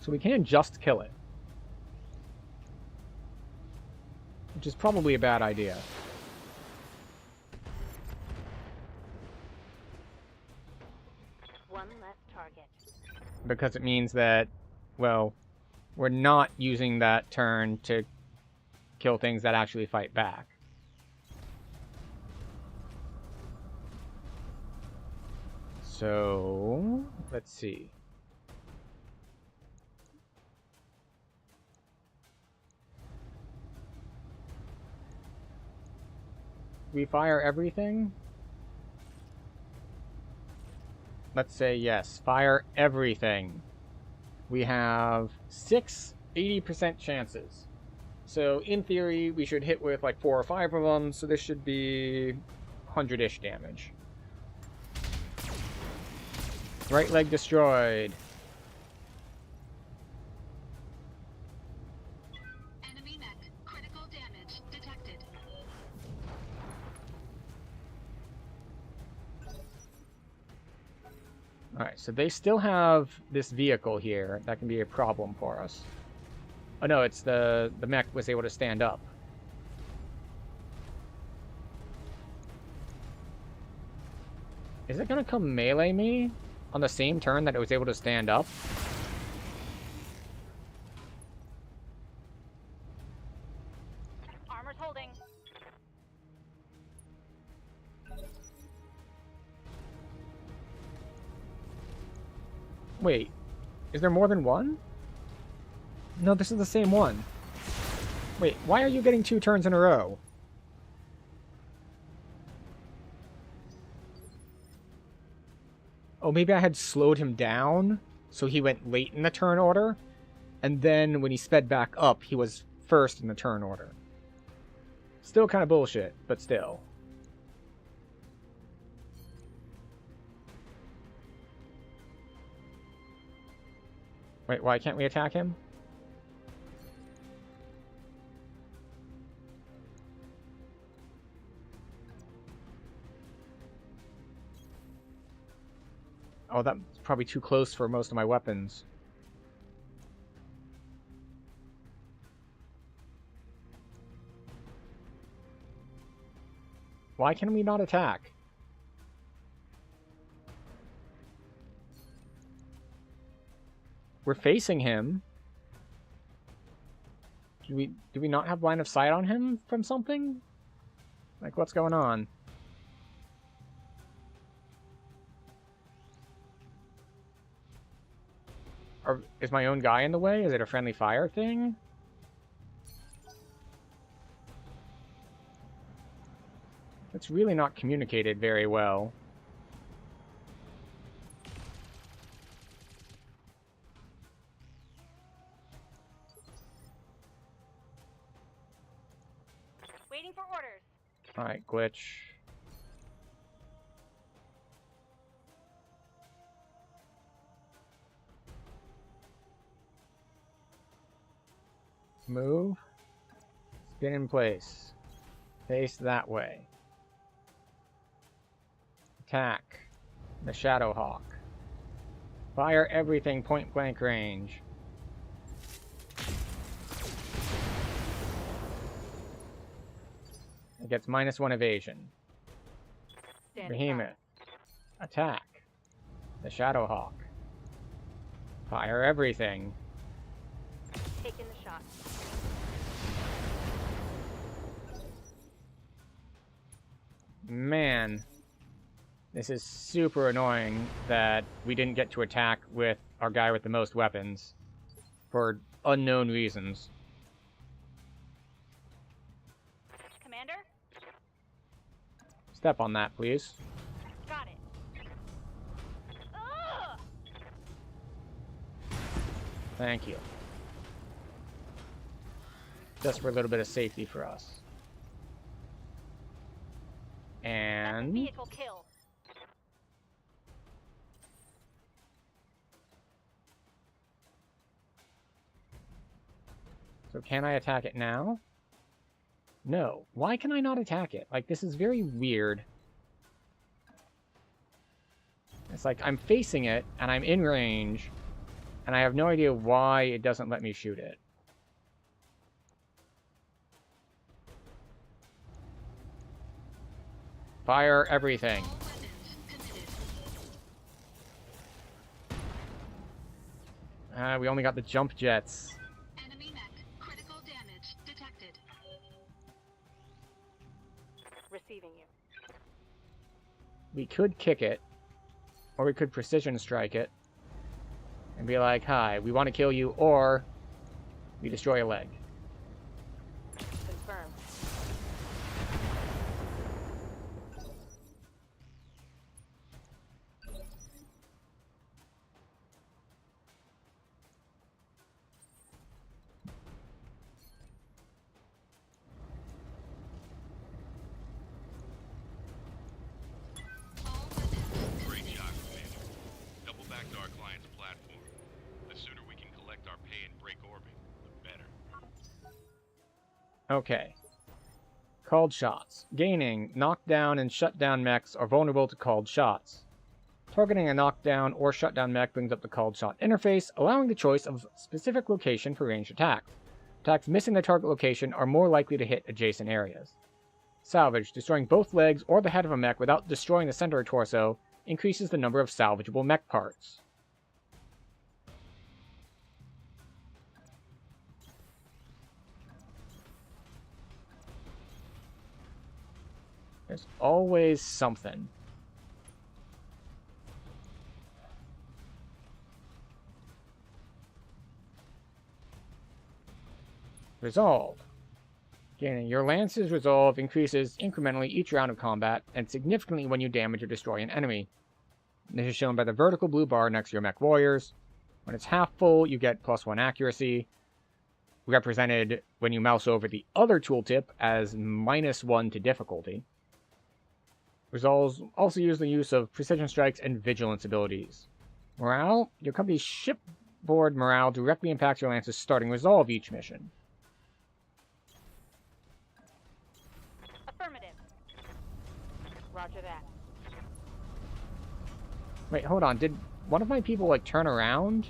So we can just kill it. Which is probably a bad idea. One less target. Because it means that, well, we're not using that turn to kill things that actually fight back. So, let's see. We fire everything? Let's say yes. Fire everything. We have 6 80% chances. So, in theory, we should hit with like 4 or 5 of them, so this should be 100-ish damage. Right leg destroyed. Enemy mech. Critical damage detected. Alright, so they still have this vehicle here. That can be a problem for us. Oh no, it's the mech was able to stand up. Is it gonna come melee me on the same turn that it was able to stand up? Armor's holding. Wait, is there more than one? No, this is the same one. Wait, why are you getting 2 turns in a row? Oh, maybe I had slowed him down, so he went late in the turn order, and then when he sped back up, he was first in the turn order. Still kind of bullshit, but still. Wait, why can't we attack him? Oh, that's probably too close for most of my weapons. Why can we not attack? We're facing him. Do we not have line of sight on him from something? Like, what's going on? Is my own guy in the way? Is it a friendly fire thing? It's really not communicated very well. Waiting for orders. Alright, glitch. Move. Spin in place. Face that way. Attack. The Shadow Hawk. Fire everything point blank range. It gets -1 evasion. Behemoth. Attack. The Shadow Hawk. Fire everything. Taking the shot. Man. This is super annoying that we didn't get to attack with our guy with the most weapons. For unknown reasons. Commander? Step on that, please. Got it. Ugh! Thank you. Just for a little bit of safety for us. And... Vehicle kill. So can I attack it now? No. Why can I not attack it? Like, this is very weird. It's like, I'm facing it, and I'm in range, and I have no idea why it doesn't let me shoot it. Fire everything. We only got the jump jets. Enemy mech. Critical damage detected. Receiving you. We could kick it, or we could precision strike it, and be like, hi, we want to kill you, or we destroy a leg. Confirmed. Great shot, Commander. Double back to our client's platform. The sooner we can collect our pay and break orbit, the better. Okay. Called shots. Gaining, knockdown, and shutdown mechs are vulnerable to called shots. Targeting a knockdown or shutdown mech brings up the called shot interface, allowing the choice of a specific location for ranged attacks. Attacks missing their target location are more likely to hit adjacent areas. Salvage. Destroying both legs or the head of a mech without destroying the center or torso increases the number of salvageable mech parts. There's always something. Resolve. Gaining your Lance's resolve increases incrementally each round of combat, and significantly when you damage or destroy an enemy. This is shown by the vertical blue bar next to your mech warriors. When it's half full, you get +1 accuracy, represented when you mouse over the other tooltip as -1 to difficulty. Resolves also use the use of precision strikes and vigilance abilities. Morale. Your company's shipboard morale directly impacts your Lance's starting resolve each mission. Affirmative. Roger that. Wait, hold on. Did one of my people, like, turn around?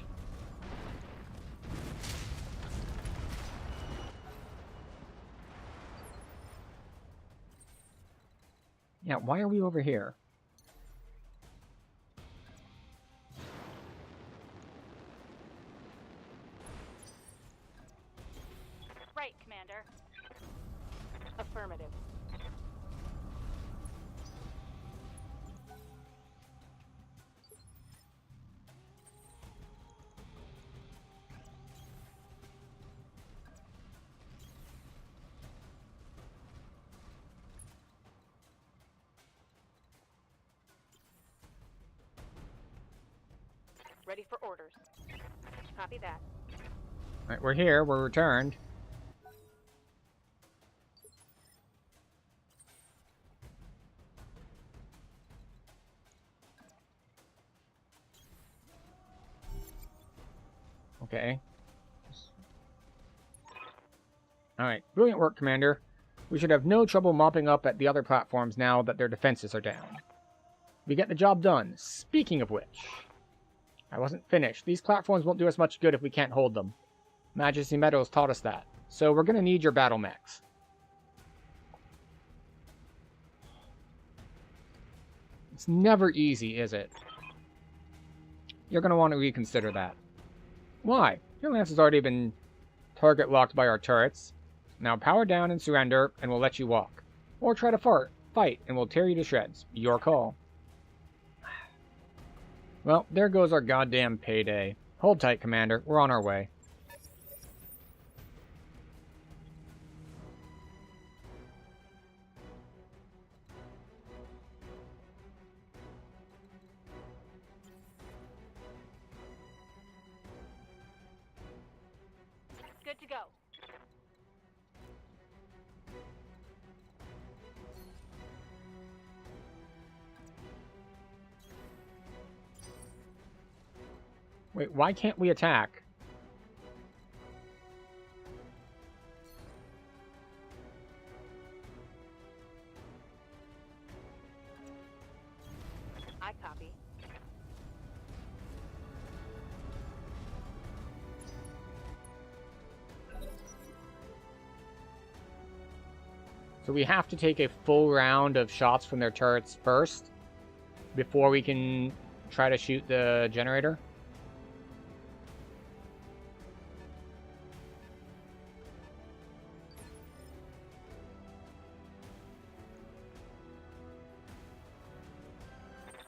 Yeah, why are we over here? Right, Commander. Affirmative. Ready for orders. Copy that. Right, we're here. We're returned. Okay. Alright, brilliant work, Commander. We should have no trouble mopping up at the other platforms now that their defenses are down. We get the job done. Speaking of which, I wasn't finished. These platforms won't do us much good if we can't hold them. Majesty Meadows taught us that. So we're going to need your battle mechs. It's never easy, is it? You're going to want to reconsider that. Why? Your lance has already been target locked by our turrets. Now power down and surrender, and we'll let you walk. Or try to fight, and we'll tear you to shreds. Your call. Well, there goes our goddamn payday. Hold tight, Commander. We're on our way. Good to go. Wait, why can't we attack? I copy. So we have to take a full round of shots from their turrets first before we can try to shoot the generator?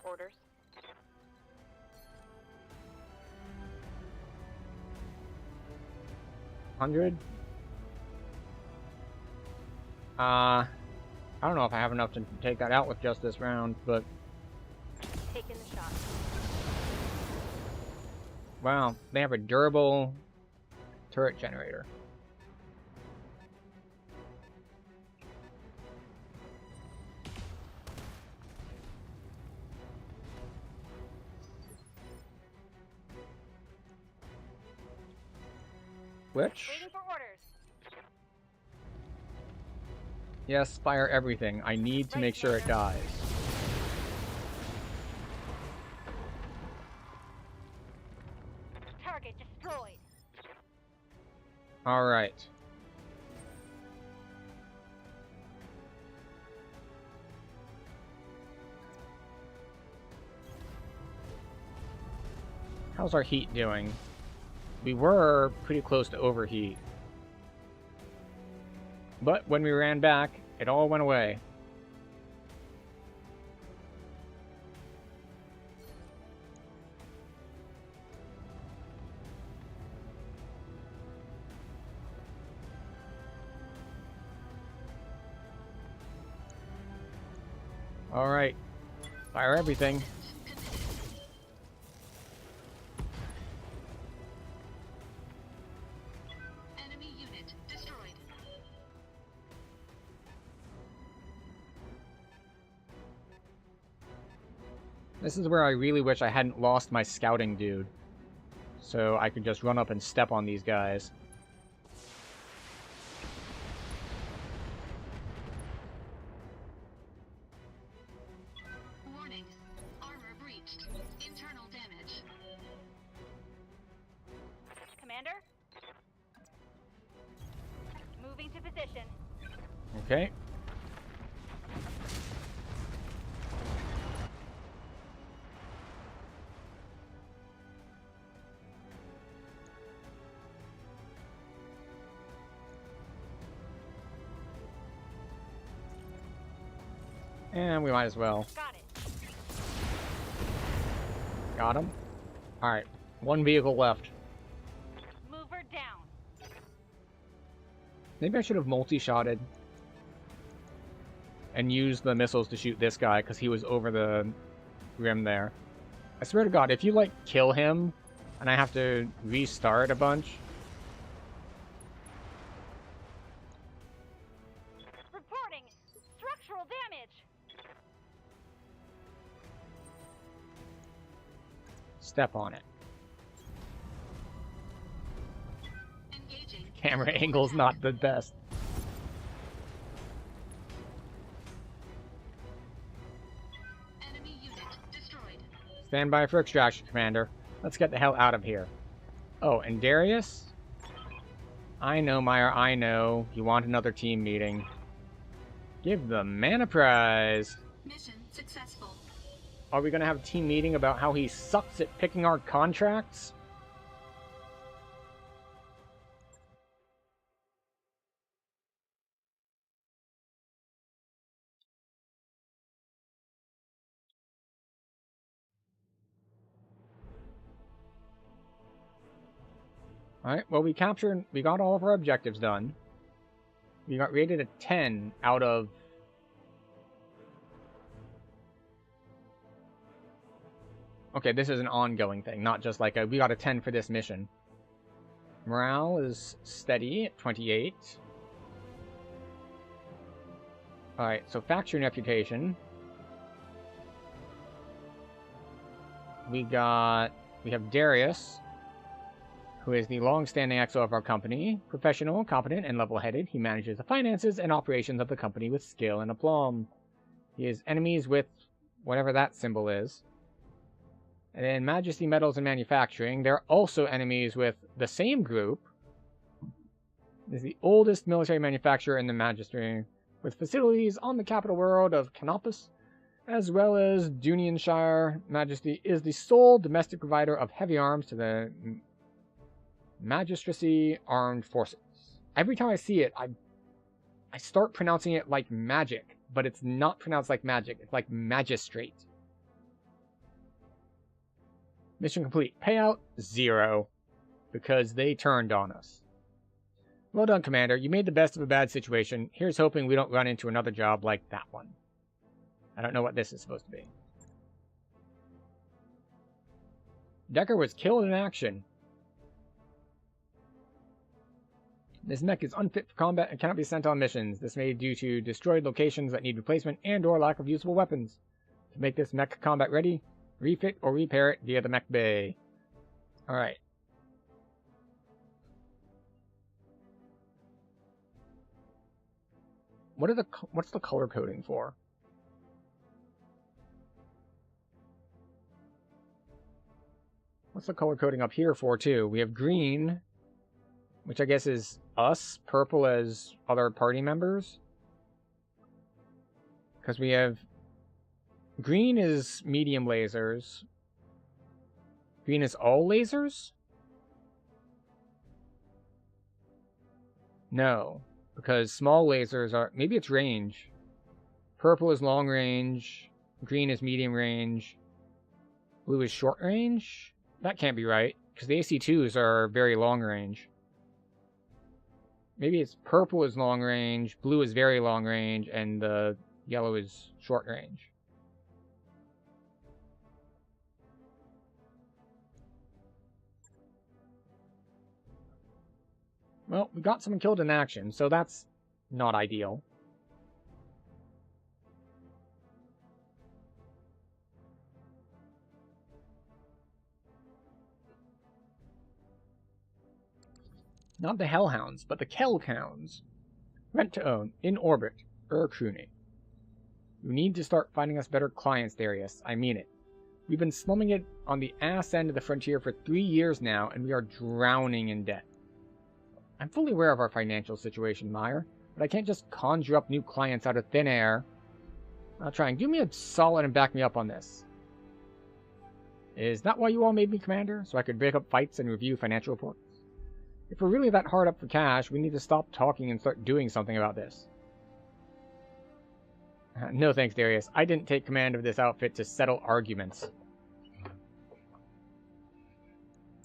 Orders. 100? I don't know if I have enough to take that out with just this round, but... Taking the shot. Wow, they have a durable turret generator. Which? Waiting for orders. Yes, fire everything. I need to make sure it dies. Target destroyed. Alright. How's our heat doing? We were pretty close to overheat. But when we ran back, it all went away. Alright. Fire everything. Enemy unit destroyed. This is where I really wish I hadn't lost my scouting dude. So I could just run up and step on these guys. Warning. Armor breached. Internal damage. Commander? Moving to position. Okay. And we might as well. Got it. Got him. Alright. One vehicle left. Move her down. Maybe I should have multi-shotted. And used the missiles to shoot this guy, because he was over the rim there. I swear to God, if you, like, kill him, and I have to restart a bunch... Reporting structural damage. Step on it. camera angle's not the best. Enemy unit destroyed. Stand by for extraction, Commander. Let's get the hell out of here. Oh, and Darius? I know, Meyer, I know. You want another team meeting. Give the man a prize. Mission successful. Are we going to have a team meeting about how he sucks at picking our contracts? Alright, well, we got all of our objectives done. We got rated a 10 out of... Okay, this is an ongoing thing, not just like we got a 10 for this mission. Morale is steady at 28. Alright, so faction reputation. We have Darius, who is the long-standing XO of our company. Professional, competent, and level-headed, he manages the finances and operations of the company with skill and aplomb. He is enemies with whatever that symbol is. And in Majesty Metals and Manufacturing, they're also enemies with the same group. It is the oldest military manufacturer in the Majesty, with facilities on the capital world of Canopus, as well as Dunionshire. Majesty is the sole domestic provider of heavy arms to the Magistracy Armed Forces. Every time I see it, I start pronouncing it like magic, but it's not pronounced like magic. It's like magistrate. Mission complete. Payout 0, because they turned on us. Well done, Commander. You made the best of a bad situation. Here's hoping we don't run into another job like that one. I don't know what this is supposed to be. Decker was killed in action. This mech is unfit for combat and cannot be sent on missions. This may be due to destroyed locations that need replacement and or lack of usable weapons. To make this mech combat ready, refit or repair it via the mech bay. Alright. What's the color coding for? What's the color coding up here for, too? We have green, which I guess is us. Purple as other party members. Because we have... Green is medium lasers. Green is all lasers? No. Because small lasers are... Maybe it's range. Purple is long range. Green is medium range. Blue is short range? That can't be right. Because the AC-2s are very long range. Maybe it's purple is long range, blue is very long range, and the yellow is short range. Well, we got someone killed in action, so that's not ideal. Not the Hellhounds, but the Kellhounds. Rent to own, in orbit, Cruni. You need to start finding us better clients, Darius. I mean it. We've been slumming it on the ass end of the frontier for 3 years now, and we are drowning in debt. I'm fully aware of our financial situation, Meyer, but I can't just conjure up new clients out of thin air. I'll try and do me a solid and back me up on this. Is that why you all made me commander? So I could break up fights and review financial reports? If we're really that hard up for cash, we need to stop talking and start doing something about this. No thanks, Darius. I didn't take command of this outfit to settle arguments.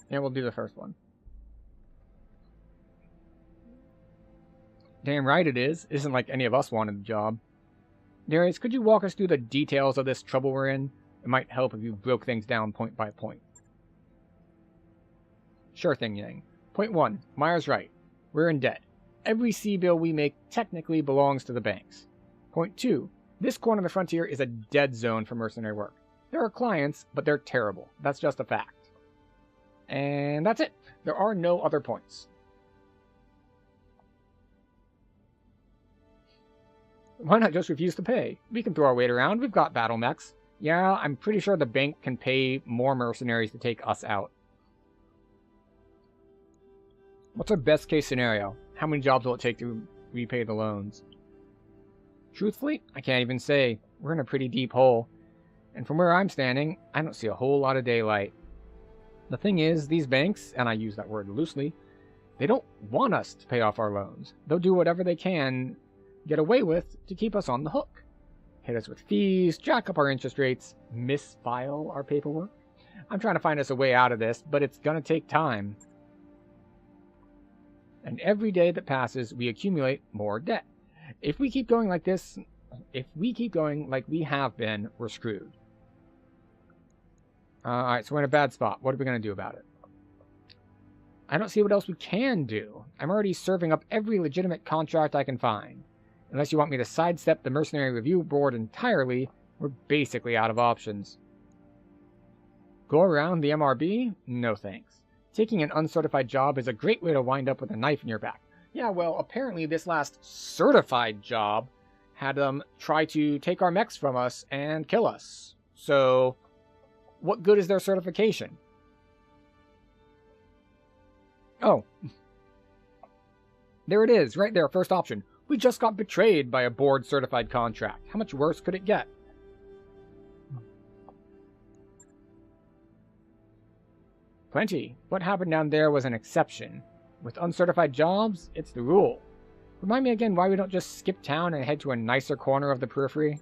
Yeah, we'll do the first one. Damn right it is. Isn't like any of us wanted the job. Darius, could you walk us through the details of this trouble we're in? It might help if you broke things down point by point. Sure thing, Yang. Point 1. Meyer's right. We're in debt. Every sea bill we make technically belongs to the banks. Point 2. This corner of the frontier is a dead zone for mercenary work. There are clients, but they're terrible. That's just a fact. And that's it. There are no other points. Why not just refuse to pay? We can throw our weight around. We've got battle mechs. Yeah, I'm pretty sure the bank can pay more mercenaries to take us out. What's our best case scenario? How many jobs will it take to repay the loans? Truthfully, I can't even say. We're in a pretty deep hole. And from where I'm standing, I don't see a whole lot of daylight. The thing is, these banks, and I use that word loosely, they don't want us to pay off our loans. They'll do whatever they can get away with to keep us on the hook. Hit us with fees, jack up our interest rates, misfile our paperwork. I'm trying to find us a way out of this, but it's gonna take time. And every day that passes, we accumulate more debt. If we keep going like this, if we keep going like we have been, we're screwed. Alright, so we're in a bad spot. What are we going to do about it? I don't see what else we can do. I'm already serving up every legitimate contract I can find. Unless you want me to sidestep the Mercenary Review Board entirely, we're basically out of options. Go around the MRB? No thanks. Taking an uncertified job is a great way to wind up with a knife in your back. Yeah, well, apparently this last certified job had them try to take our mechs from us and kill us. So, what good is their certification? Oh. There it is, right there, first option. We just got betrayed by a board-certified contract. How much worse could it get? Plenty. What happened down there was an exception. With uncertified jobs, it's the rule. Remind me again why we don't just skip town and head to a nicer corner of the periphery?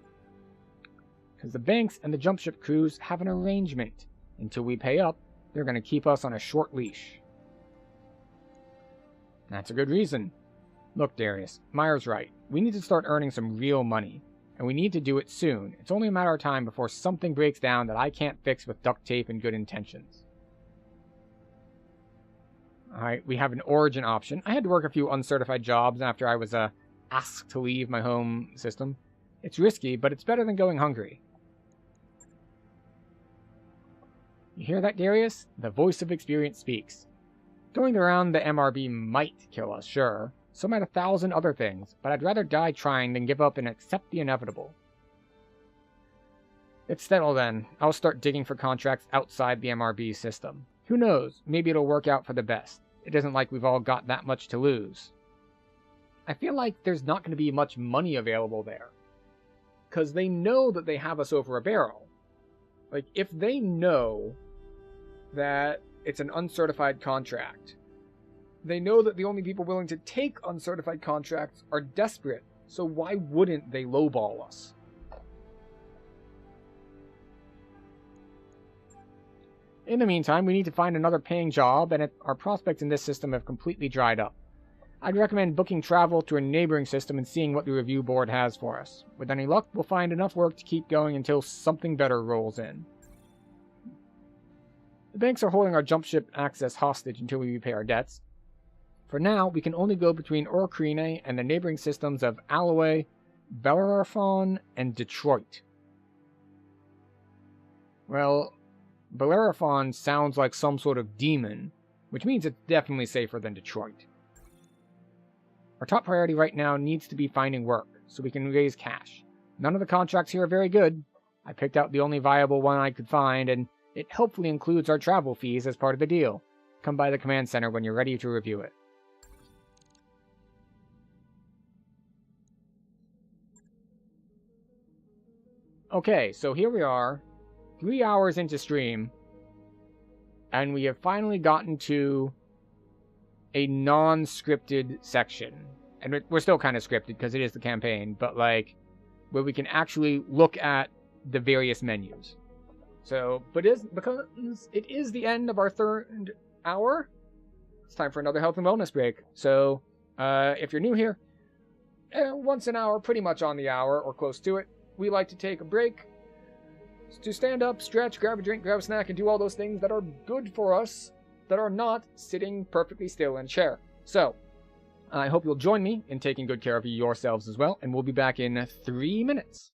Because the banks and the jump ship crews have an arrangement. Until we pay up, they're going to keep us on a short leash. That's a good reason. Look, Darius, Meyer's right. We need to start earning some real money. And we need to do it soon. It's only a matter of time before something breaks down that I can't fix with duct tape and good intentions. Alright, we have an origin option. I had to work a few uncertified jobs after I was asked to leave my home system. It's risky, but it's better than going hungry. You hear that, Darius? The voice of experience speaks. Going around the MRB might kill us, sure. So might 1,000 other things, but I'd rather die trying than give up and accept the inevitable. It's settled then. I'll start digging for contracts outside the MRB system. Who knows? Maybe it'll work out for the best. It isn't like we've all got that much to lose. I feel like there's not going to be much money available there. Because they know that they have us over a barrel. Like, if they know that it's an uncertified contract, they know that the only people willing to take uncertified contracts are desperate. So why wouldn't they lowball us? In the meantime, we need to find another paying job, and our prospects in this system have completely dried up. I'd recommend booking travel to a neighboring system and seeing what the review board has for us. With any luck, we'll find enough work to keep going until something better rolls in. The banks are holding our jump ship access hostage until we repay our debts. For now, we can only go between Orcrine and the neighboring systems of Alloway, Bellerophon, and Detroit. Well, Bellerophon sounds like some sort of demon, which means it's definitely safer than Detroit. Our top priority right now needs to be finding work, so we can raise cash. None of the contracts here are very good. I picked out the only viable one I could find, and it hopefully includes our travel fees as part of the deal. Come by the command center when you're ready to review it. Okay, so here we are, 3 hours into stream, and we have finally gotten to a non-scripted section. And we're still kind of scripted because it is the campaign, but like, where we can actually look at the various menus. So, because it is the end of our third hour, it's time for another health and wellness break. So, if you're new here, once an hour, pretty much on the hour or close to it, we like to take a break to stand up, stretch, grab a drink, grab a snack, and do all those things that are good for us that are not sitting perfectly still in a chair. So, I hope you'll join me in taking good care of yourselves as well, and we'll be back in 3 minutes.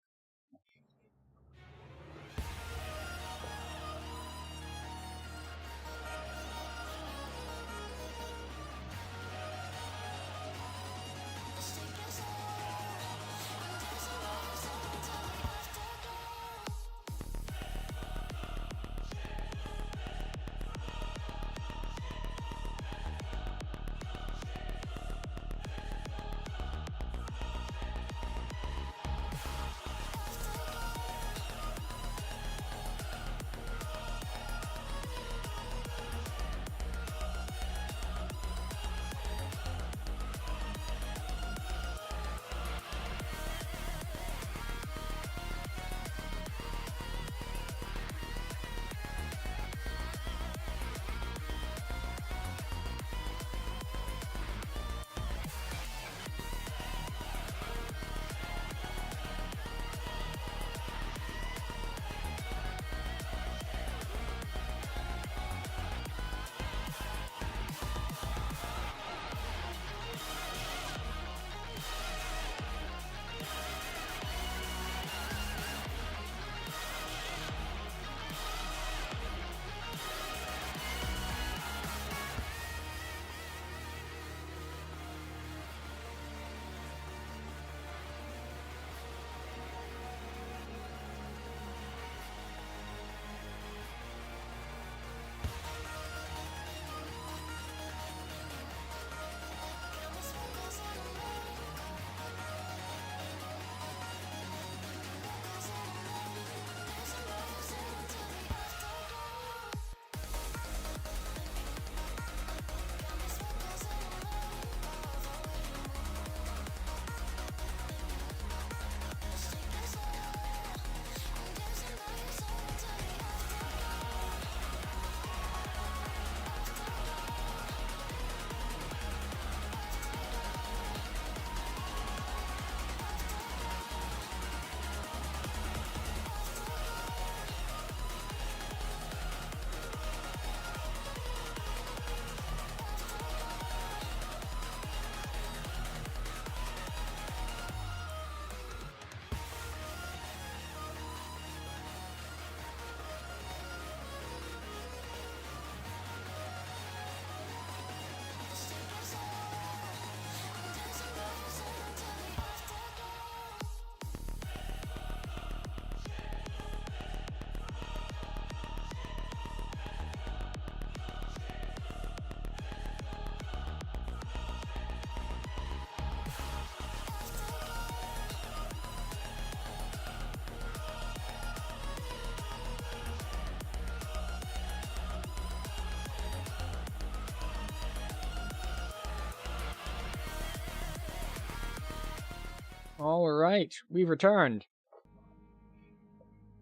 Alright, we've returned.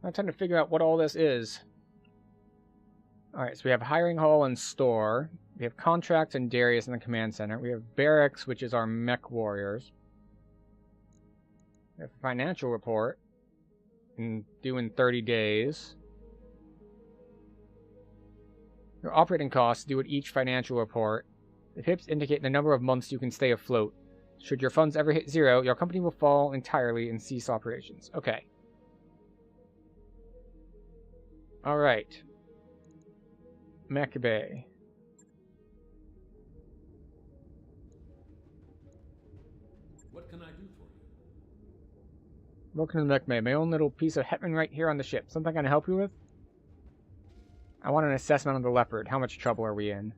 I'm trying to figure out what all this is. Alright, so we have hiring hall and store. We have contracts and Darius in the command center. We have barracks, which is our mech warriors. We have a financial report. Due in 30 days. Your operating costs due at each financial report. The pips indicate the number of months you can stay afloat. Should your funds ever hit 0, your company will fall entirely and cease operations. Okay. Alright. Mech Bay. What can I do for you? Welcome to the Mech Bay. My own little piece of Hetman right here on the ship. Something I can help you with? I want an assessment on the Leopard. How much trouble are we in?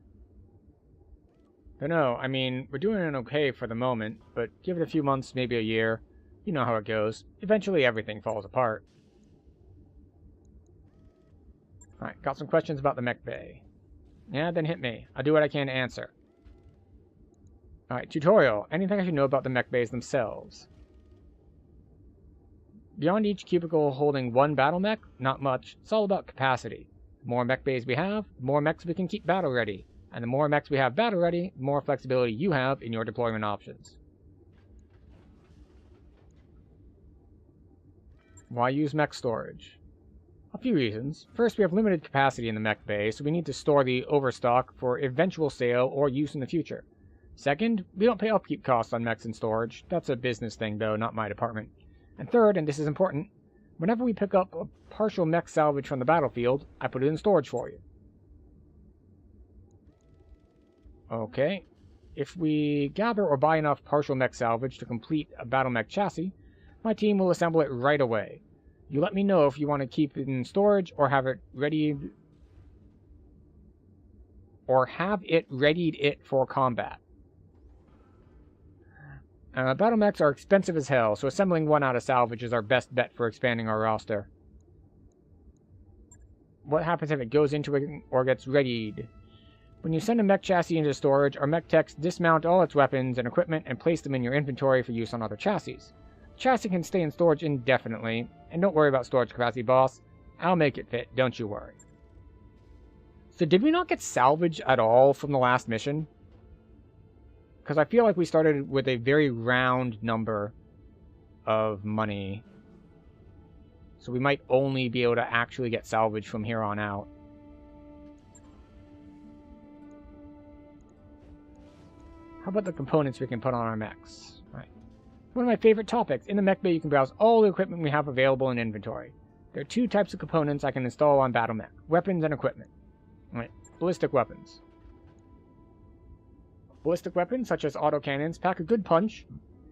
Don't know. I mean, we're doing it okay for the moment, but give it a few months, maybe a year. You know how it goes. Eventually everything falls apart. Alright, got some questions about the Mech Bay. Yeah, then hit me. I'll do what I can to answer. Alright, tutorial. Anything I should know about the Mech Bays themselves? Beyond each cubicle holding one battle mech? Not much. It's all about capacity. The more mech bays we have, the more mechs we can keep battle ready. And the more mechs we have battle ready, the more flexibility you have in your deployment options. Why use mech storage? A few reasons. First, we have limited capacity in the mech bay, so we need to store the overstock for eventual sale or use in the future. Second, we don't pay upkeep costs on mechs in storage. That's a business thing, though, not my department. And third, and this is important, whenever we pick up a partial mech salvage from the battlefield, I put it in storage for you. Okay. If we gather or buy enough partial mech salvage to complete a battle mech chassis, my team will assemble it right away. You let me know if you want to keep it in storage or have it readied for combat. Battle mechs are expensive as hell, so assembling one out of salvage is our best bet for expanding our roster. What happens if it goes into it or gets readied? When you send a mech chassis into storage, our mech techs dismount all its weapons and equipment and place them in your inventory for use on other chassis. The chassis can stay in storage indefinitely, and don't worry about storage capacity, boss. I'll make it fit, don't you worry. So did we not get salvage at all from the last mission? Because I feel like we started with a very round number of money. So we might only be able to actually get salvage from here on out. How about the components we can put on our mechs? Right. One of my favorite topics. In the mech bay, you can browse all the equipment we have available in inventory. There are two types of components I can install on battle mech. Weapons and equipment. Right. Ballistic weapons. Ballistic weapons, such as autocannons, pack a good punch,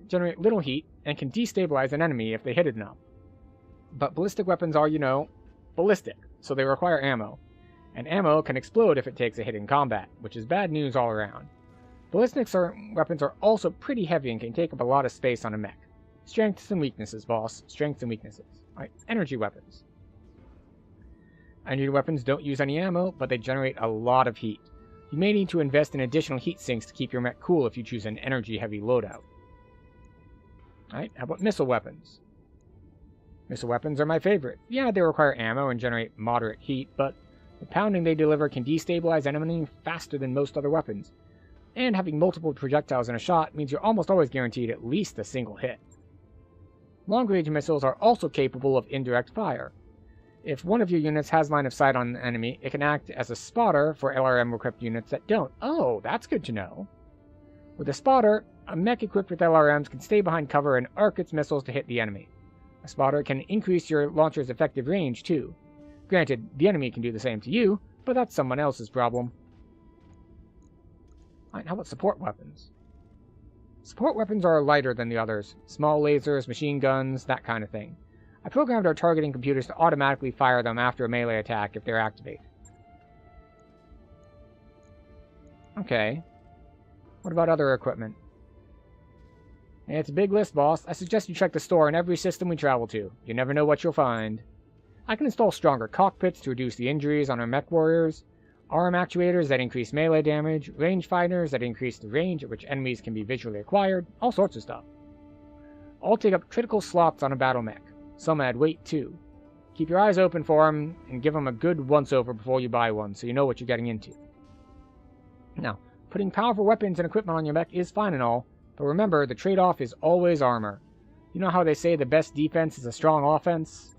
generate little heat, and can destabilize an enemy if they hit it enough. But ballistic weapons are, you know, ballistic, so they require ammo. And ammo can explode if it takes a hit in combat, which is bad news all around. Ballistic weapons are also pretty heavy and can take up a lot of space on a mech. Strengths and weaknesses, boss. Strengths and weaknesses. Alright, energy weapons. Energy weapons don't use any ammo, but they generate a lot of heat. You may need to invest in additional heat sinks to keep your mech cool if you choose an energy-heavy loadout. Alright, how about missile weapons? Missile weapons are my favorite. Yeah, they require ammo and generate moderate heat, but the pounding they deliver can destabilize an enemy faster than most other weapons. And having multiple projectiles in a shot means you're almost always guaranteed at least a single hit. Long-range missiles are also capable of indirect fire. If one of your units has line of sight on an enemy, it can act as a spotter for LRM-equipped units that don't. Oh, that's good to know. With a spotter, a mech equipped with LRMs can stay behind cover and arc its missiles to hit the enemy. A spotter can increase your launcher's effective range, too. Granted, the enemy can do the same to you, but that's someone else's problem. Alright, how about support weapons? Support weapons are lighter than the others. Small lasers, machine guns, that kind of thing. I programmed our targeting computers to automatically fire them after a melee attack if they're activated. Okay. What about other equipment? Hey, it's a big list, boss. I suggest you check the store in every system we travel to. You never know what you'll find. I can install stronger cockpits to reduce the injuries on our mech warriors, arm actuators that increase melee damage, range finders that increase the range at which enemies can be visually acquired, all sorts of stuff. all take up critical slots on a battle mech. Some add weight too. Keep your eyes open for them and give them a good once-over before you buy one so you know what you're getting into. Now, putting powerful weapons and equipment on your mech is fine and all, but remember, the trade-off is always armor. You know how they say the best defense is a strong offense?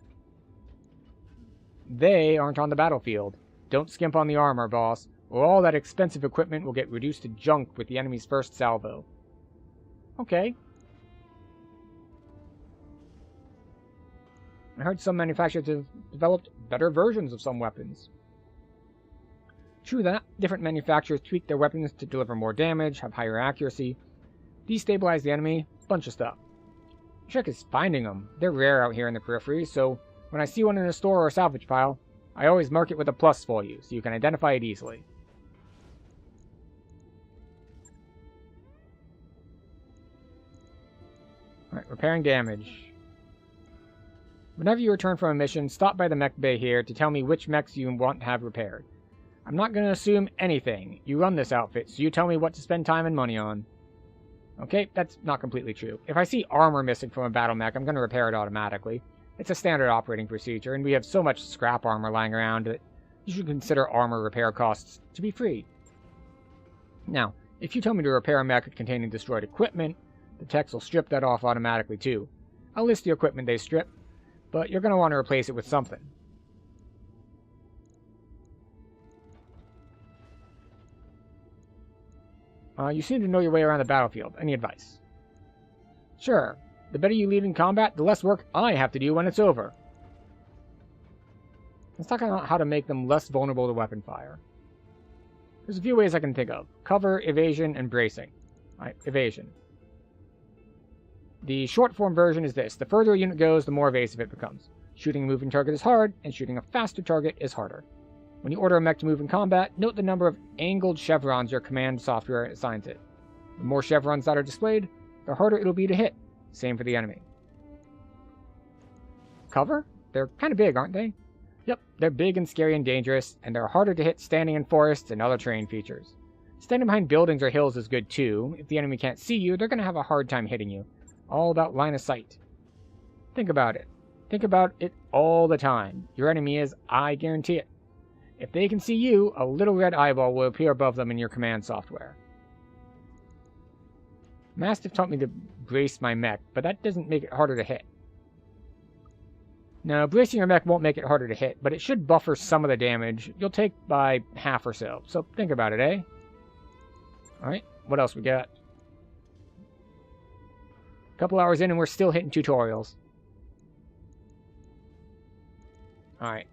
They aren't on the battlefield. Don't skimp on the armor, boss, or all that expensive equipment will get reduced to junk with the enemy's first salvo. Okay. I heard some manufacturers have developed better versions of some weapons. True that, different manufacturers tweak their weapons to deliver more damage, have higher accuracy, destabilize the enemy, bunch of stuff. The trick is finding them. They're rare out here in the periphery, so when I see one in a store or a salvage pile, I always mark it with a plus for you, so you can identify it easily. Alright, repairing damage. Whenever you return from a mission, stop by the mech bay here to tell me which mechs you want to have repaired. I'm not going to assume anything. You run this outfit, so you tell me what to spend time and money on. Okay, that's not completely true. If I see armor missing from a battle mech, I'm going to repair it automatically. It's a standard operating procedure, and we have so much scrap armor lying around that you should consider armor repair costs to be free. Now, if you tell me to repair a mech containing destroyed equipment, the techs will strip that off automatically too. I'll list the equipment they strip, but you're going to want to replace it with something. You seem to know your way around the battlefield. Any advice? Sure. The better you lead in combat, the less work I have to do when it's over. Let's talk about how to make them less vulnerable to weapon fire. There's a few ways I can think of. Cover, evasion, and bracing. Alright, evasion. The short form version is this. The further a unit goes, the more evasive it becomes. Shooting a moving target is hard, and shooting a faster target is harder. When you order a mech to move in combat, note the number of angled chevrons your command software assigns it. The more chevrons that are displayed, the harder it'll be to hit. Same for the enemy. Cover? They're kind of big, aren't they? Yep, they're big and scary and dangerous, and they're harder to hit standing in forests and other terrain features. Standing behind buildings or hills is good too. If the enemy can't see you, they're going to have a hard time hitting you. All about line of sight. Think about it. Think about it all the time. Your enemy is, I guarantee it. If they can see you, a little red eyeball will appear above them in your command software. Mastiff taught me to brace my mech, but that doesn't make it harder to hit. Now, bracing your mech won't make it harder to hit, but it should buffer some of the damage you'll take by half or so. So think about it, eh? Alright, what else we got? A couple hours in and we're still hitting tutorials. Alright.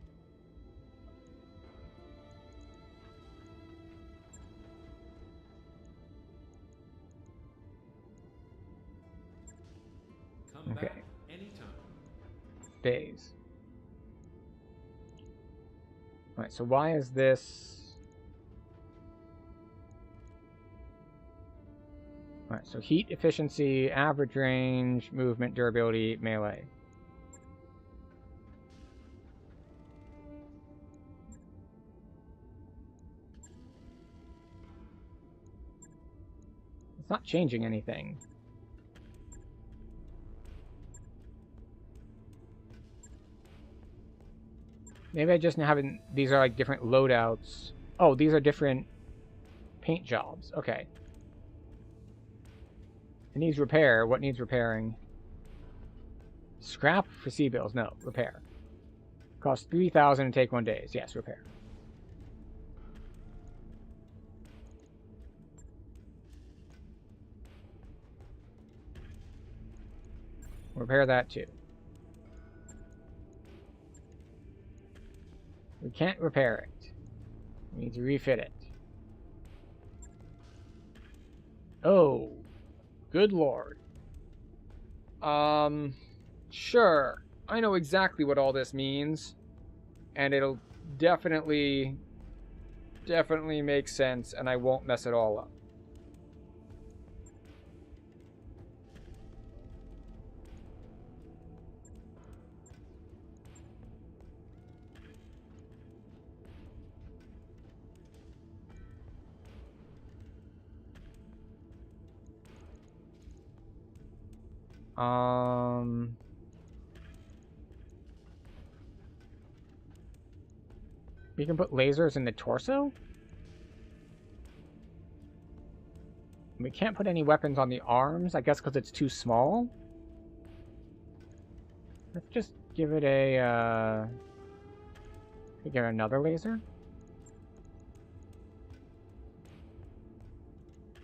Okay. Anytime. Days. Alright, so why is this... Alright, so heat, efficiency, average range, movement, durability, melee. It's not changing anything. Maybe I just haven't... These are like different loadouts. Oh, these are different paint jobs. Okay. It needs repair. What needs repairing? Scrap for C-bills. No, repair. Costs 3,000 and take 1 day. Yes, repair. Repair that too. We can't repair it. We need to refit it. Oh. Good lord. Sure. I know exactly what all this means. And it'll definitely make sense, and I won't mess it all up. We can put lasers in the torso? We can't put any weapons on the arms, I guess because it's too small? Let's just give it a, give it another laser?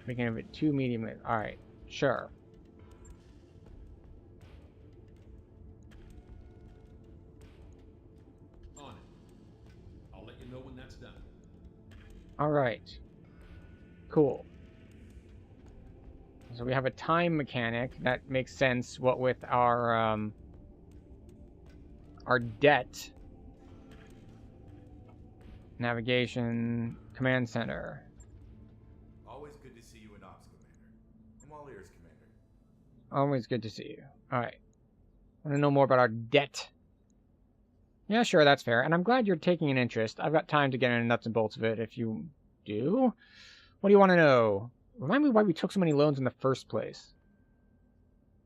We can have it 2 medium lasers. Alright, sure. On it. I'll let you know when that's done. Alright. Cool. So we have a time mechanic that makes sense, what with our debt. Navigation, command center. Always good to see you in Ops, Commander. I'm all ears, Commander. Always good to see you. Alright. I want to know more about our debt. Yeah, sure, that's fair. And I'm glad you're taking an interest. I've got time to get into the nuts and bolts of it if you do. What do you want to know? Remind me why we took so many loans in the first place.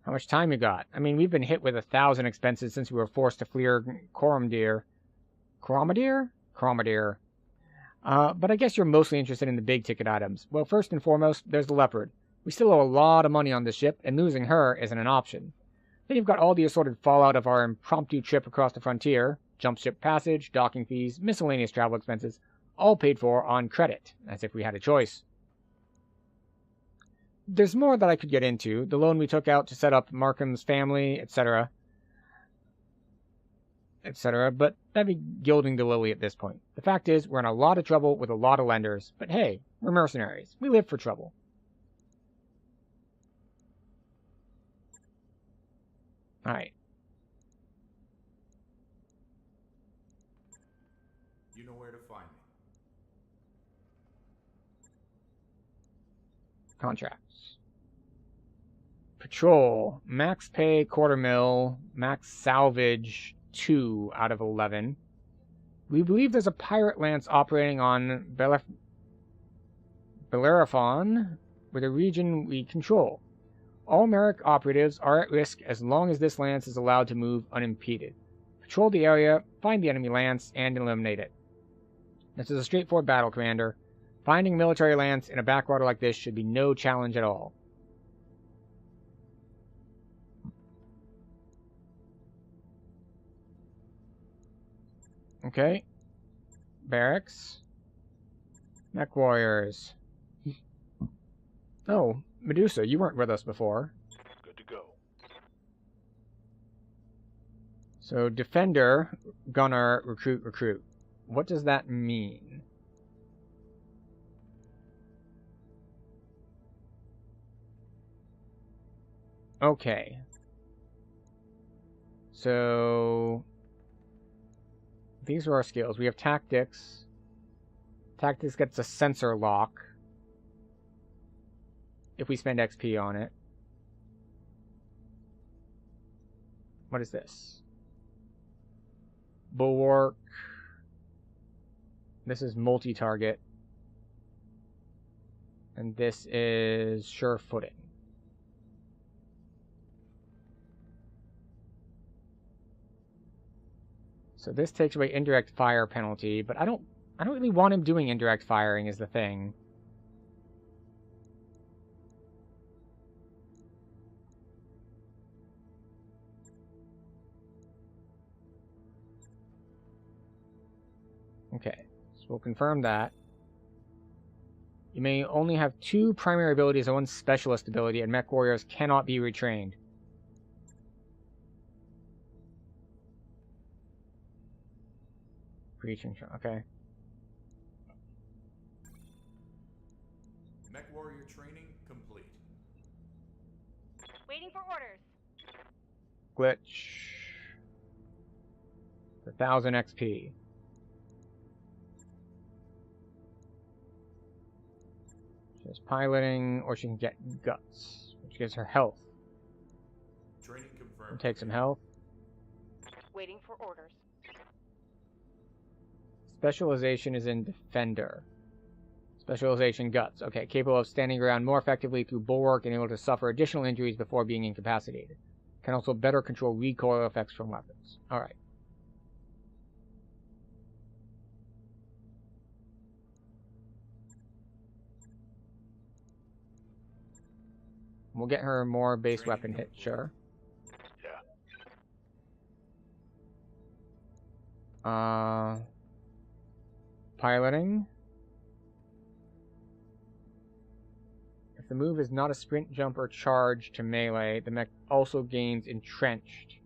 How much time you got? I mean, we've been hit with 1,000 expenses since we were forced to flee Coromdir. Coromdir? Coromdir. But I guess you're mostly interested in the big-ticket items. Well, first and foremost, there's the Leopard. We still owe a lot of money on this ship, and losing her isn't an option. Then you've got all the assorted fallout of our impromptu trip across the frontier, jump ship passage, docking fees, miscellaneous travel expenses, all paid for on credit, as if we had a choice. There's more that I could get into, the loan we took out to set up Markham's family, etc., but that'd be gilding the lily at this point. The fact is, we're in a lot of trouble with a lot of lenders, but hey, we're mercenaries. We live for trouble. Alright. You know where to find me. Contracts. Patrol. Max pay, $250,000. Max salvage, 2 out of 11. We believe there's a pirate lance operating on Bellerophon, with a region we control. All Merrick operatives are at risk as long as this lance is allowed to move unimpeded. Patrol the area, find the enemy lance, and eliminate it. This is a straightforward battle, Commander. Finding a military lance in a backwater like this should be no challenge at all. Okay. Barracks. Mech warriors. Oh, Medusa, you weren't with us before. Good to go. So, defender, gunner, recruit. What does that mean? Okay. So, these are our skills. We have tactics. Tactics gets a sensor lock if we spend XP on it. What is this? Bulwark. This is multi-target. And this is sure footing. So this takes away indirect fire penalty, but I don't really want him doing indirect firing is the thing. Okay, so we'll confirm that. You may only have 2 primary abilities and 1 specialist ability, and mech warriors cannot be retrained. Breaching, okay. Mech warrior training complete. Waiting for orders. Glitch. 1,000 XP. She's piloting, or she can get guts, which gives her health. Training confirmed. We'll take some health. Waiting for orders. Specialization is in defender. Specialization guts. Okay, capable of standing around more effectively through bulwark and able to suffer additional injuries before being incapacitated. Can also better control recoil effects from weapons. Alright. We'll get her more base weapon hit, sure. Yeah. Piloting. If the move is not a sprint, jump, or charge to melee, the mech also gains entrenched.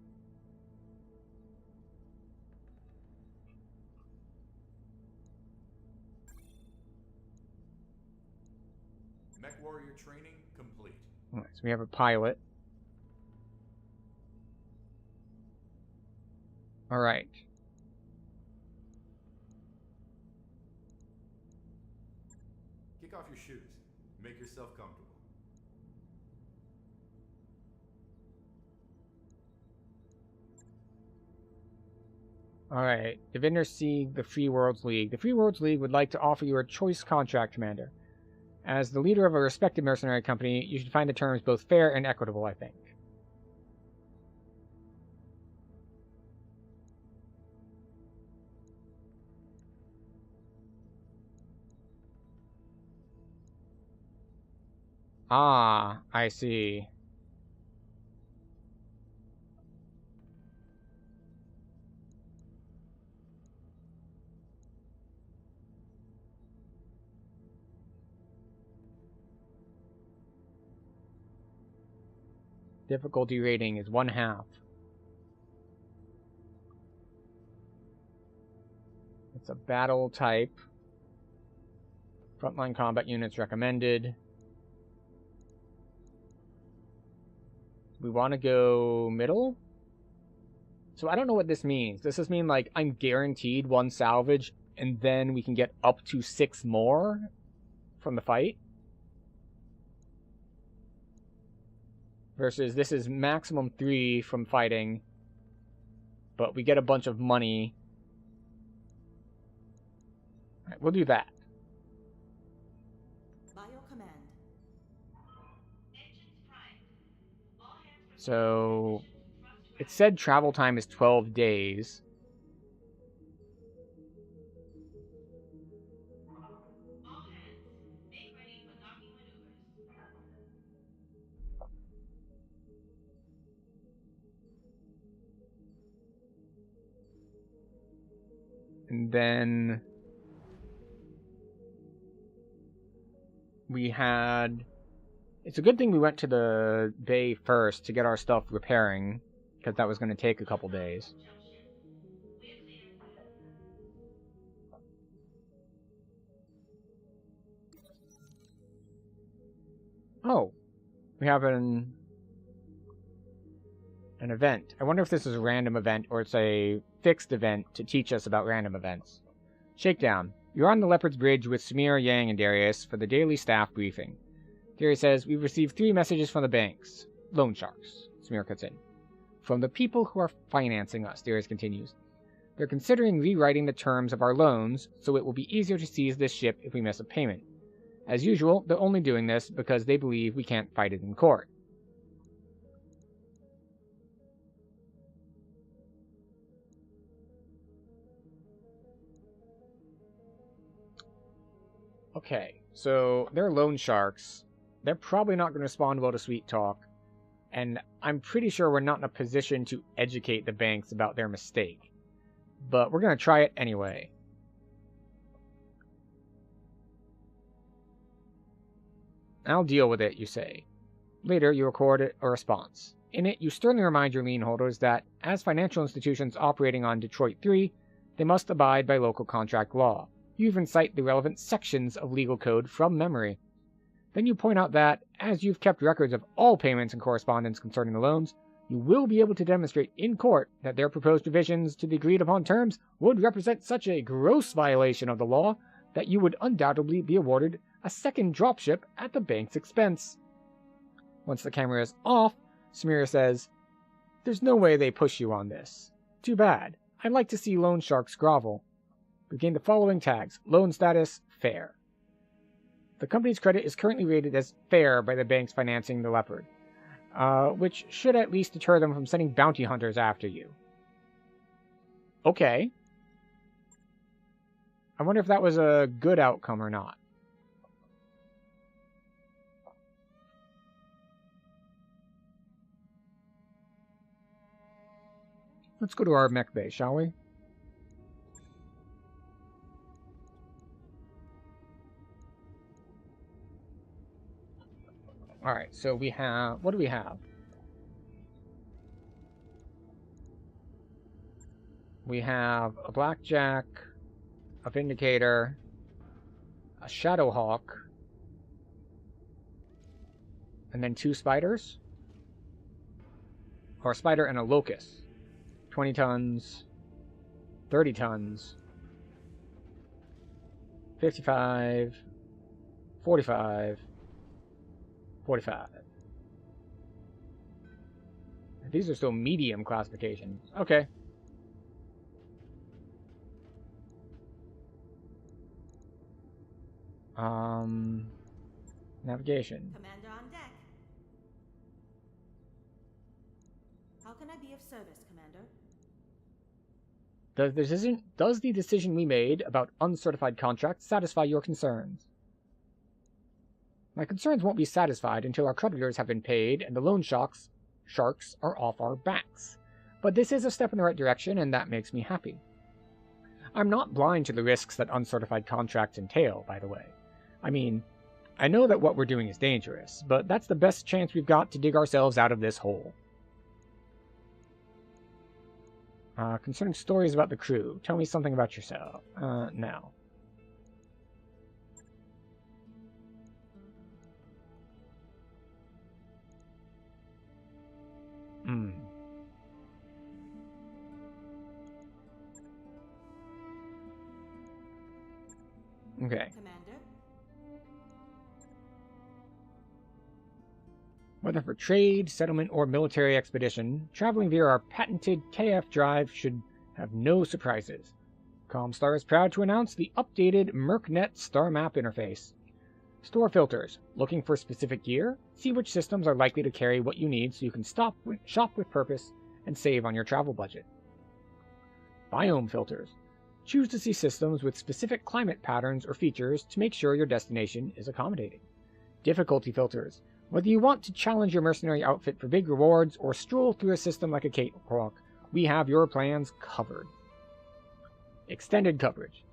Mech warrior training complete. Alright, so we have a pilot. Alright. Kick off your shoes. Make yourself comfortable. Alright. Divinder C, the Free Worlds League. The Free Worlds League would like to offer you a choice contract, Commander. As the leader of a respected mercenary company, you should find the terms both fair and equitable, I think. Ah, I see. Difficulty rating is 1/2. It's a battle type. Frontline combat units recommended. We want to go middle? So I don't know what this means. Does this mean like I'm guaranteed 1 salvage and then we can get up to 6 more from the fight? Versus this is maximum 3 from fighting, but we get a bunch of money. All right, we'll do that. So it said travel time is 12 days. And then we had... It's a good thing we went to the bay first to get our stuff repairing, because that was going to take a couple days. Oh, we have an event. I wonder if this is a random event or it's a fixed event to teach us about random events. Shakedown. You're on the Leopard's Bridge with Samir, Yang, and Darius for the daily staff briefing. Darius says, we've received 3 messages from the banks. Loan sharks. Samir cuts in. From the people who are financing us, Darius continues. They're considering rewriting the terms of our loans so it will be easier to seize this ship if we miss a payment. As usual, they're only doing this because they believe we can't fight it in court. Okay, so they're loan sharks. They're probably not going to respond well to sweet talk. And I'm pretty sure we're not in a position to educate the banks about their mistake. But we're going to try it anyway. I'll deal with it, you say. Later, you record a response. In it, you sternly remind your lien holders that, as financial institutions operating on Detroit 3, they must abide by local contract law. You even cite the relevant sections of legal code from memory. Then you point out that, as you've kept records of all payments and correspondence concerning the loans, you will be able to demonstrate in court that their proposed revisions to the agreed-upon terms would represent such a gross violation of the law that you would undoubtedly be awarded a second dropship at the bank's expense. Once the camera is off, Samira says, There's no way they push you on this. Too bad. I'd like to see loan sharks grovel. We gained the following tags. Loan status, fair. The company's credit is currently rated as fair by the banks financing the Leopard. which should at least deter them from sending bounty hunters after you. Okay. I wonder if that was a good outcome or not. Let's go to our mech base, shall we? Alright, so we have... What do we have? We have a Blackjack, a Vindicator, a Shadowhawk, and then 2 Spiders? Or a Spider and a Locust. 20 tons, 30 tons, 55, 45, 45. These are still medium classifications. Okay. Navigation. Commander on deck. How can I be of service, Commander? Does the decision we made about uncertified contracts satisfy your concerns? My concerns won't be satisfied until our creditors have been paid and the loan sharks are off our backs. But this is a step in the right direction, and that makes me happy. I'm not blind to the risks that uncertified contracts entail, by the way. I mean, I know that what we're doing is dangerous, but that's the best chance we've got to dig ourselves out of this hole. Concerning stories about the crew, tell me something about yourself. No. Okay. Commander? Whether for trade, settlement, or military expedition, traveling via our patented KF drive should have no surprises. Comstar is proud to announce the updated MERCnet star map interface. Store filters. Looking for specific gear? See which systems are likely to carry what you need so you can shop with purpose and save on your travel budget. Biome filters. Choose to see systems with specific climate patterns or features to make sure your destination is accommodating. Difficulty filters. Whether you want to challenge your mercenary outfit for big rewards or stroll through a system like a cakewalk, we have your plans covered. Extended coverage.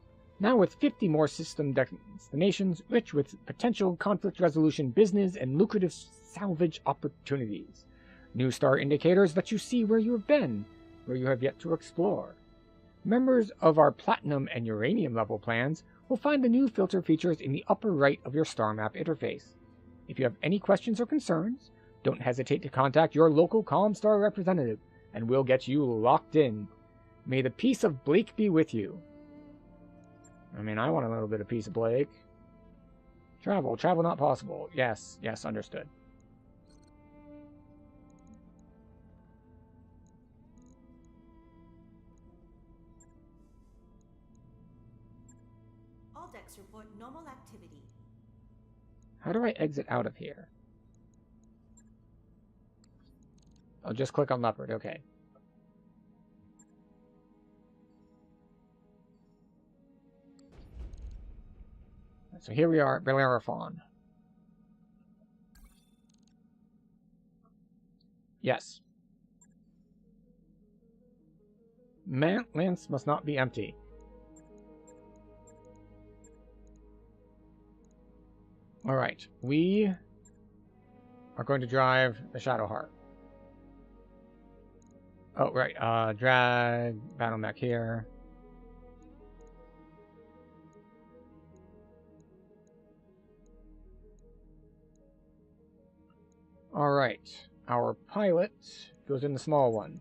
Now with 50 more system destinations, rich with potential conflict resolution business and lucrative salvage opportunities. New star indicators let you see where you have been, where you have yet to explore. Members of our Platinum and Uranium level plans will find the new filter features in the upper right of your star map interface. If you have any questions or concerns, don't hesitate to contact your local Comstar representative, and we'll get you locked in. May the peace of Blake be with you. I mean, I want a little bit of peace of Blake. Travel not possible. Yes, understood. All decks report normal activity. How do I exit out of here? I'll just click on Leopard, okay. So here we are at Bellerophon. Yes. Lance must not be empty. Alright, we are going to drive the Shadowheart. Oh, right, drag Battle Mech here. Alright, our pilot goes in the small one.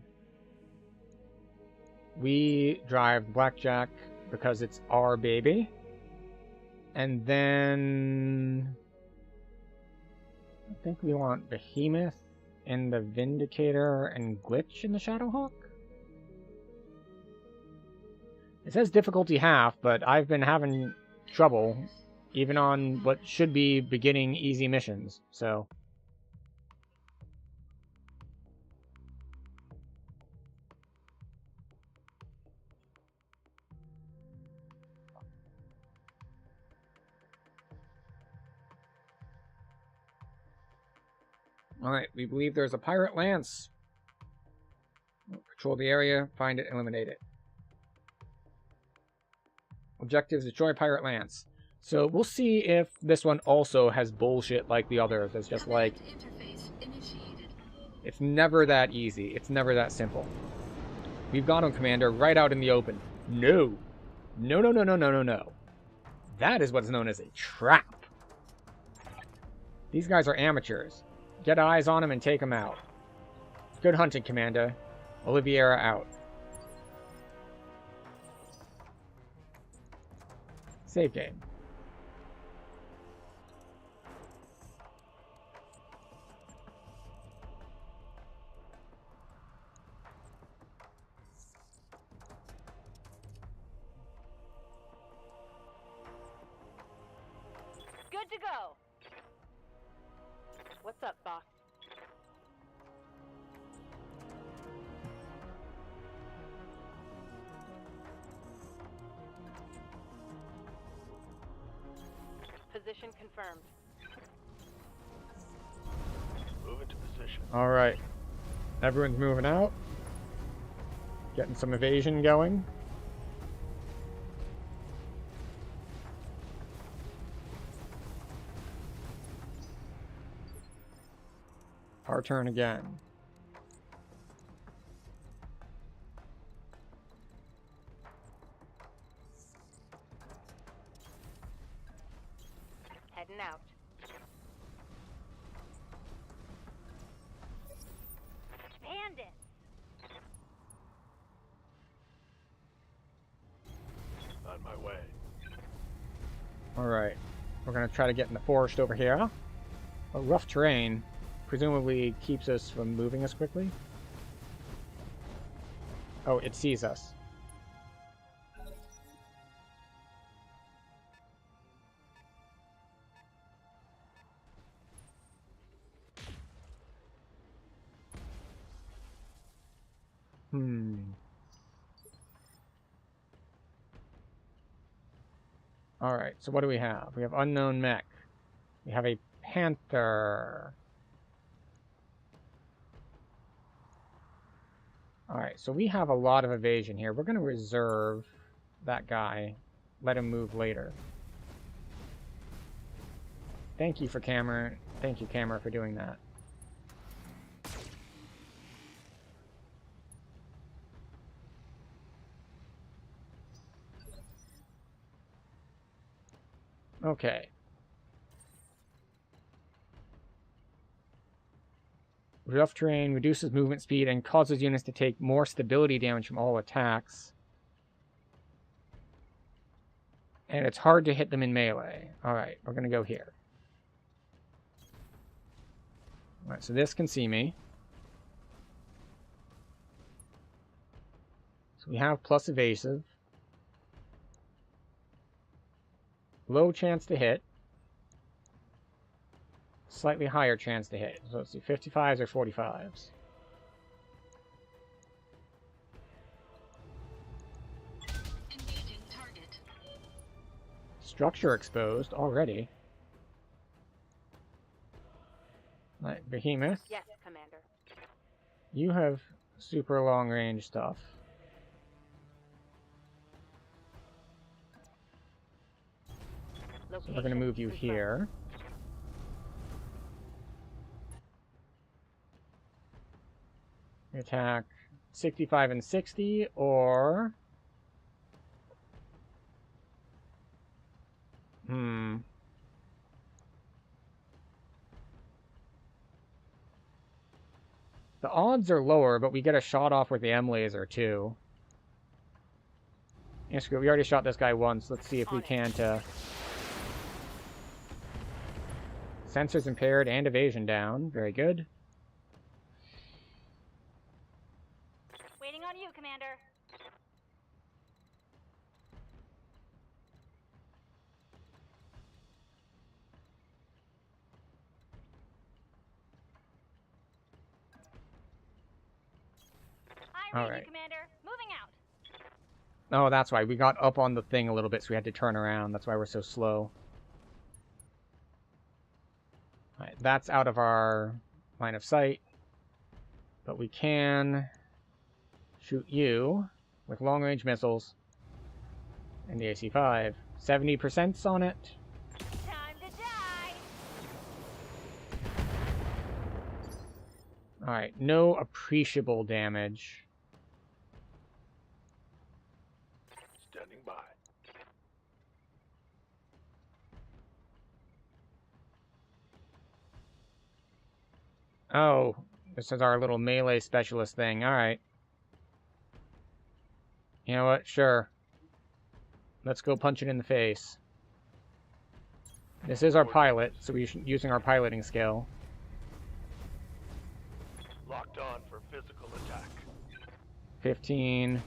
We drive Blackjack because it's our baby. And then I think we want Behemoth in the Vindicator and Glitch in the Shadowhawk. It says difficulty half, but I've been having trouble even on what should be beginning easy missions, so Alright, we believe there's a pirate lance. Patrol the area, find it, eliminate it. Objectives, destroy pirate lance. So we'll see if this one also has bullshit like the others. It's just like... It's never that easy. It's never that simple. We've got him, Commander, right out in the open. No. No, no, no, no, no, no, no. That is what's known as a trap. These guys are amateurs. Get eyes on them and take them out. Good hunting, Commander. Oliviera out. Save game. Good to go. What's up, boss? Position confirmed. Move into position. Alright. Everyone's moving out. Getting some evasion going. Our turn again. Heading out. Bandits. On my way. Alright. We're going to try to get in the forest over here. A rough terrain presumably keeps us from moving as quickly. Oh, it sees us. Alright, so what do we have? We have unknown mech. We have a panther. Alright, so we have a lot of evasion here. We're going to reserve that guy. Let him move later. Thank you for camera. Thank you, camera, for doing that. Okay. Rough terrain reduces movement speed and causes units to take more stability damage from all attacks. And it's hard to hit them in melee. Alright, we're going to go here. Alright, so this can see me. So we have plus evasive. Low chance to hit. Slightly higher chance to hit. So let's see, 55s or 45s. Engaging target. Structure exposed already. Right, Behemoth. Yes, Commander. You have super long range stuff. So we're going to move you here. Attack 65 and 60, or... The odds are lower, but we get a shot off with the M laser, too. Yeah, screw it. We already shot this guy once. Let's see if we can to... Sensors impaired and evasion down. Very good. Waiting on you, Commander. I read you, Commander. Moving out. Oh, that's why. We got up on the thing a little bit, so we had to turn around. That's why we're so slow. Alright, that's out of our line of sight. But we can shoot you with long-range missiles and the AC-5. 70% on it. Time to die. Alright, no appreciable damage. Standing by. Oh, this is our little melee specialist thing. Alright. You know what? Sure. Let's go punch it in the face. This is our pilot, so we're using our piloting skill. Locked on for physical attack. 15.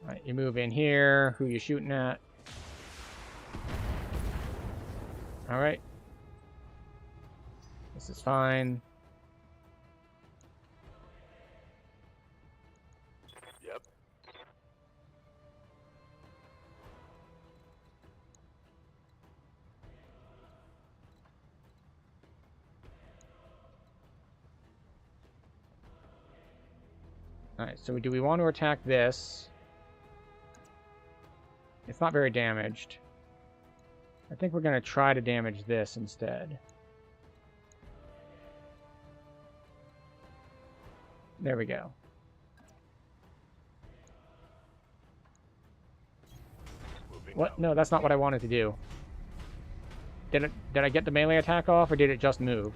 Alright, you move in here. Who you shooting at? Alright. This is fine. Yep. Alright, so do we want to attack this? It's not very damaged. I think we're going to try to damage this instead. There we go. What? No, that's not what I wanted to do. Did I get the melee attack off, or did it just move?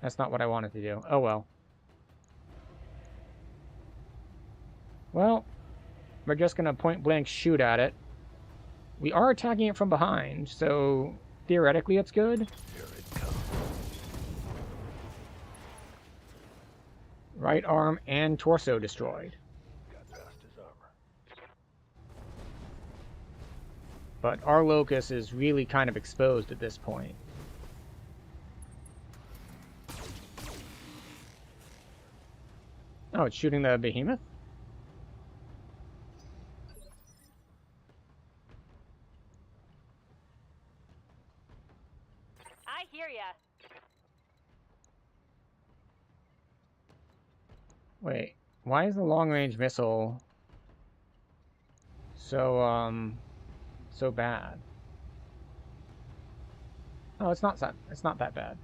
That's not what I wanted to do. Oh well. Well, we're just gonna point blank shoot at it. We are attacking it from behind, so theoretically it's good. Here it comes. Right arm and torso destroyed. Got past his armor. But our locus is really kind of exposed at this point. Oh, it's shooting the behemoth? I hear ya. Wait, why is the long-range missile so so bad? Oh, it's not that bad.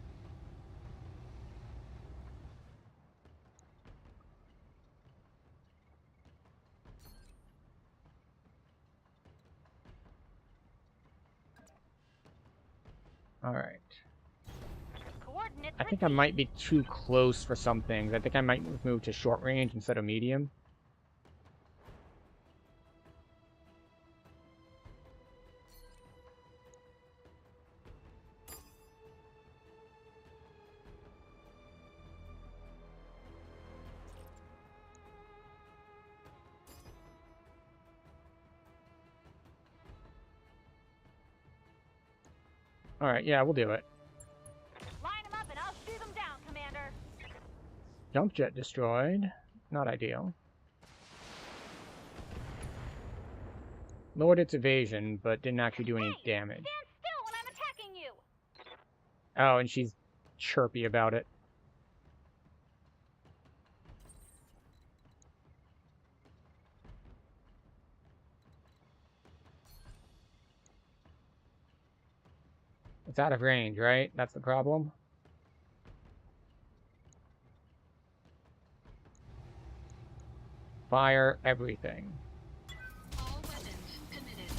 All right. Coordinates I think I might be too close for some things. I think I might move to short range instead of medium. All right, yeah, we'll do it. Line them up and I'll shoot them down, Commander. Jump jet destroyed. Not ideal. Lowered its evasion, but didn't actually do any damage. Stand still when I'm attacking you. Oh, and she's chirpy about it. It's out of range, right? That's the problem. Fire everything. All weapons committed.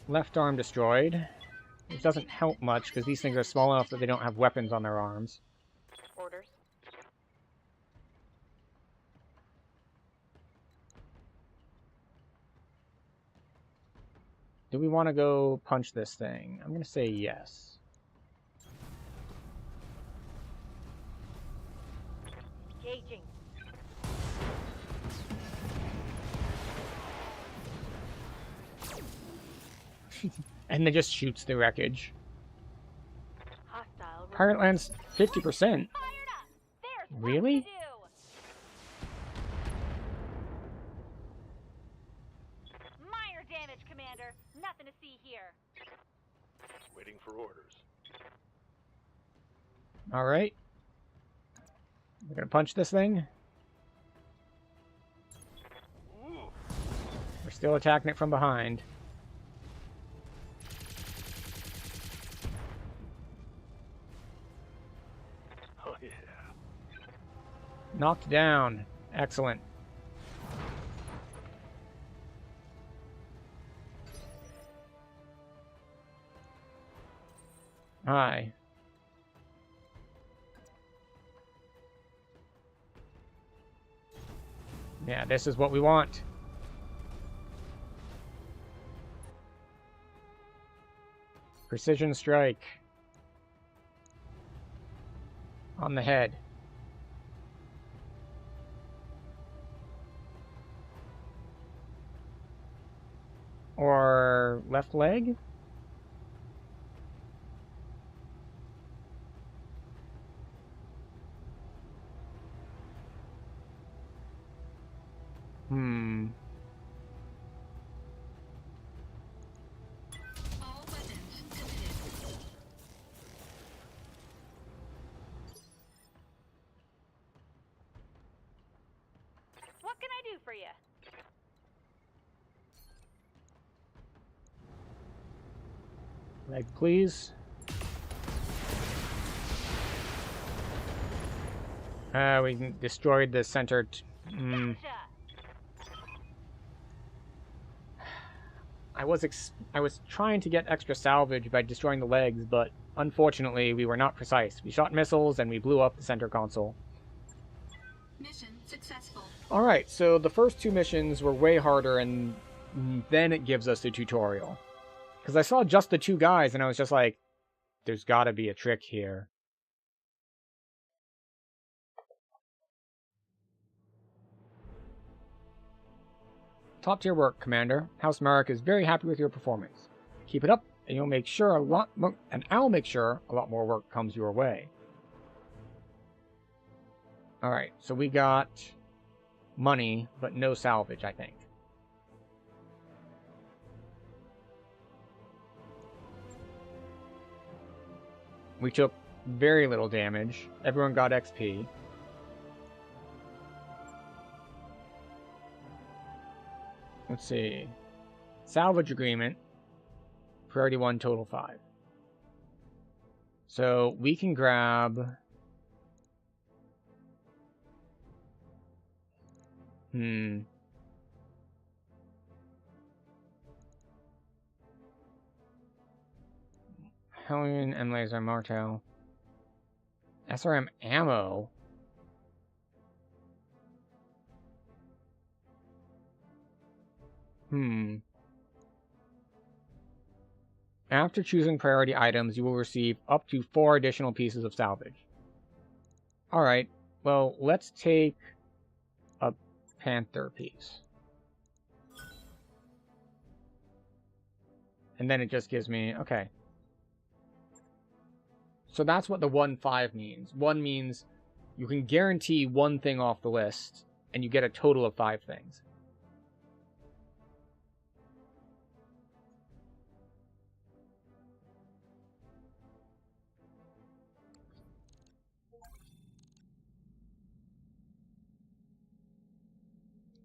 Left arm destroyed. Which doesn't help much, because these things are small enough that they don't have weapons on their arms. Orders. Do we want to go punch this thing? I'm going to say yes. Engaging. And then just shoots the wreckage. Hostile. Pirate lands 50%. Fired up. Really? Minor damage, Commander. Nothing to see here. Waiting for orders. Alright. We're gonna punch this thing. We're still attacking it from behind. Oh, yeah. Knocked down. Excellent. Hi. Yeah, this is what we want. Precision strike. On the head. Or left leg? All weapons committed. What can I do for you? Leg, please. We destroyed the center. I was trying to get extra salvage by destroying the legs, but unfortunately we were not precise. We shot missiles and we blew up the center console. Mission successful. Alright, so the first two missions were way harder, and then it gives us the tutorial. Because I saw just the two guys and I was just like, there's gotta be a trick here. Top tier work, Commander. House Marek is very happy with your performance. Keep it up, and I'll make sure a lot more work comes your way. Alright, so we got money, but no salvage, I think. We took very little damage. Everyone got XP. Let's see. Salvage agreement. Priority 1, total 5. So we can grab... Hellion and Laser Martel. SRM ammo? After choosing priority items, you will receive up to 4 additional pieces of salvage. Alright, well, let's take a Panther piece. And then it just gives me... okay. So that's what the 1-5 means. 1 means you can guarantee 1 thing off the list, and you get a total of 5 things.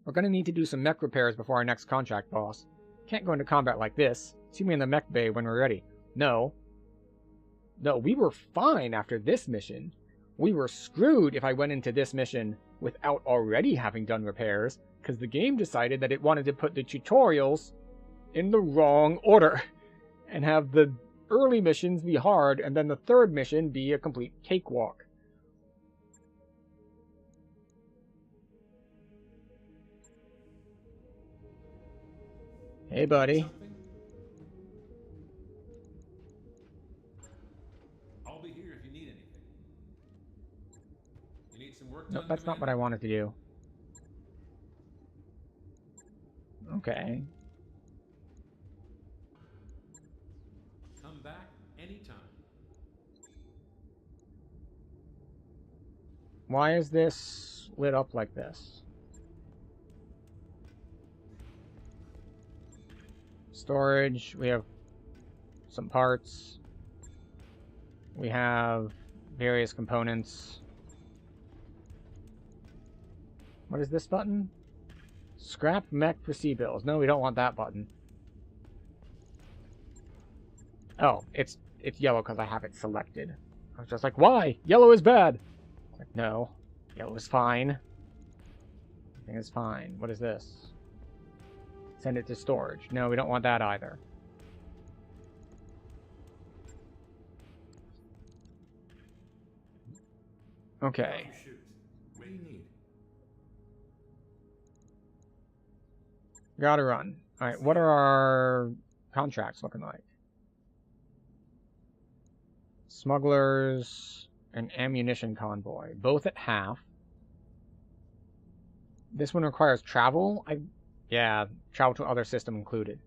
We're going to need to do some mech repairs before our next contract, boss. Can't go into combat like this. See me in the mech bay when we're ready. No. No, we were fine after this mission. We were screwed if I went into this mission without already having done repairs, because the game decided that it wanted to put the tutorials in the wrong order, and have the early missions be hard, and then the third mission be a complete cakewalk. Hey, buddy. I'll be here if you need anything. You need some work Nope, done, that's not what I wanted to do. Okay. Come back anytime. Why is this lit up like this? Storage. We have some parts. We have various components. What is this button? Scrap mech for C-bills. No, we don't want that button. Oh, it's yellow because I have it selected. I was just like, why? Yellow is bad. Like, no. Yellow is fine. Everything is fine. What is this? Send it to storage. No, we don't want that either. Okay. What do you need? Gotta run. Alright, what are our contracts looking like? Smugglers and ammunition convoy. Both at half. This one requires travel? Yeah, travel to other system included.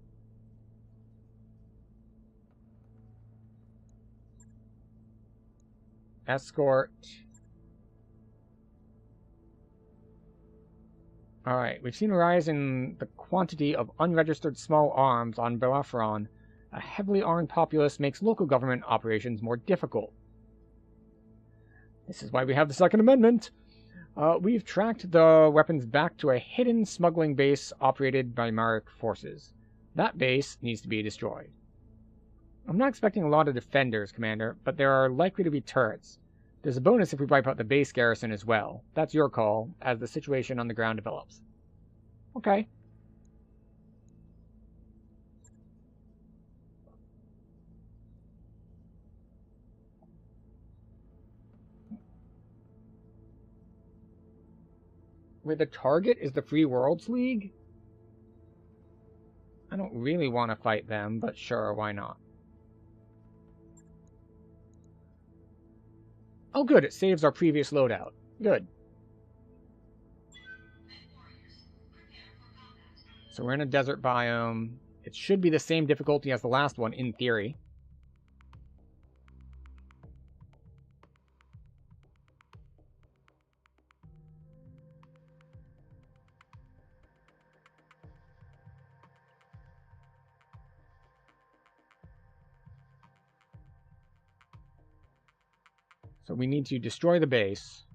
Escort. Alright, we've seen a rise in the quantity of unregistered small arms on Belafron. A heavily armed populace makes local government operations more difficult. This is why we have the Second Amendment. We've tracked the weapons back to a hidden smuggling base operated by Marek forces. That base needs to be destroyed. I'm not expecting a lot of defenders, Commander, but there are likely to be turrets. There's a bonus if we wipe out the base garrison as well. That's your call, as the situation on the ground develops. Okay. Where the target is the Free Worlds League? I don't really want to fight them, but sure, why not? Oh good, it saves our previous loadout. Good. So we're in a desert biome. It should be the same difficulty as the last one, in theory. So we need to destroy the base.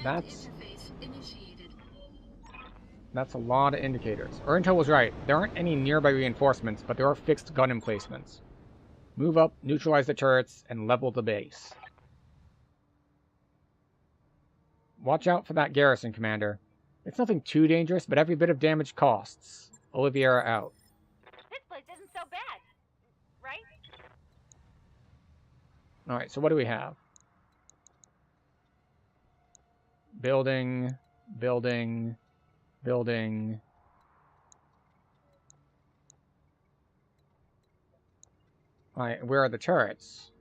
That's a lot of indicators. Our intel was right. There aren't any nearby reinforcements, but there are fixed gun emplacements. Move up, neutralize the turrets, and level the base. Watch out for that garrison, Commander. It's nothing too dangerous, but every bit of damage costs. Oliviera out. This place isn't so bad, right? Alright, so what do we have? Building, building, building. Alright, where are the turrets?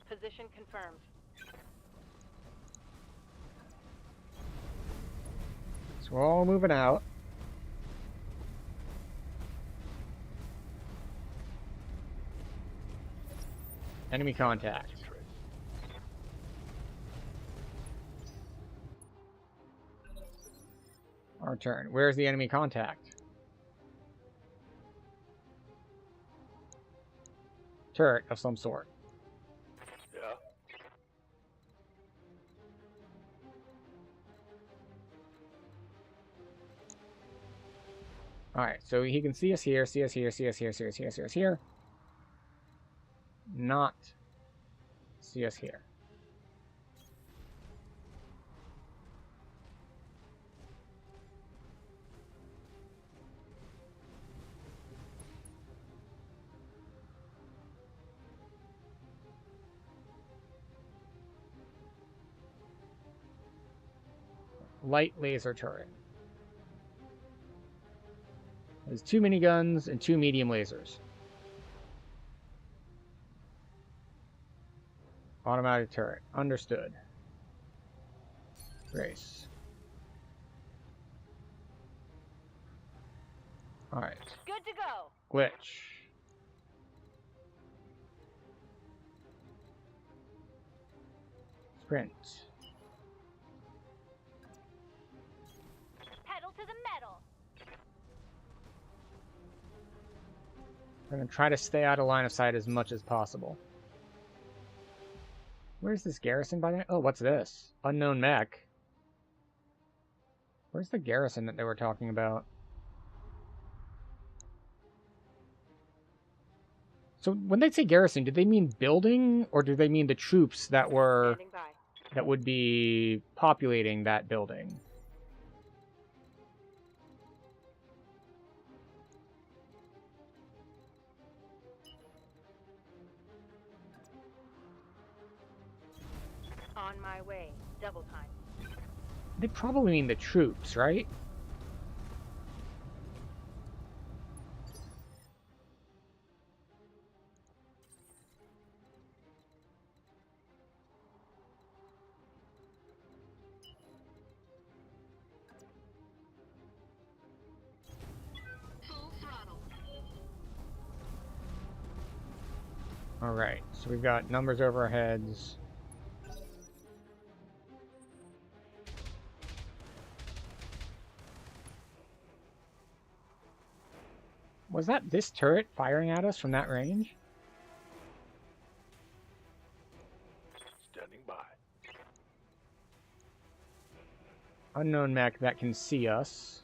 Position confirmed. So we're all moving out. Enemy contact. Our turn. Where's the enemy contact? Turret of some sort. Yeah. Alright, so he can see us here, see us here, see us here, see us here, see us here. Not see us here. Light laser turret. There's 2 miniguns and 2 medium lasers. Automatic turret. Understood. Grace. Alright. Good to go. Glitch. Sprint. Pedal to the metal. We're going to try to stay out of line of sight as much as possible. Where's this garrison by the way? Oh, what's this? Unknown mech. Where's the garrison that they were talking about? So when they say garrison, do they mean building, or do they mean the troops that were that would be populating that building? On my way. Double time. They probably mean the troops, right? Full throttle. Alright, so we've got numbers over our heads. Was that this turret firing at us from that range? Standing by. Unknown mech that can see us.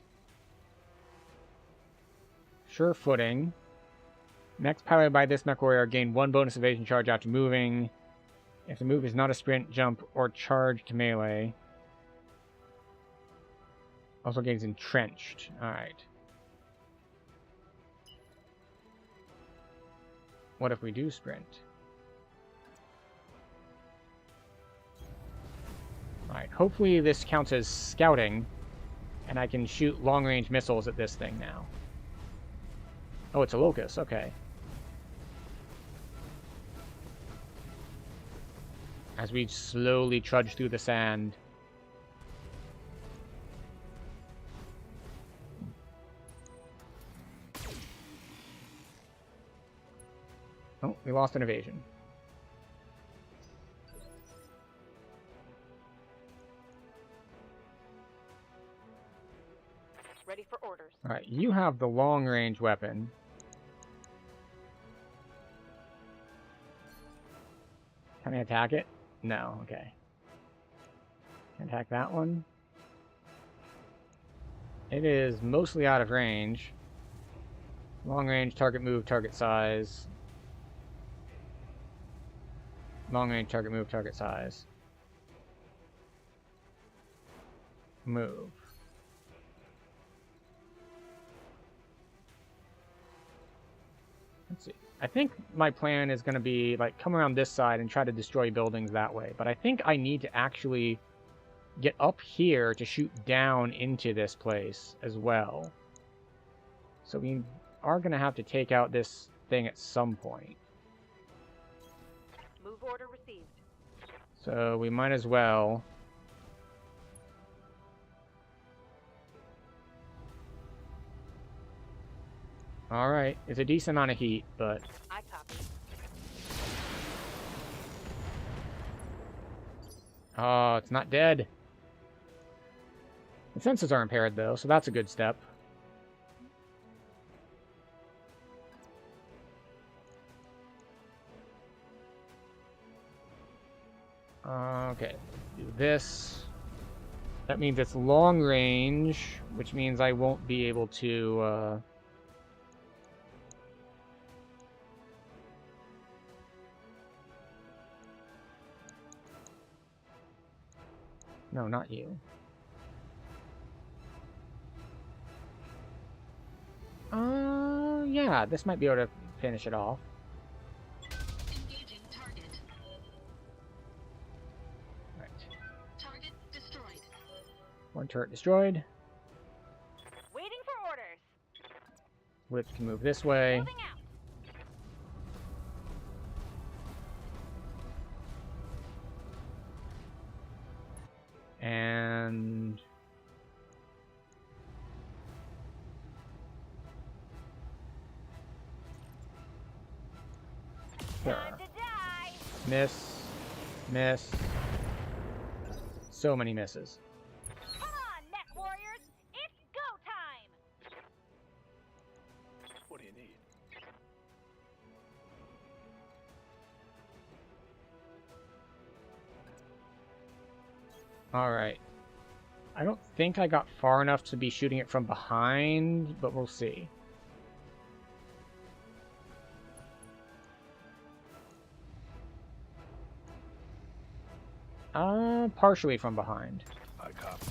Sure footing. Mechs piloted by this mech warrior gain 1 bonus evasion charge after moving. If the move is not a sprint, jump, or charge to melee. Also gains entrenched. Alright. What if we do sprint? Alright, hopefully this counts as scouting, and I can shoot long-range missiles at this thing now. Oh, it's a locust, okay. As we slowly trudge through the sand. Oh, we lost an evasion. Ready for orders. Alright, you have the long-range weapon. Can I attack it? No, okay. Can I attack that one? It is mostly out of range. Long range, target move, target size. Long range, target move, target size. Move. Let's see. I think my plan is going to be, like, come around this side and try to destroy buildings that way. But I think I need to actually get up here to shoot down into this place as well. So we are going to have to take out this thing at some point. Move order received. So we might as well. Alright, it's a decent amount of heat, but... I copy. Oh, it's not dead. The senses are impaired, though, so that's a good step. Okay, do this. That means it's long range, which means I won't be able to, No, not you. Yeah, this might be able to finish it off. Engaging target. Right. Target destroyed. One turret destroyed. Waiting for orders. Whip can move this way. Moving out. Sir. Miss. Miss. So many misses. Come on, mech warriors! It's go time! What do you need? Alright. I don't think I got far enough to be shooting it from behind, but we'll see. Partially from behind. I copy.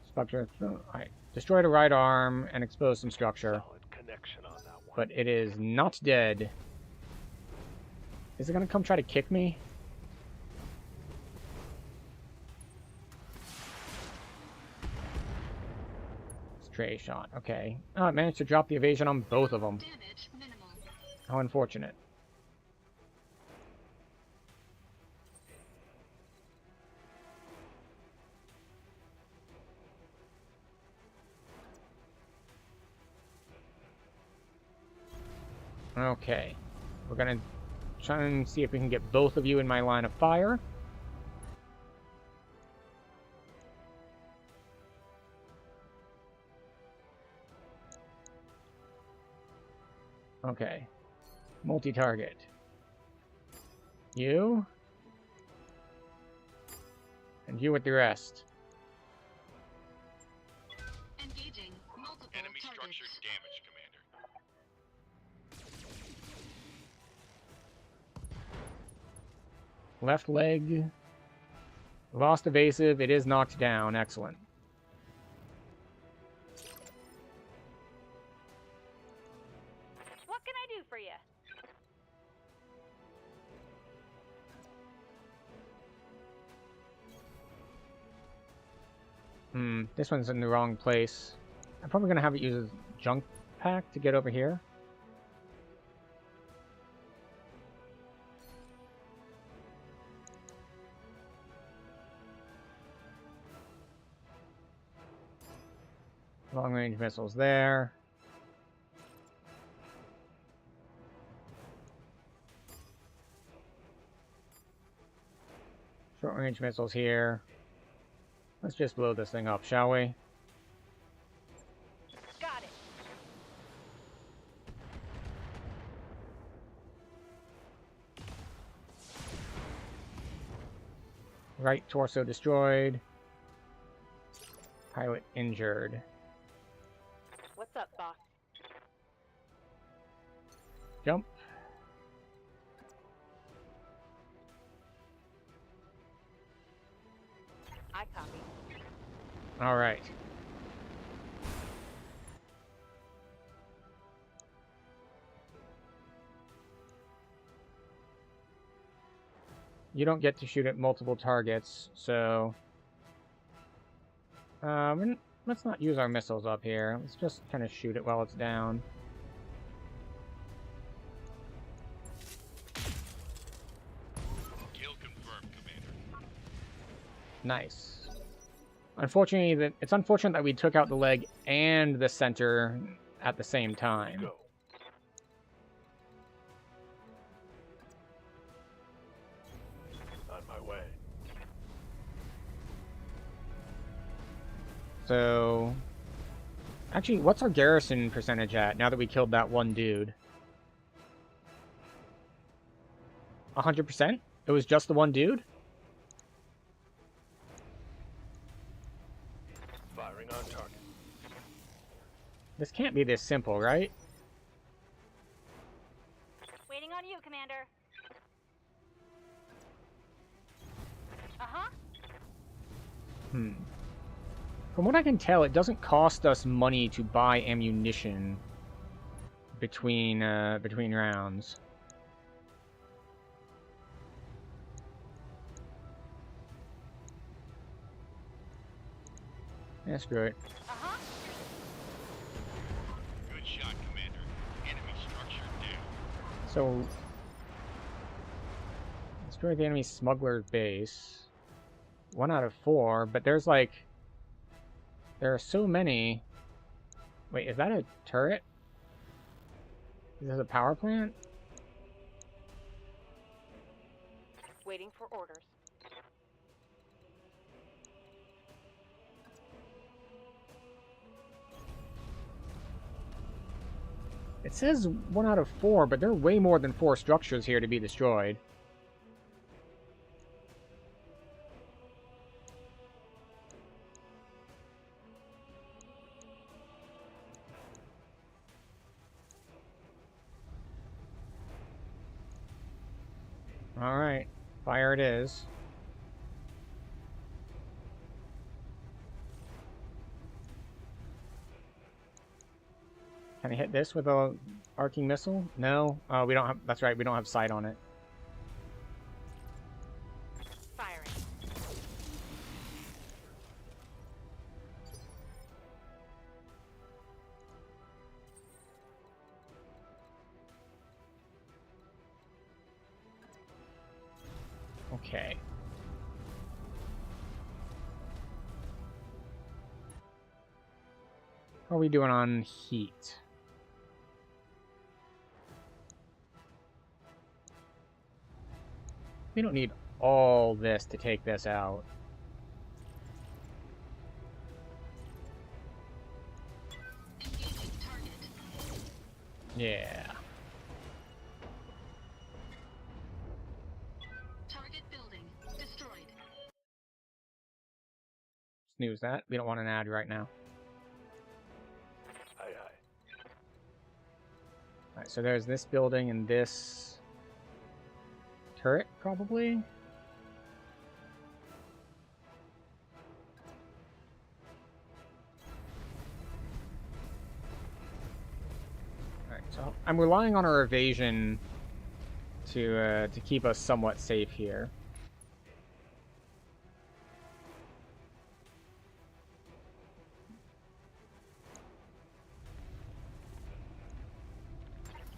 Structure. Alright. Destroy the right arm and expose some structure. Solid connection on that one. But it is not dead. Is it gonna come try to kick me? Stray shot. Okay. Oh, it managed to drop the evasion on both of them. Damage minimal. How unfortunate. Okay. We're gonna try and see if we can get both of you in my line of fire. Okay. Multi-target. You. And you with the rest. Engaging multiple Enemy targets. structure damage, Commander. Left leg. Lost evasive. It is knocked down. Excellent. What can I do for you? This one's in the wrong place. I'm probably gonna have it use a junk pack to get over here. Long range missiles there. Short range missiles here. Let's just blow this thing up, shall we? Got it. Right torso destroyed. Pilot injured. What's up, boss? Jump. I copy. All right. You don't get to shoot at multiple targets, so let's not use our missiles up here. Let's just kind of shoot it while it's down. Kill confirmed, Commander. Nice. Unfortunately, it's unfortunate that we took out the leg and the center at the same time. Go. On my way. So, actually, what's our garrison percentage at now that we killed that one dude? 100%? It was just the one dude? Firing on target. This can't be this simple, right? Waiting on you, Commander. Uh-huh. From what I can tell, it doesn't cost us money to buy ammunition between rounds. Yeah, screw it. Uh-huh. Good shot, Commander. Enemy structure down. So, destroy the enemy smuggler's base. 1 out of 4, but there's like... There are so many... Wait, is that a turret? Is this a power plant? Waiting for orders. It says 1 out of 4, but there are way more than 4 structures here to be destroyed. Alright, fire it is. Can I hit this with a arcing missile? No? Oh, we don't have... That's right, we don't have sight on it. Firing. Okay. How are we doing on heat? We don't need all this to take this out. Engaging target. Yeah. Target building destroyed. Snooze that. We don't want an ad right now. Aye, aye. Alright, so there's this building and this turret, probably? Alright, so I'm relying on our evasion to keep us somewhat safe here.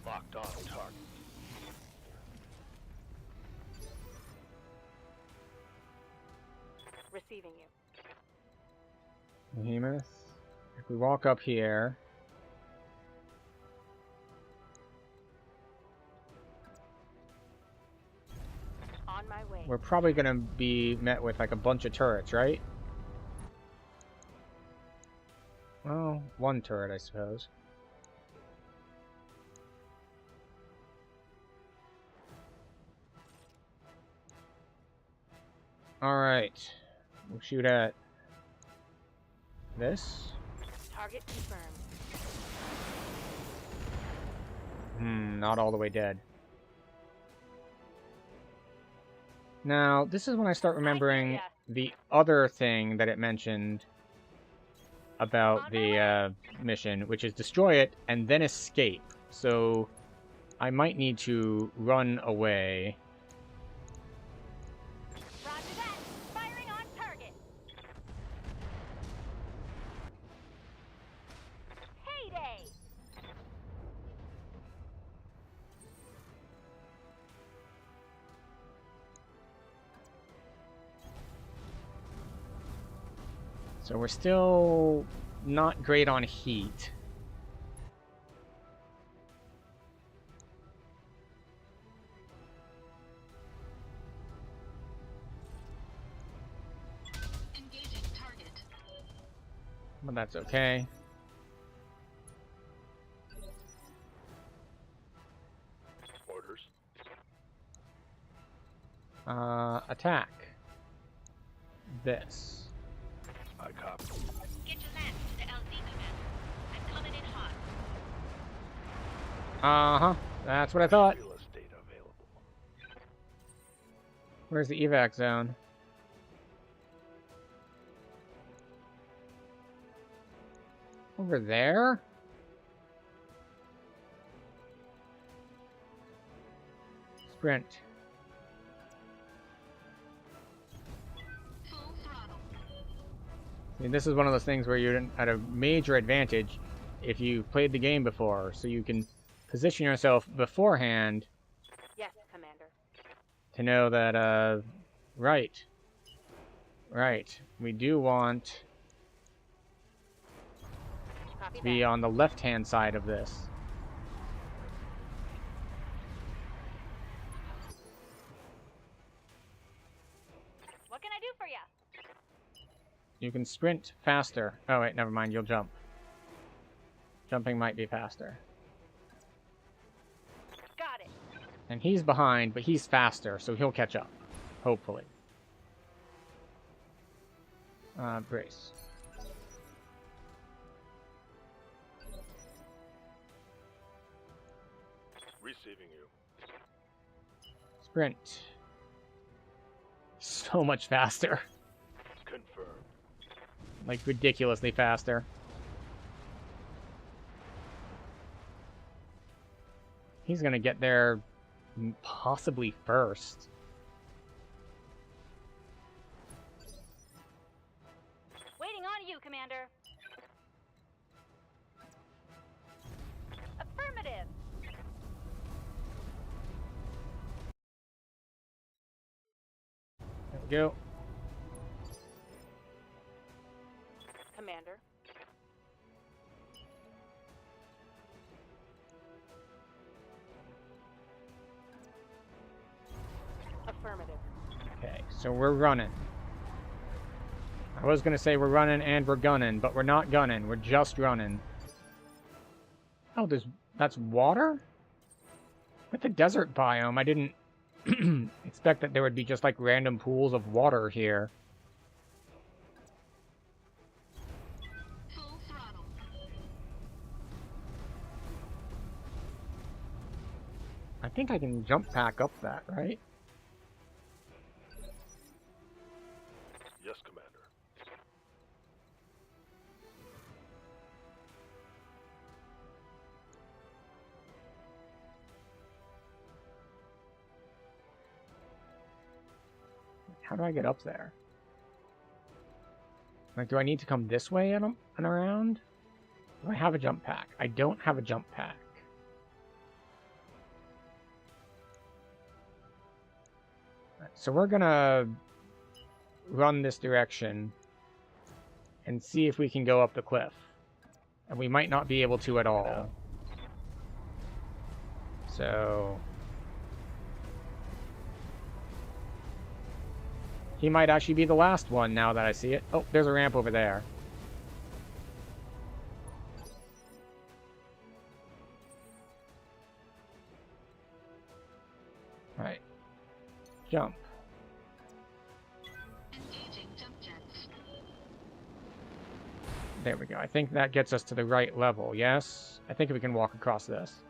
Locked on target. Receiving you. Behemoth. If we walk up here... On my way. We're probably going to be met with like a bunch of turrets, right? Well, 1 turret, I suppose. Alright. We'll shoot at this. Target confirmed. Not all the way dead. Now, this is when I start remembering the other thing that it mentioned about the mission, which is destroy it and then escape. So, I might need to run away. Roger that. Firing on target. Payday. So we're still not great on heat. Engaging target. But that's okay. Orders. Attack. This. I copy. Get your lance to the LZ command. I'm coming in hot. Uh-huh. That's what I thought. Real estate available. Where's the evac zone? Over there? Sprint. Full throttle. See, this is one of those things where you're at a major advantage if you've played the game before, so you can position yourself beforehand Yes, Commander. to know that, right. We do want Copy to be that. on the left-hand side of this. You can sprint faster. Oh, wait, never mind. You'll jump. Jumping might be faster. Got it. And he's behind, but he's faster, so he'll catch up. Hopefully. Brace. Receiving you. Sprint. So much faster. Confirmed. Like, ridiculously faster. He's gonna get there possibly first. Waiting on you, Commander. Affirmative. There we go. Commander. Affirmative. Okay, so we're running. I was gonna say we're running and we're gunning, but we're not gunning. We're just running. Oh, that's water? With the desert biome, I didn't expect that there would be just like random pools of water here. Full throttle. I think I can jump pack up that, right? Yes, Commander. How do I get up there? Like, do I need to come this way and around? Do I have a jump pack? I don't have a jump pack. So we're gonna run this direction and see if we can go up the cliff. And we might not be able to at all. So he might actually be the last one now that I see it. Oh, there's a ramp over there. Alright. Jump. Engaging jump jets. There we go. I think that gets us to the right level, yes? I think we can walk across this.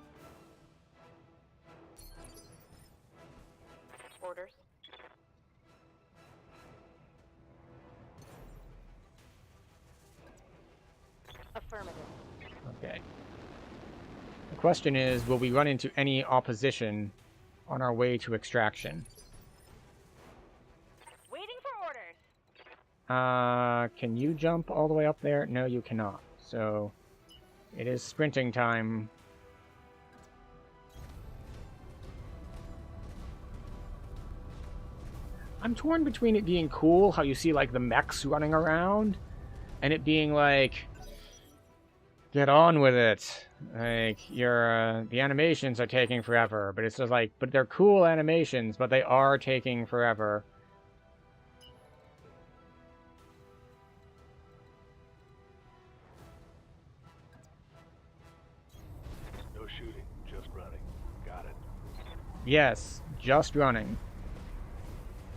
Orders. Affirmative. Okay. The question is, will we run into any opposition on our way to extraction? Waiting for orders. Can you jump all the way up there? No, you cannot. So, it is sprinting time. I'm torn between it being cool, how you see, like, the mechs running around, and it being like, get on with it. Like, the animations are taking forever, but it's just like, but they're cool animations, but they are taking forever. No shooting, just running. Got it. Yes, just running.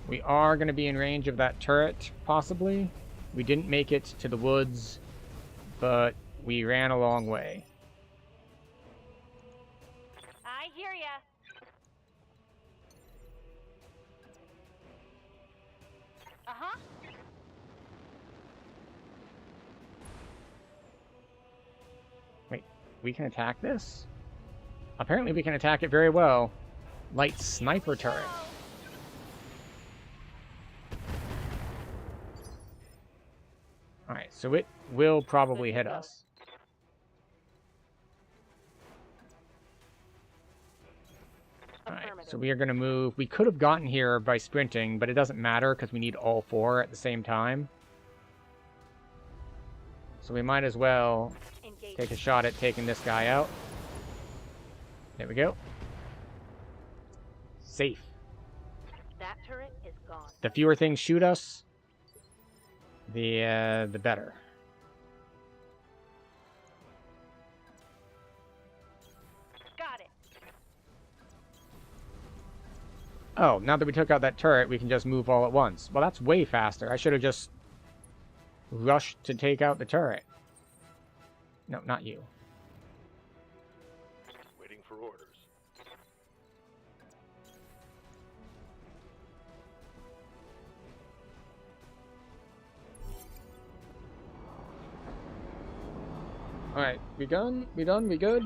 We are going to be in range of that turret, possibly. We didn't make it to the woods, but we ran a long way. I hear ya. Uh-huh. Wait, we can attack this? Apparently we can attack it very well. Light sniper turret. Alright, so it will probably hit us. Alright, so we are going to move. We could have gotten here by sprinting, but it doesn't matter because we need all four at the same time. So we might as well take a shot at taking this guy out. There we go. Safe. That turret is gone. The fewer things shoot us, the better. Got it. Oh, now that we took out that turret, we can just move all at once. Well, that's way faster. I should have just rushed to take out the turret. No, not you. Waiting for orders. Alright, we done? We done? We good?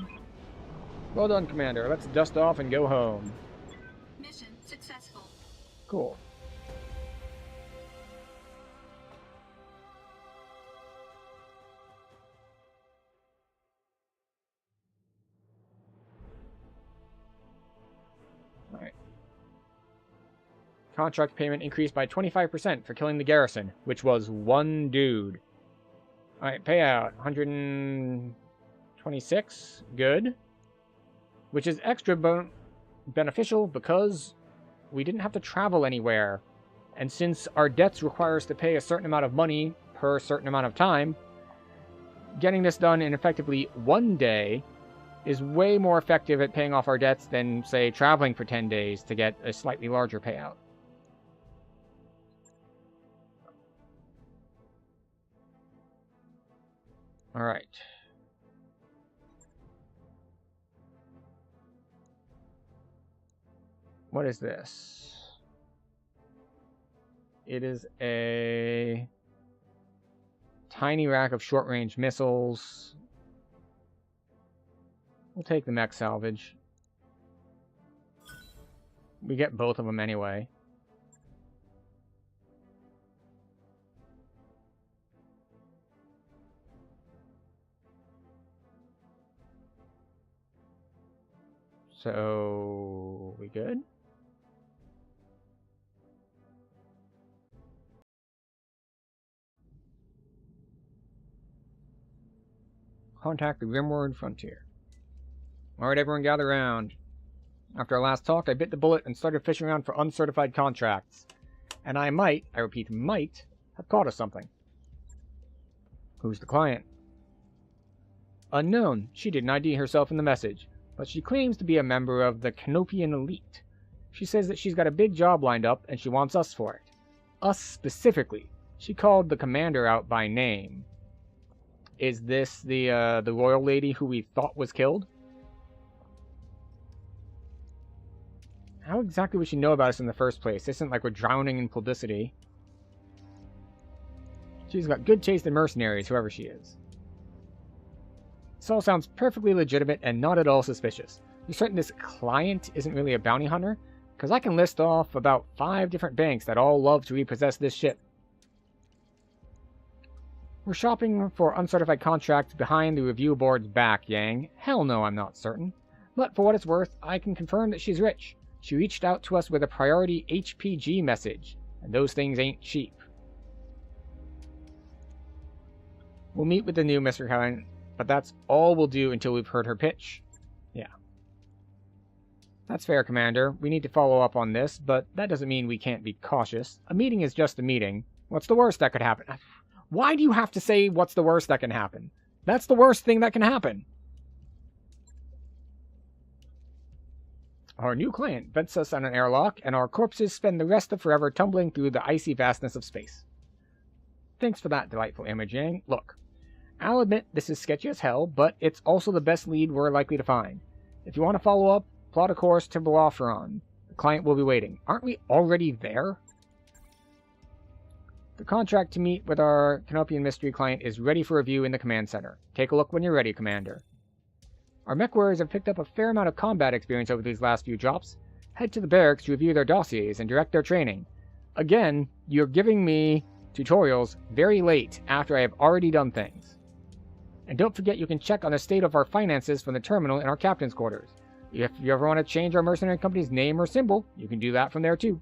Well done, Commander. Let's dust off and go home. Mission successful. Cool. Alright. Contract payment increased by 25% for killing the garrison, which was one dude. Alright, payout 126. Good. Which is extra beneficial because we didn't have to travel anywhere. And since our debts require us to pay a certain amount of money per certain amount of time, getting this done in effectively one day is way more effective at paying off our debts than, say, traveling for 10 days to get a slightly larger payout. Alright. What is this? It is a tiny rack of short-range missiles. We'll take the mech salvage. We get both of them anyway. So, we good? Contact the Rimward Frontier. Alright, everyone gather around. After our last talk, I bit the bullet and started fishing around for uncertified contracts. And I might, I repeat might, have caught us something. Who's the client? Unknown. She didn't ID herself in the message, but she claims to be a member of the Canopian elite. She says that she's got a big job lined up and she wants us for it. Us specifically. She called the commander out by name. Is this the royal lady who we thought was killed? How exactly would she know about us in the first place? It isn't like we're drowning in publicity. She's got good taste in mercenaries, whoever she is. This all sounds perfectly legitimate and not at all suspicious. You're certain this client isn't really a bounty hunter? Because I can list off about 5 different banks that all love to repossess this ship. We're shopping for uncertified contracts behind the review board's back, Yang. Hell no, I'm not certain. But for what it's worth, I can confirm that she's rich. She reached out to us with a priority HPG message, and those things ain't cheap. We'll meet with the new Mr. Helen, but that's all we'll do until we've heard her pitch. Yeah. That's fair, Commander. We need to follow up on this, but that doesn't mean we can't be cautious. A meeting is just a meeting. What's the worst that could happen? Why do you have to say what's the worst that can happen? That's the worst thing that can happen. Our new client vents us on an airlock, and our corpses spend the rest of forever tumbling through the icy vastness of space. Thanks for that delightful image, Yang. Look, I'll admit this is sketchy as hell, but it's also the best lead we're likely to find. If you want to follow up, plot a course to Belafron. The client will be waiting. Aren't we already there? The contract to meet with our Canopian mystery client is ready for review in the command center. Take a look when you're ready, Commander. Our mech warriors have picked up a fair amount of combat experience over these last few drops. Head to the barracks to review their dossiers and direct their training. Again, you're giving me tutorials very late after I have already done things. And don't forget you can check on the state of our finances from the terminal in our captain's quarters. If you ever want to change our mercenary company's name or symbol, you can do that from there too.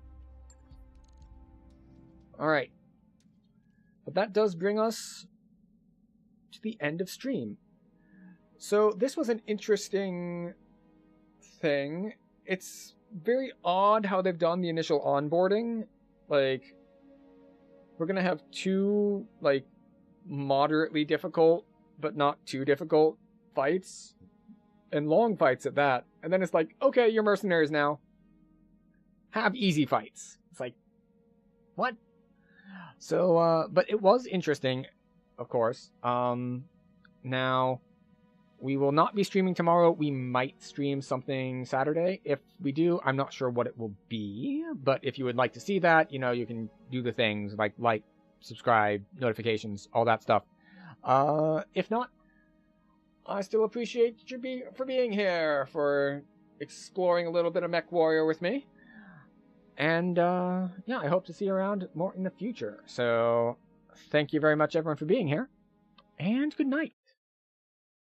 Alright. But that does bring us to the end of stream. So this was an interesting thing. It's very odd how they've done the initial onboarding. Like, we're going to have 2, like, moderately difficult, but not too difficult fights. And long fights at that. And then it's like, okay, you're mercenaries now. Have easy fights. It's like, what? So, but it was interesting, of course. Now, we will not be streaming tomorrow. We might stream something Saturday. If we do, I'm not sure what it will be. But if you would like to see that, you know, you can do the things like, subscribe, notifications, all that stuff. If not, I still appreciate you for being here, for exploring a little bit of MechWarrior with me. And, yeah, I hope to see you around more in the future. So, thank you very much, everyone, for being here. And good night.